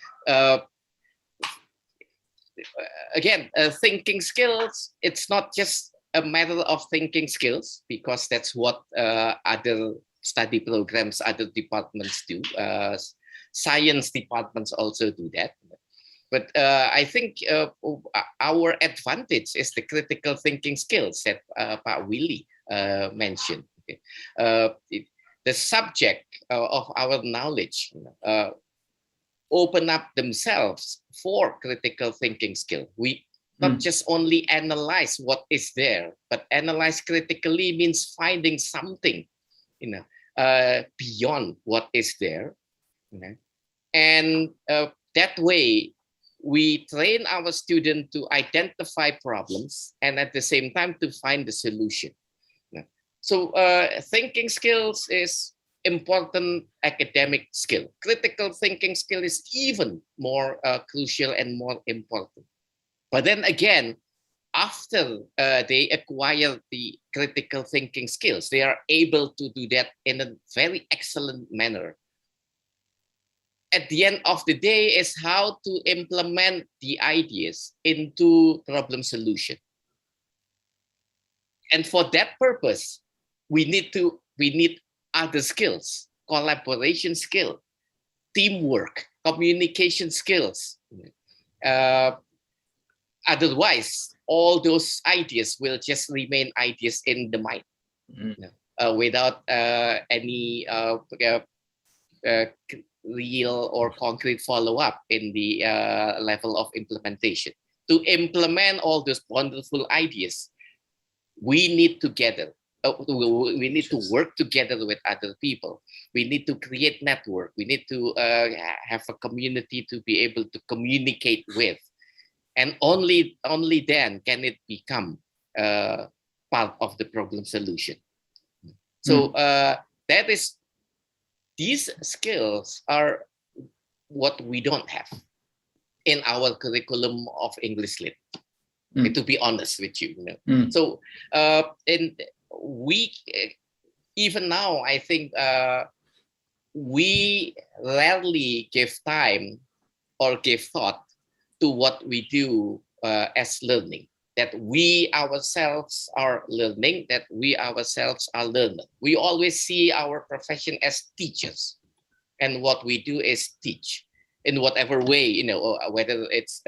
again, thinking skills, it's not just a matter of thinking skills, because that's what other study programs, other departments do. Science departments also do that. But I think our advantage is the critical thinking skills that Pak Willy mentioned. Okay. The subject of our knowledge open up themselves for critical thinking skill. We not just only analyze what is there, but analyze critically means finding something, beyond what is there. And that way, we train our student to identify problems and at the same time to find the solution. So thinking skills is important academic skill. Critical thinking skill is even more crucial and more important. But then again, after they acquire the critical thinking skills, they are able to do that in a very excellent manner. At the end of the day is how to implement the ideas into problem solution. And for that purpose, we need other skills, collaboration skill, teamwork, communication skills. Otherwise, all those ideas will just remain ideas in the mind, without any real or concrete follow-up in the level of implementation. To implement all those wonderful ideas, we need together. We need to work together with other people. We need to create network. We need to have a community to be able to communicate with, and only then can it become part of the problem solution. So these skills are what we don't have in our curriculum of English Lit. To be honest with you, So we even now, I think we rarely give time or give thought to what we do as learning. That we ourselves are learning, that we ourselves are learners. We always see our profession as teachers, and what we do is teach in whatever way, whether it's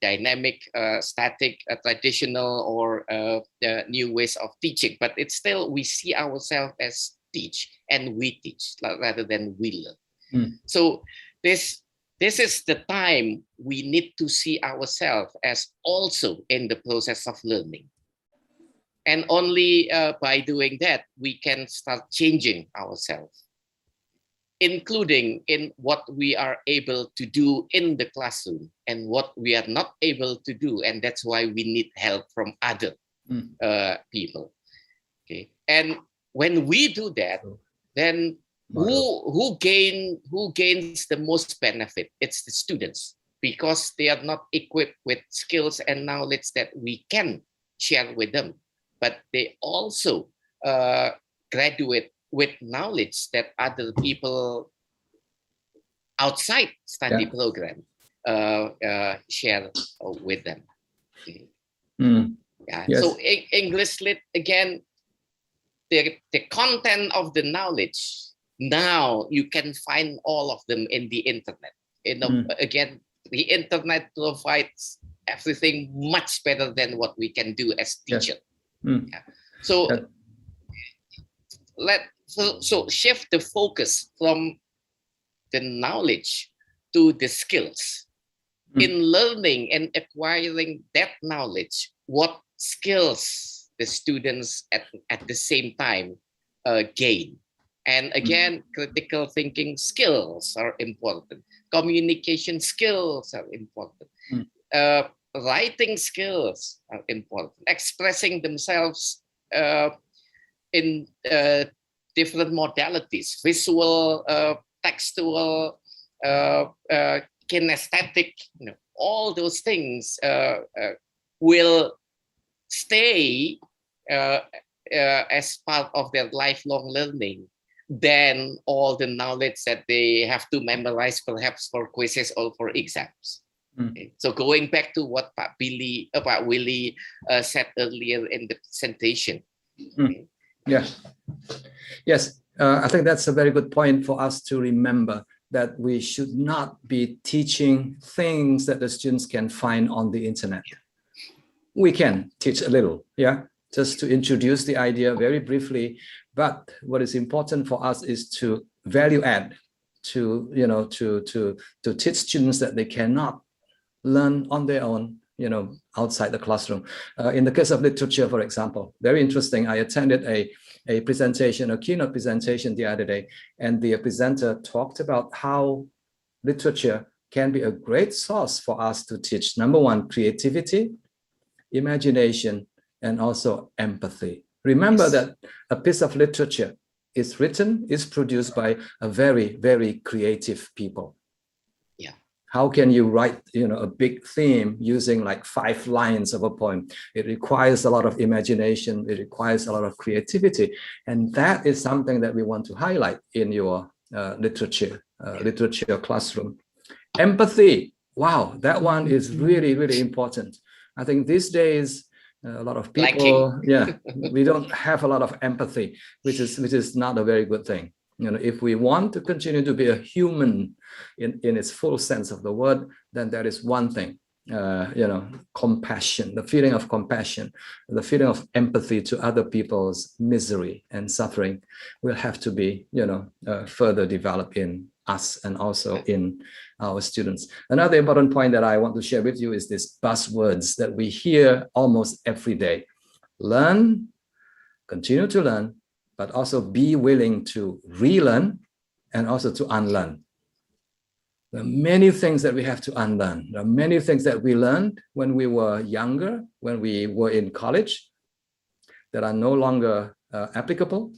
dynamic, static, traditional, or new ways of teaching. But it's still, we see ourselves as teach, and we teach rather than we learn. So this is the time we need to see ourselves as also in the process of learning. And only by doing that, we can start changing ourselves, including in what we are able to do in the classroom and what we are not able to do. And that's why we need help from other people. Okay. And when we do that, then who gains the most benefit? It's the students, because they are not equipped with skills and knowledge that we can share with them. But they also graduate with knowledge that other people outside study program share with them. Okay. Yes. So English Lit, again, the content of the knowledge, now you can find all of them in the internet. Again, the internet provides everything much better than what we can do as teachers. So so shift the focus from the knowledge to the skills. In learning and acquiring that knowledge, what skills the students at the same time gain. And again, critical thinking skills are important. Communication skills are important. Writing skills are important. Expressing themselves in different modalities, visual, textual, kinesthetic, all those things will stay as part of their lifelong learning than all the knowledge that they have to memorize, perhaps for quizzes or for exams. Okay. So going back to what Pak Willy said earlier in the presentation. Okay. Yeah. Yes, I think that's a very good point for us to remember, that we should not be teaching things that the students can find on the internet. We can teach a little, yeah, just to introduce the idea very briefly. But what is important for us is to value add, to teach students that they cannot learn on their own, outside the classroom. In the case of literature, for example, very interesting. I attended a presentation, a keynote presentation the other day, and the presenter talked about how literature can be a great source for us to teach, number one, creativity, imagination, and also empathy. Remember that a piece of literature is produced by a very, very creative people. How can you write, a big theme using like 5 lines of a poem? It requires a lot of imagination. It requires a lot of creativity. And that is something that we want to highlight in your literature classroom. Empathy. Wow, that one is really, really important. I think these days, a lot of people, we don't have a lot of empathy, which is not a very good thing. If we want to continue to be a human in its full sense of the word, then that is one thing. Compassion, the feeling of compassion, the feeling of empathy to other people's misery and suffering will have to be, further developed in us and also in our students. Another important point that I want to share with you is these buzzwords that we hear almost every day. Learn, continue to learn, but also be willing to relearn and also to unlearn. There are many things that we have to unlearn. There are many things that we learned when we were younger, when we were in college, that are no longer applicable.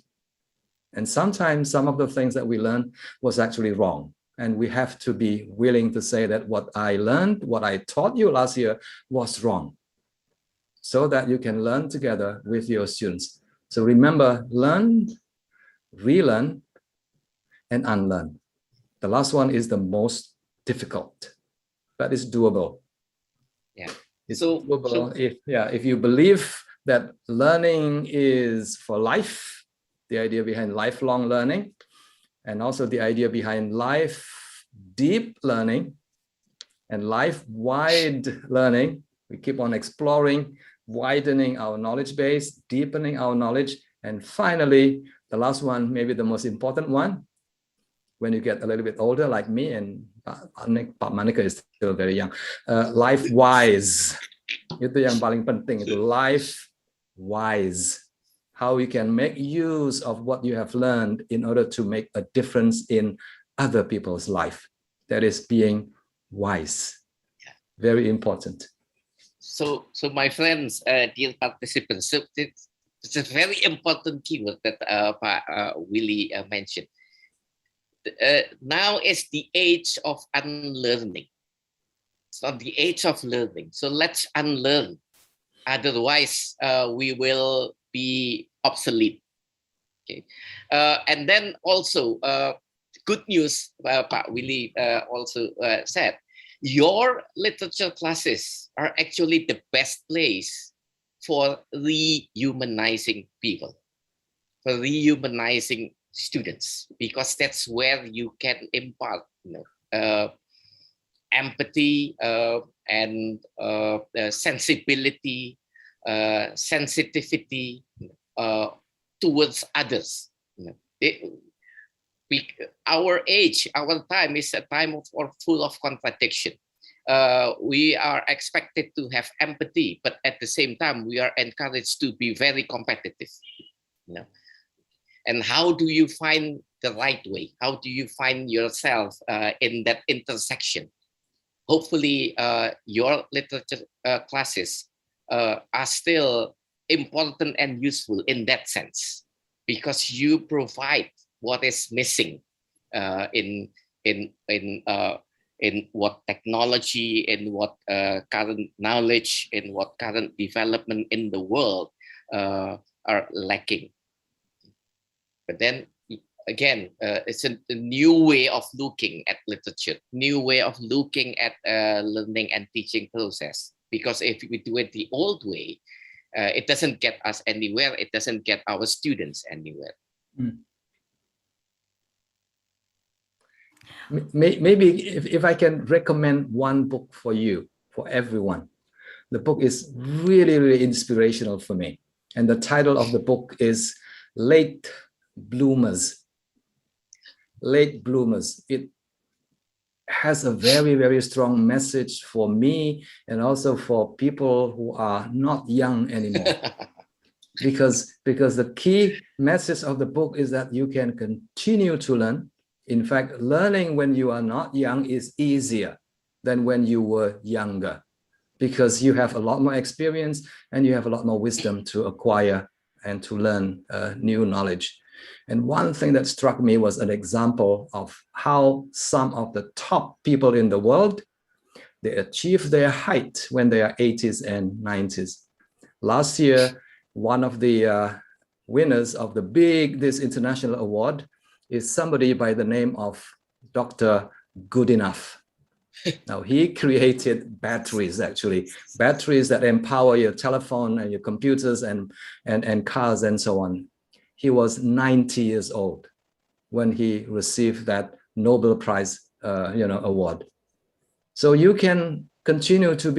And sometimes some of the things that we learned was actually wrong. And we have to be willing to say that what I learned, what I taught you last year was wrong, so that you can learn together with your students. So remember, learn, relearn, and unlearn. The last one is the most difficult, but it's doable. Yeah. It's doable if you believe that learning is for life, the idea behind lifelong learning, and also the idea behind life deep learning and life-wide learning. We keep on exploring, widening our knowledge base, deepening our knowledge. And finally, the last one, maybe the most important one, when you get a little bit older like me, and Pak Manika is still very young, life-wise. Itu yang paling penting, itu life-wise. How you can make use of what you have learned in order to make a difference in other people's life. That is being wise. Very important. So my friends, dear participants, so it's a very important keyword that Willy mentioned. Now is the age of unlearning. It's not the age of learning. So let's unlearn. Otherwise, we will be obsolete. Okay, and then also good news. Pak Willy also said, your literature classes are actually the best place for rehumanizing people, for rehumanizing students, because that's where you can impart, empathy and sensibility, sensitivity towards others. Our age, our time is a time full of contradiction. We are expected to have empathy, but at the same time, we are encouraged to be very competitive. And how do you find the right way? How do you find yourself in that intersection? Hopefully, your literature classes are still important and useful in that sense, because you provide what is missing in what technology, in what current knowledge, in what current development in the world are lacking. But then again, it's a new way of looking at literature, new way of looking at learning and teaching process. Because if we do it the old way, it doesn't get us anywhere. It doesn't get our students anywhere. Maybe if I can recommend one book for you, for everyone. The book is really, really inspirational for me. And the title of the book is Late Bloomers. Late Bloomers. It has a very, very strong message for me and also for people who are not young anymore. because the key message of the book is that you can continue to learn. In fact, learning when you are not young is easier than when you were younger, because you have a lot more experience and you have a lot more wisdom to acquire and to learn new knowledge. And one thing that struck me was an example of how some of the top people in the world, they achieve their height when they are 80s and 90s. Last year, one of the winners of this international award is somebody by the name of Dr. Goodenough. Now, he created batteries, actually, batteries that empower your telephone and your computers and cars and so on. He was 90 years old when he received that Nobel Prize, award. So you can continue to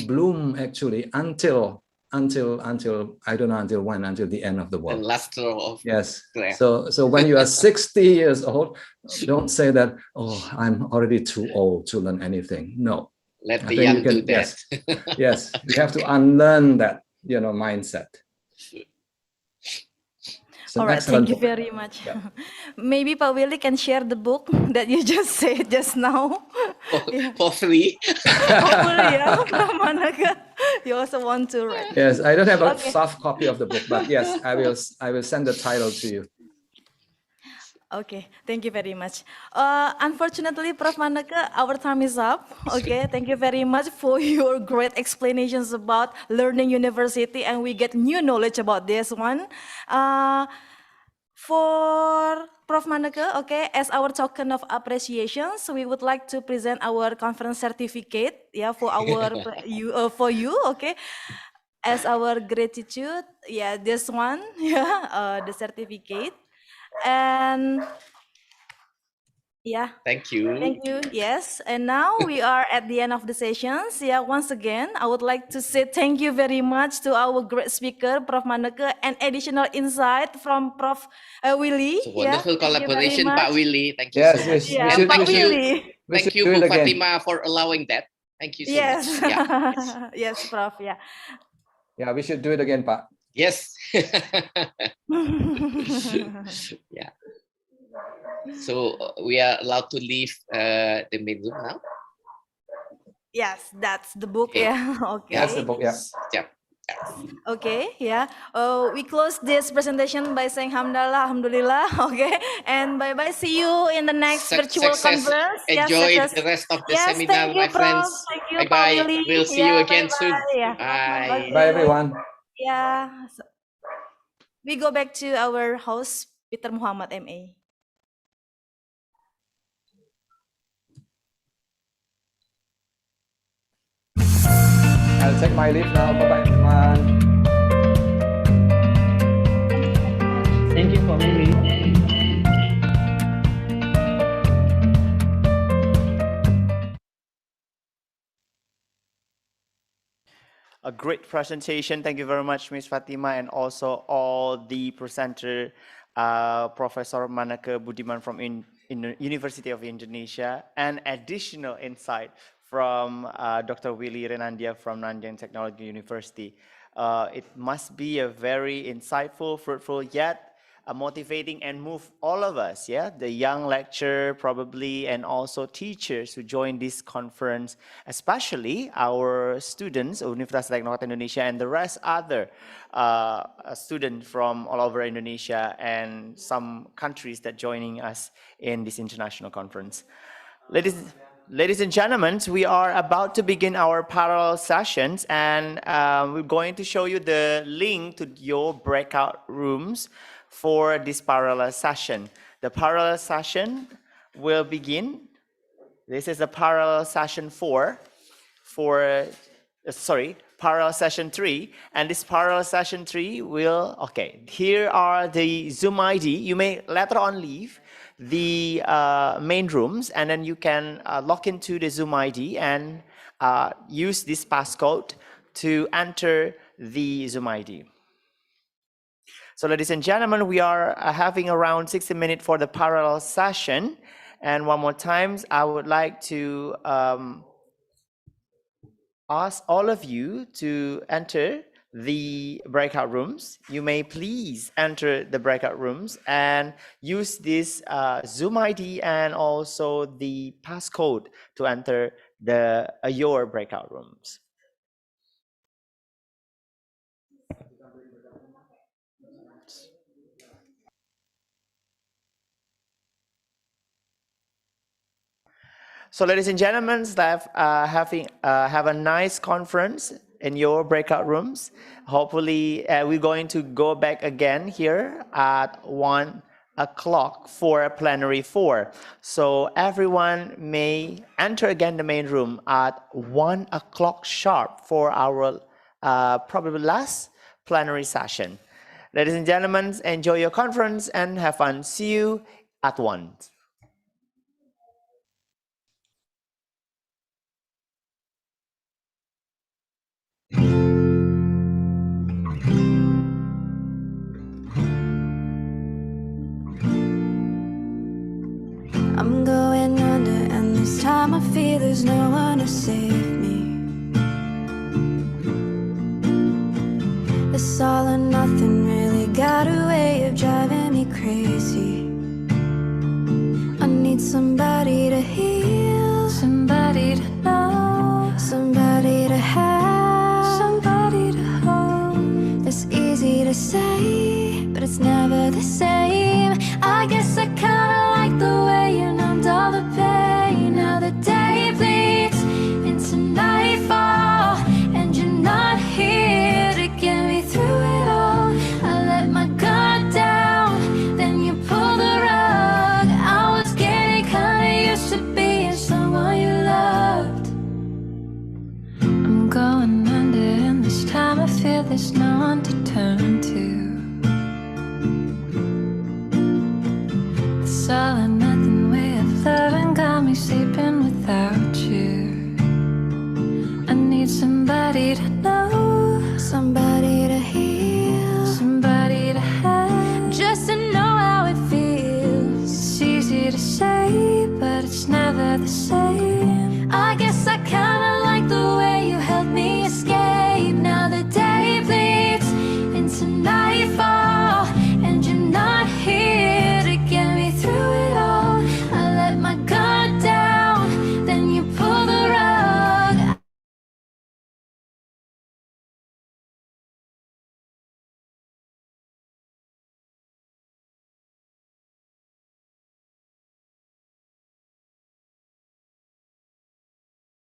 bloom actually until I don't know until when, until the end of the world. The last row of yes. So when you are 60 years old, don't say that, oh, I'm already too old to learn anything. No. Let the young do that. Yes, yes, you have to unlearn that, mindset. All right, thank you very much. Yeah. Maybe Pak Willy can share the book that you just said just now. For free. Hopefully, yeah, Prof. Manaka, you also want to read. Yes, I don't have a soft copy of the book, but yes, I will send the title to you. Okay, thank you very much. Unfortunately, Prof. Manaka, our time is up. Okay, thank you very much for your great explanations about learning university, and we get new knowledge about this one. For Prof. Manaka, okay, as our token of appreciation, so we would like to present our conference certificate, yeah, for you, okay, as our gratitude, yeah, this one, yeah, the certificate. And yeah, thank you. Yes, and now we are at the end of the sessions. Yeah, once again, I would like to say thank you very much to our great speaker, Prof. Manaka, and additional insight from Prof. Willy. It's a wonderful collaboration, Pak Willy. Thank you so much. Yeah, Pak Willy. Thank you, Bu Fatima, for allowing that. Thank you so much. Yeah. Yes, Prof. Yeah. Yeah, we should do it again, Pak. Yes. Yeah. So we are allowed to leave the main room now? Yes, that's the book. Okay. Yeah. Okay. That's the book. Yeah. Yeah. Okay, yeah. We close this presentation by saying Alhamdulillah. Okay, and bye bye. See you in the next virtual conference. Enjoy the rest of the seminar, my friends. Thank you, bye bye. We'll see you again soon. Yeah. Bye. Bye, everyone. Yeah. We go back to our host, Peter Muhammad MA. I'll take my leave now. Bye-bye, everyone. Thank you for me. A great presentation. Thank you very much, Ms. Fatima, and also all the presenter, Professor Manaka Budiman from University of Indonesia, and additional insight from Dr. Willy Renandia from Nanyang Technological University. It must be a very insightful, fruitful, yet motivating and move all of us, yeah, the young lecturer probably, and also teachers who join this conference, especially our students, Universitas Teknokrat Indonesia, and the rest other students from all over Indonesia and some countries that joining us in this international conference. Ladies and gentlemen, we are about to begin our parallel sessions, and we're going to show you the link to your breakout rooms for this parallel session. The parallel session will begin. This is a parallel session parallel session 3, and this parallel session 3 will, okay, here are the Zoom ID. You may later on leave the main rooms, and then you can log into the Zoom ID and use this passcode to enter the Zoom ID. So ladies and gentlemen, we are having around 60 minutes for the parallel session. And one more time, I would like to ask all of you to enter the breakout rooms. You may please enter the breakout rooms and use this Zoom ID and also the passcode to enter your breakout rooms. So ladies and gentlemen, have a nice conference in your breakout rooms. Hopefully we're going to go back again here at 1 o'clock for plenary 4. So everyone may enter again the main room at 1 o'clock sharp for our probably last plenary session. Ladies and gentlemen, enjoy your conference and have fun. See you at 1. I'm going under, and this time I feel there's no one to save me. This all or nothing really got a way of driving me crazy. I need somebody to heal, somebody to know, somebody to have, somebody to hold. It's easy to say, but it's never the same. I guess I kinda